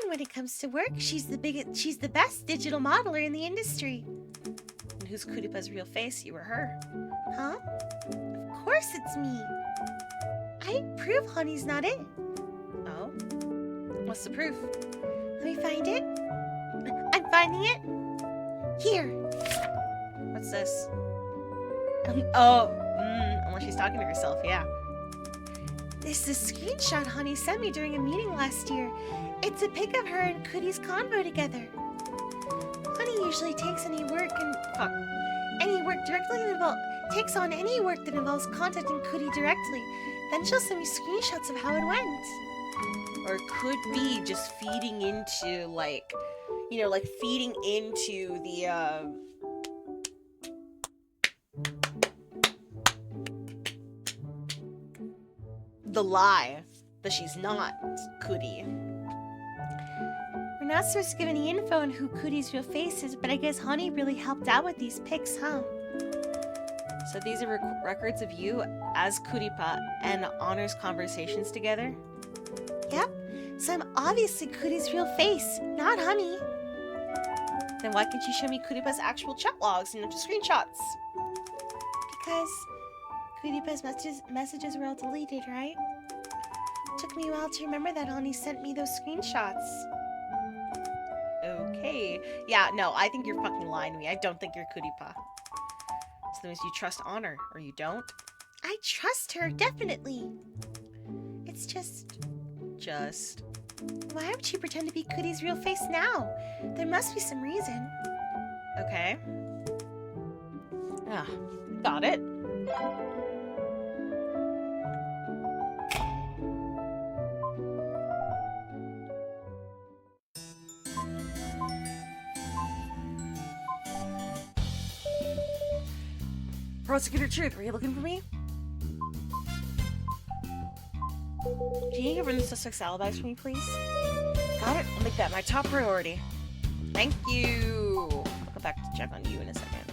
And when it comes to work, she's the best digital modeler in the industry. And who's Cutipa's real face, you or her? Huh? Of course it's me. I prove Hani's not it. Oh? What's the proof? Let me find it. I'm finding it. Here. What's this? Unless she's talking to herself, yeah. This is a screenshot Hani sent me during a meeting last year. It's a pic of her and Cutie's convo together. Hani usually takes any work takes on any work that involves contacting Cutie directly. Then she'll send me screenshots of how it went. Or it could be just feeding into, like, feeding into the lie that she's not Cootie. We're not supposed to give any info on who Cutie's real face is, but I guess Hani really helped out with these pics, huh? So these are records of you as Cutiepa and Honor's conversations together? Yep. So I'm obviously Cutie's real face, not Hani. Then why can't you show me Cutiepa's actual chat logs and not just screenshots? Because Cutiepa's messages were all deleted, right? Took me a while to remember that Hani sent me those screenshots. Okay. Yeah, no, I think you're fucking lying to me. I don't think you're Cutiepa. So that means you trust Honor, or you don't? I trust her, definitely. It's just... Why would she pretend to be Cutie's real face now? There must be some reason. Okay. Ah, got it. Prosecutor Truth, were you looking for me? Can you give her the suspect's alibis for me, please? Got it. I'll make that my top priority. Thank you. I'll go back to check on you in a second.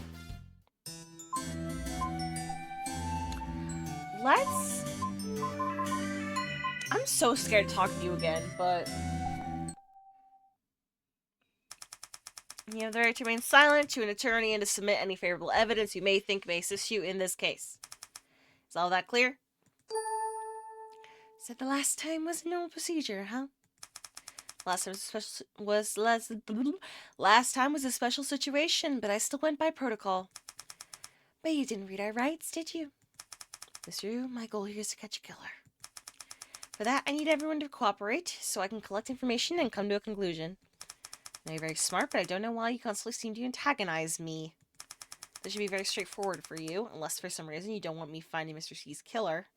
I'm so scared to talk to you again, but... You have the right to remain silent to an attorney and to submit any favorable evidence you may think may assist you in this case. Is all that clear? Said the last time was a normal procedure, huh? Last time was a special situation, but I still went by protocol. But you didn't read our rights, did you? Mr. Yu, my goal here is to catch a killer. For that, I need everyone to cooperate, so I can collect information and come to a conclusion. Now, you're very smart, but I don't know why you constantly seem to antagonize me. This should be very straightforward for you, unless for some reason you don't want me finding Mr. C's killer.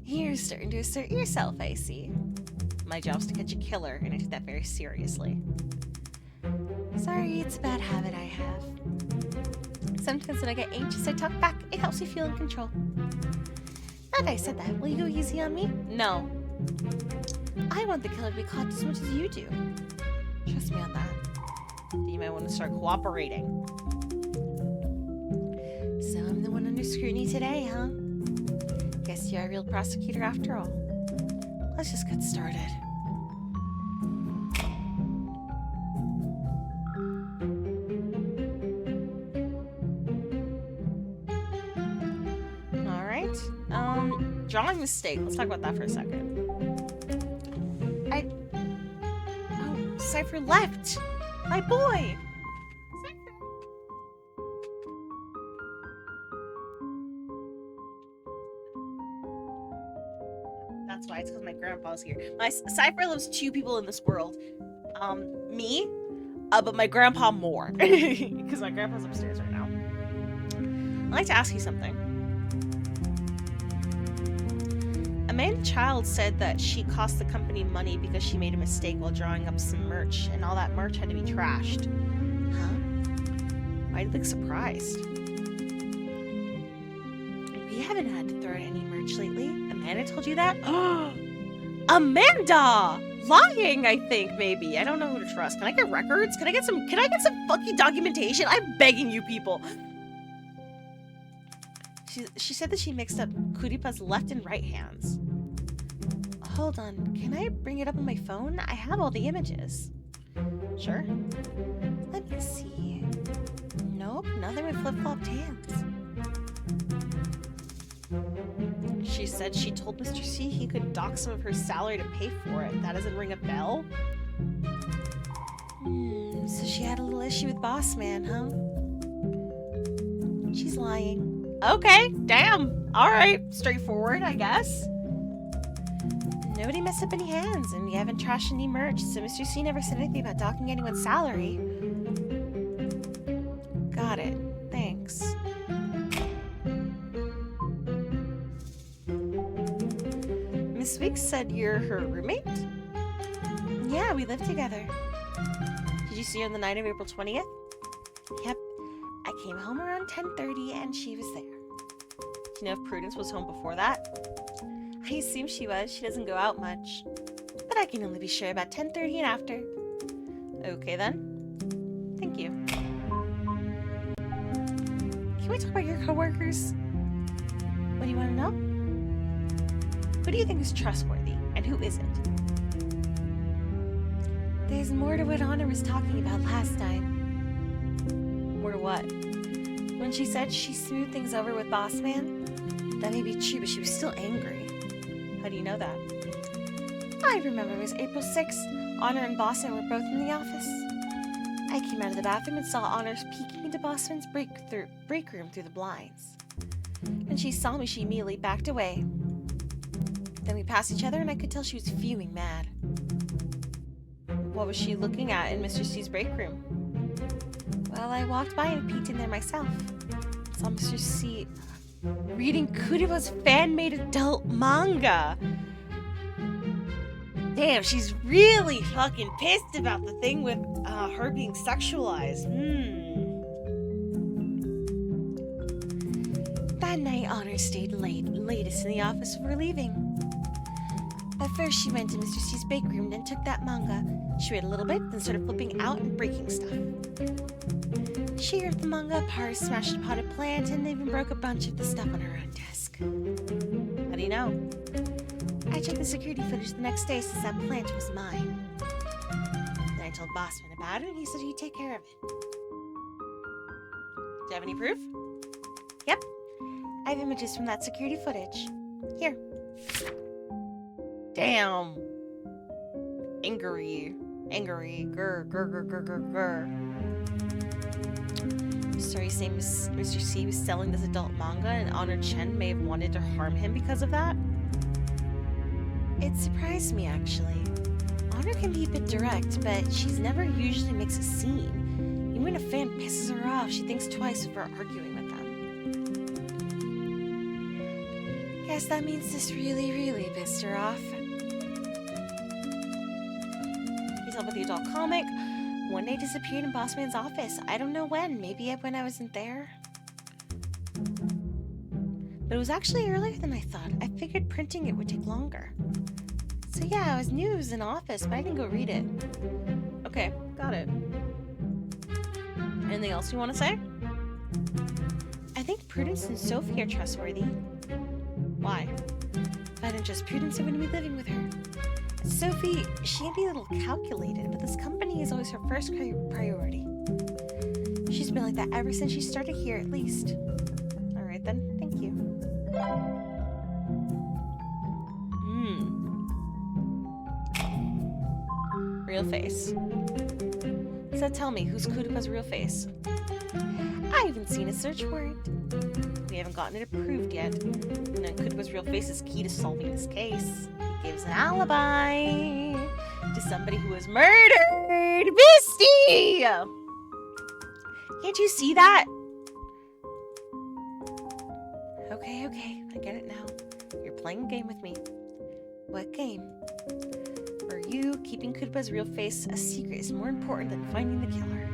You're starting to assert yourself, I see. My job's to catch a killer, and I take that very seriously. Sorry, it's a bad habit I have. Sometimes when I get anxious, I talk back. It helps me feel in control. Now that I said that, will you go easy on me? No. I want the killer to be caught as much as you do. Trust me on that. You might want to start cooperating. So I'm the one under scrutiny today, huh? Guess you're a real prosecutor after all. Let's just get started. Alright. Drawing mistake. Let's talk about that for a second. Oh, Cypher left! My boy! That's why, it's because my grandpa's here. My Cypher loves 2 people in this world. Me, but my grandpa more. Because my grandpa's upstairs right now. I'd like to ask you something. Amanda Child said that she cost the company money because she made a mistake while drawing up some merch, and all that merch had to be trashed. Huh? Why do you look surprised? We haven't had to throw out any merch lately. Amanda told you that? Amanda! Lying, I think, maybe. I don't know who to trust. Can I get records? Can I get some fucking documentation? I'm begging you people. She said that she mixed up Cutiepa's left and right hands. Hold on, can I bring it up on my phone? I have all the images. Sure. Let me see. Nope, nothing with flip-flopped hands. She said she told Mr. C he could dock some of her salary to pay for it. That doesn't ring a bell? So she had a little issue with Boss Man, huh? She's lying. Okay, damn. Alright, straightforward, I guess. Nobody messed up any hands, and we haven't trashed any merch, so Mr. C never said anything about docking anyone's salary. Got it. Thanks. Miss Weeks said you're her roommate? Yeah, we live together. Did you see her on the night of April 20th? Yep. I came home around 10:30 and she was there. Do you know if Prudence was home before that? I assume she was. She doesn't go out much. But I can only be sure about 10:30 and after. Okay then. Thank you. Can we talk about your coworkers? What do you want to know? Who do you think is trustworthy and who isn't? There's more to what Honor was talking about last time. More to what? When she said she smoothed things over with Boss Man? That may be true, but she was still angry. How do you know that? I remember it was April 6th. Honor and Boss Man were both in the office. I came out of the bathroom and saw Honors peeking into Boss Man's break room through the blinds. When she saw me, she immediately backed away. Then we passed each other and I could tell she was fuming mad. What was she looking at in Mr. C's break room? Well, I walked by and peeked in there myself. Saw Mr. C reading Cutiepa's fan-made adult manga. Damn, she's really fucking pissed about the thing with her being sexualized. That night, Honor stayed latest in the office before leaving. At first, she went to Mr. C's bakeroom, then took that manga. She read a little bit, then started flipping out and breaking stuff. She ripped the manga apart, smashed a potted plant, and even broke a bunch of the stuff on her own desk. How do you know? I checked the security footage the next day since that plant was mine. Then I told Bossman about it, and he said he'd take care of it. Do you have any proof? Yep. I have images from that security footage. Here. Damn. Angry. Grr. Story saying Mr. C was selling this adult manga and Honor Chen may have wanted to harm him because of that. It surprised me, actually. Honor can be a bit direct, but she's never usually makes a scene. Even when a fan pisses her off, she thinks twice before arguing with them. Guess that means this really pissed her off. You tell about the adult comic. One day disappeared in Bossman's office. I don't know when. Maybe when I wasn't there. But it was actually earlier than I thought. I figured printing it would take longer. So yeah, I was new, it was in office, but I didn't go read it. Okay, got it. Anything else you want to say? I think Prudence and Sophie are trustworthy. Why? If I didn't trust Prudence, I wouldn't be living with her. Sophie, she can be a little calculated, but this company is always her first priority. She's been like that ever since she started here, at least. Alright then, thank you. Real face. So tell me, who's Cutie's real face? I haven't seen a search warrant. We haven't gotten it approved yet. And then Cutie's real face is key to solving this case. It gives an alibi to somebody who was murdered. Misty! Can't you see that? Okay, I get it now. You're playing a game with me. What game? For you, keeping Cutie's real face a secret is more important than finding the killer.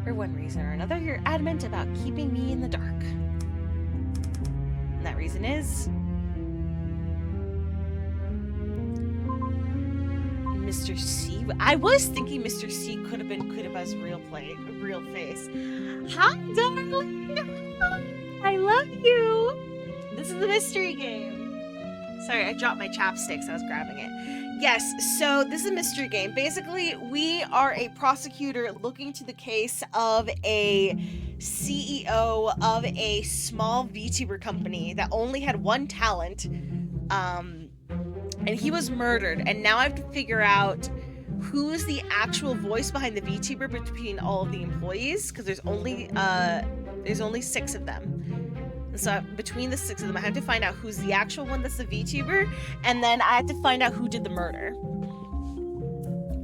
For one reason or another, you're adamant about keeping me in the dark. And that reason is... Mr. C? I was thinking Mr. C could have been Cutie's real face. Hi, darling! I love you! This is a mystery game. Sorry, I dropped my chapsticks. I was grabbing it. Yes, so this is a mystery game. Basically, we are a prosecutor looking into the case of a CEO of a small VTuber company that only had one talent. And he was murdered. And now I have to figure out who's the actual voice behind the VTuber between all of the employees, because there's only 6 of them. And so between the 6 of them, I have to find out who's the actual one that's the VTuber, and then I have to find out who did the murder.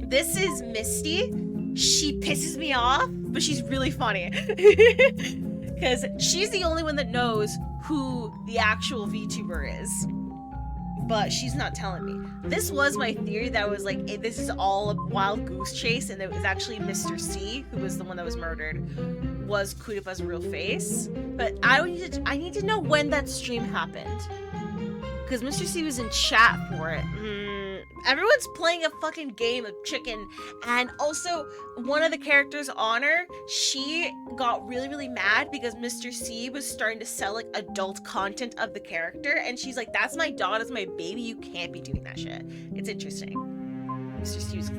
This is Misty. She pisses me off, but she's really funny. Because she's the only one that knows who the actual VTuber is. But she's not telling me. This was my theory that was like, this is all a wild goose chase, and it was actually Mr. C, who was the one that was murdered, was Cutie's real face. But I need to know when that stream happened, because Mr. C was in chat for it. Everyone's playing a fucking game of chicken, and also one of the characters, Honor, she got really mad because Mr. C was starting to sell like adult content of the character, and she's like, "That's my daughter, that's my baby. You can't be doing that shit." It's interesting. Mr. C was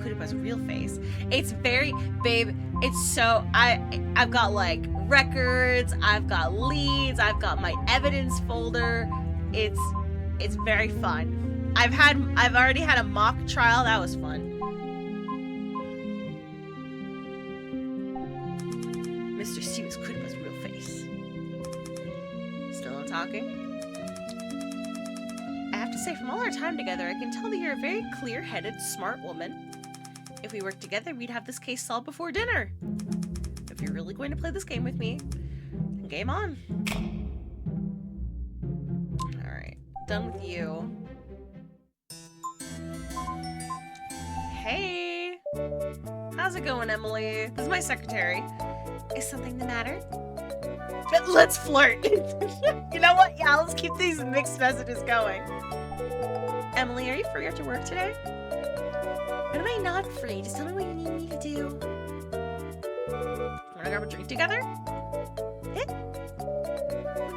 Cutie's real face. It's very, babe. It's so I've got like records, I've got leads, I've got my evidence folder. It's very fun. I've already had a mock trial. That was fun. Mr. C was Cutie's real face. Still not talking? I have to say, from all our time together, I can tell that you're a very clear-headed, smart woman. If we worked together, we'd have this case solved before dinner. If you're really going to play this game with me, then game on. Alright, done with you. Hey! How's it going, Emily? This is my secretary. Is something the matter? Let's flirt! You know what? Yeah, let's keep these mixed messages going. Emily, are you free after work today? When am I not free? Just tell me what you need me to do. Wanna grab a drink together?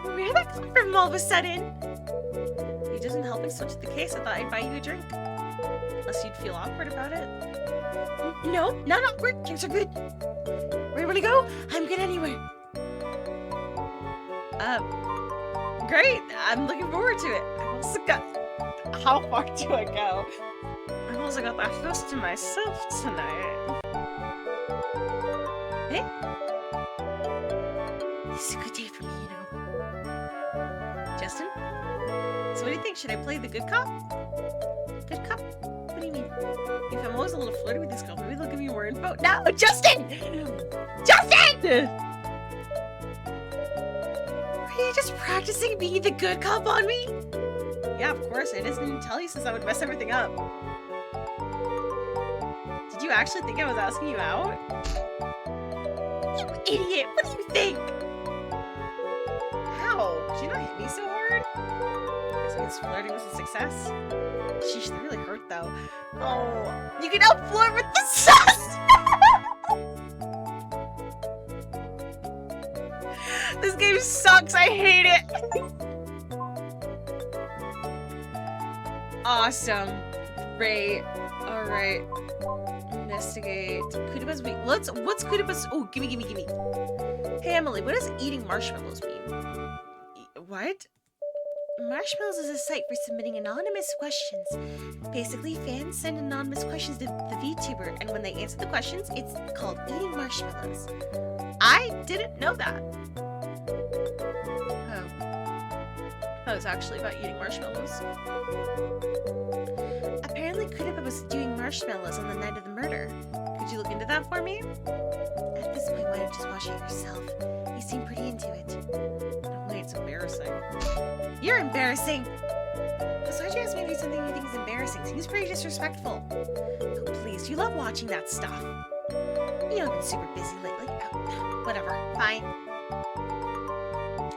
Where did that come from all of a sudden? It doesn't help me switch the case. I thought I'd buy you a drink. Unless you'd feel awkward about it. No, not awkward. Drinks are good. Where do you want to go? I'm good anywhere. Great. I'm looking forward to it. I've also got... How far do I go? I've also got that house to myself tonight. Hey? This is a good day for me, you know. Justin? So what do you think? Should I play the good cop? Good cop? What do you mean? If I'm always a little flirty with these girls, maybe they'll give me more info. No! Justin! Justin! Are you just practicing being the good cop on me? Yeah, of course. I just didn't tell you since I would mess everything up. Did you actually think I was asking you out? You idiot! What do you think? you not hit me so hard? I guess it's flirting was a success. Sheesh, that really hurt though. Oh, you can now flirt with the sus! This game sucks, I hate it! Awesome. Great. Alright. Investigate. Cutiepa's weak. What's Cutiepa's? Oh, gimme. Hey Emily, what does eating marshmallows mean? What? Marshmallows is a site for submitting anonymous questions. Basically, fans send anonymous questions to the VTuber, and when they answer the questions, it's called eating marshmallows. I didn't know that. Oh, it's actually about eating marshmallows. Apparently, Cutiepie was doing marshmallows on the night of the murder. Could you look into that for me? At this point, why don't you just watch it yourself? You seem pretty into it. Oh, wait, it's embarrassing. You're embarrassing! So why'd you ask me to do something you think is embarrassing? Seems pretty disrespectful. Oh, please, you love watching that stuff. You know, I've been super busy lately. Oh, whatever, fine.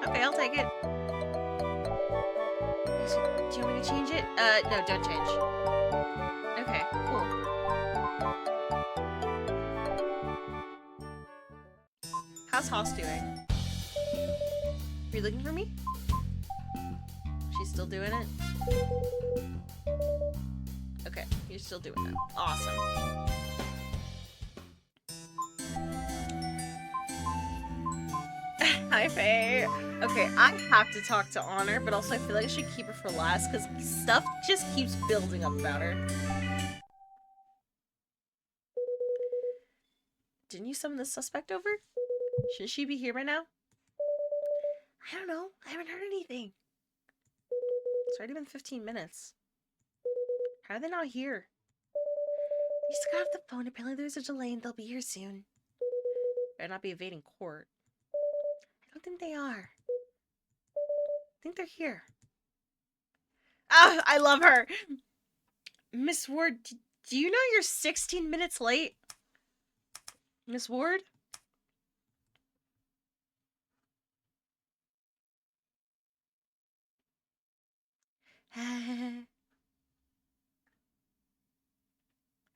Okay, I'll take it. Do you want me to change it? No, don't change. Okay, cool. How's Haas doing? Are you looking for me? She's still doing it? Okay, you're still doing it. Awesome. Hi, Faye. Okay, I have to talk to Honor, but also I feel like I should keep her for last because stuff just keeps building up about her. Didn't you summon the suspect over? Shouldn't she be here by now? I don't know. I haven't heard anything. It's already been 15 minutes. How are they not here? They just got off the phone. Apparently there's a delay and they'll be here soon. Better not be evading court. I don't think they are. I think they're here. Ah, I love her! Miss Ward, do you know you're 16 minutes late? Miss Ward?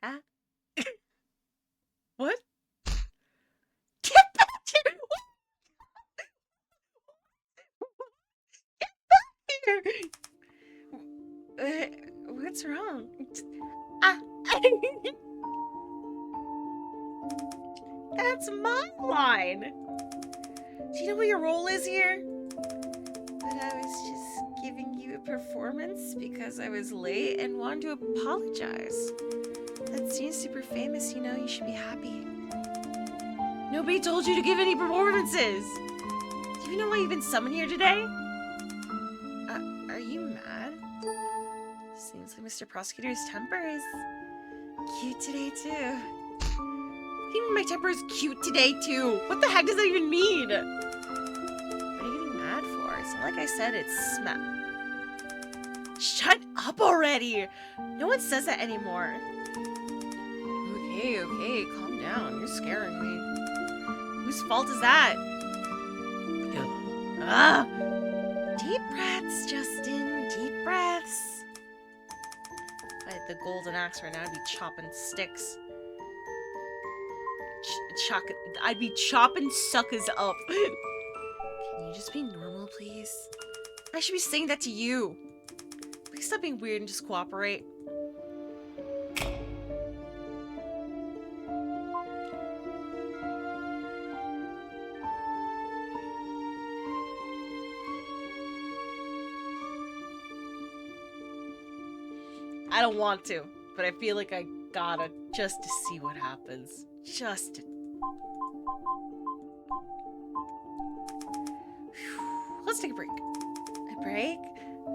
Ah? What? Get back here! Get back here! What's wrong? Ah! That's my line! Do you know what your role is here? But I was just giving you a performance because I was late and wanted to apologize. That seems super famous, you know, you should be happy. Nobody told you to give any performances! Do you know why you've been summoned here today? Are you mad? Seems like Mr. Prosecutor's temper is cute today, too. What do you mean my temper is cute today, too? What the heck does that even mean? What are you getting mad for? It's not like I said it's Shut up already! No one says that anymore. Okay, calm down. You're scaring me. Whose fault is that? Ah! Deep breaths, Justin. Deep breaths. If I had the golden axe right now, I'd be chopping sticks. I'd be chopping suckers up. Can you just be normal, please? I should be saying that to you. Please stop being weird and just cooperate. I don't want to, but I feel like I gotta just to see what happens. Just to... Let's take a break. A break?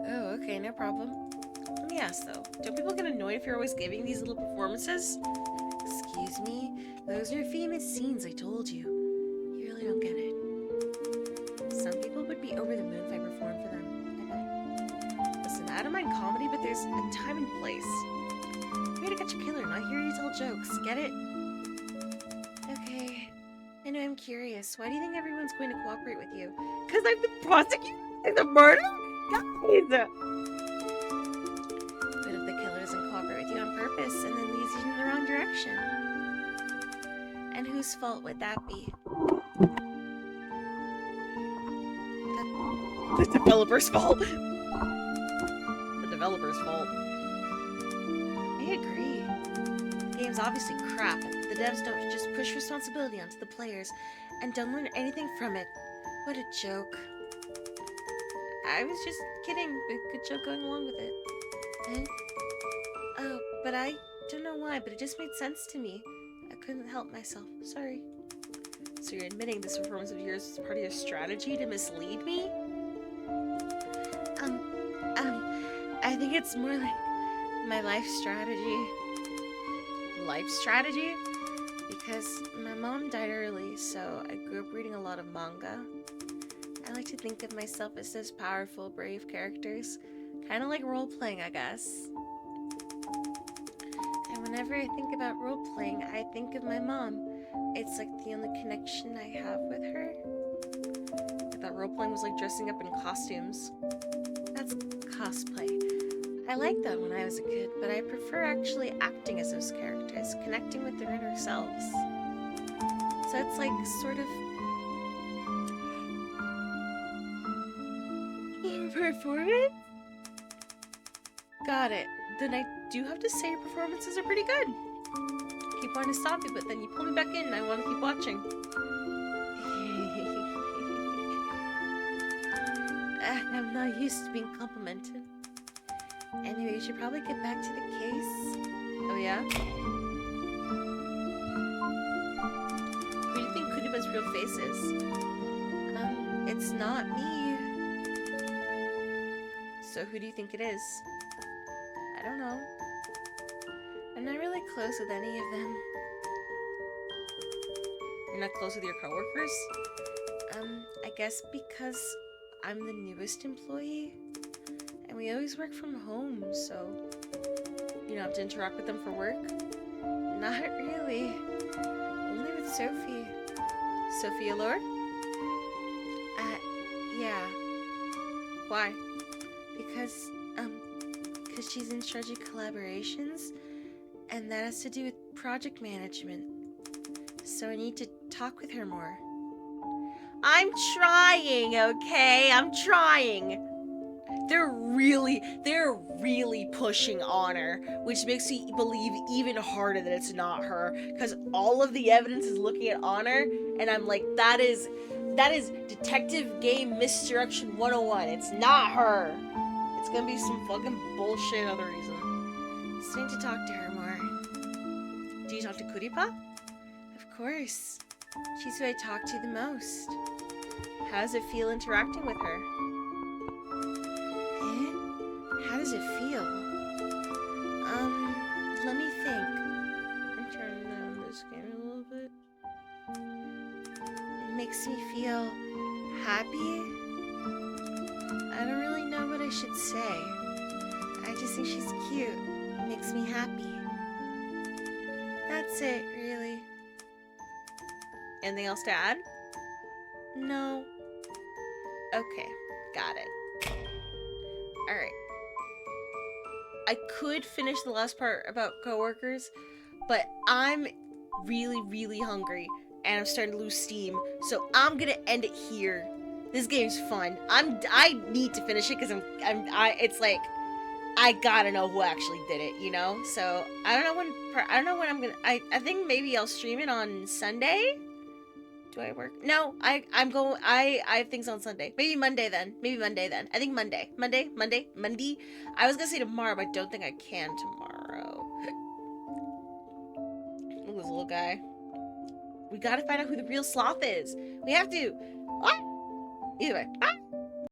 Oh, okay, no problem. Let me ask though, don't people get annoyed if you're always giving these little performances? Excuse me? Those are famous scenes, I told you. You really don't get it. Some people would be over the moon if I performed for them. I bet. Listen, I don't mind comedy, but there's a time and place. I'm here to catch a killer, not here to tell jokes. Get it? Okay. I know, I'm curious. Why do you think everyone's going to cooperate with you? Because I'm the prosecutor? It's a murder? Guys! But if the killer doesn't cooperate with you on purpose and then leads you in the wrong direction? And whose fault would that be? The developer's fault. The developer's fault. I agree. The game's obviously crap, and the devs don't just push responsibility onto the players and don't learn anything from it. What a joke. I was just kidding, but good joke going along with it. Eh? Oh, but I don't know why, but it just made sense to me. I couldn't help myself. Sorry. So you're admitting this performance of yours is part of your strategy to mislead me? I think it's more like my life strategy. Life strategy? Because my mom died early, so I grew up reading a lot of manga. I like to think of myself as those powerful, brave characters. Kind of like role-playing, I guess. And whenever I think about role-playing, I think of my mom. It's like the only connection I have with her. I thought role-playing was like dressing up in costumes. That's cosplay. I liked that when I was a kid, but I prefer actually acting as those characters, connecting with their inner selves. So it's like sort of performance? Got it. Then I do have to say your performances are pretty good. Keep wanting to stop you, but then you pull me back in and I want to keep watching. I'm not used to being complimented. Anyway, you should probably get back to the case. Oh yeah? Who do you think Cutiepe's real face is? It's not me. So who do you think it is? I don't know. I'm not really close with any of them. You're not close with your coworkers? I guess because I'm the newest employee. And we always work from home, so you don't have to interact with them for work? Not really. Only with Sophie. Sophia Lord? Yeah. Why? Because she's in charge of collaborations, and that has to do with project management. So I need to talk with her more. I'm trying, okay? I'm trying. They're really pushing Honor, which makes me believe even harder that it's not her, because all of the evidence is looking at Honor, and I'm like, that is detective game misdirection 101. It's not her. It's gonna be some fucking bullshit other reason. Just need to talk to her more. Do you talk to Cutiepe? Of course. She's who I talk to the most. How does it feel interacting with her? How does it feel? Let me think. I'm turning down this game a little bit. It makes me feel happy. I don't really know what I should say. I just think she's cute. It makes me happy. That's it, really. Anything else to add? No. Okay, got it. Alright. I could finish the last part about coworkers, but I'm really hungry and I'm starting to lose steam, so I'm gonna end it here. This game's fun. I need to finish it because it's like I gotta know who actually did it, you know? So I don't know when I'm gonna. I think maybe I'll stream it on Sunday. Do I work? No, I'm going. I have things on Sunday. Maybe Monday then. I think Monday. Monday. I was gonna say tomorrow, but I don't think I can tomorrow. Look at this little guy. We gotta find out who the real sloth is. We have to. What? Either way.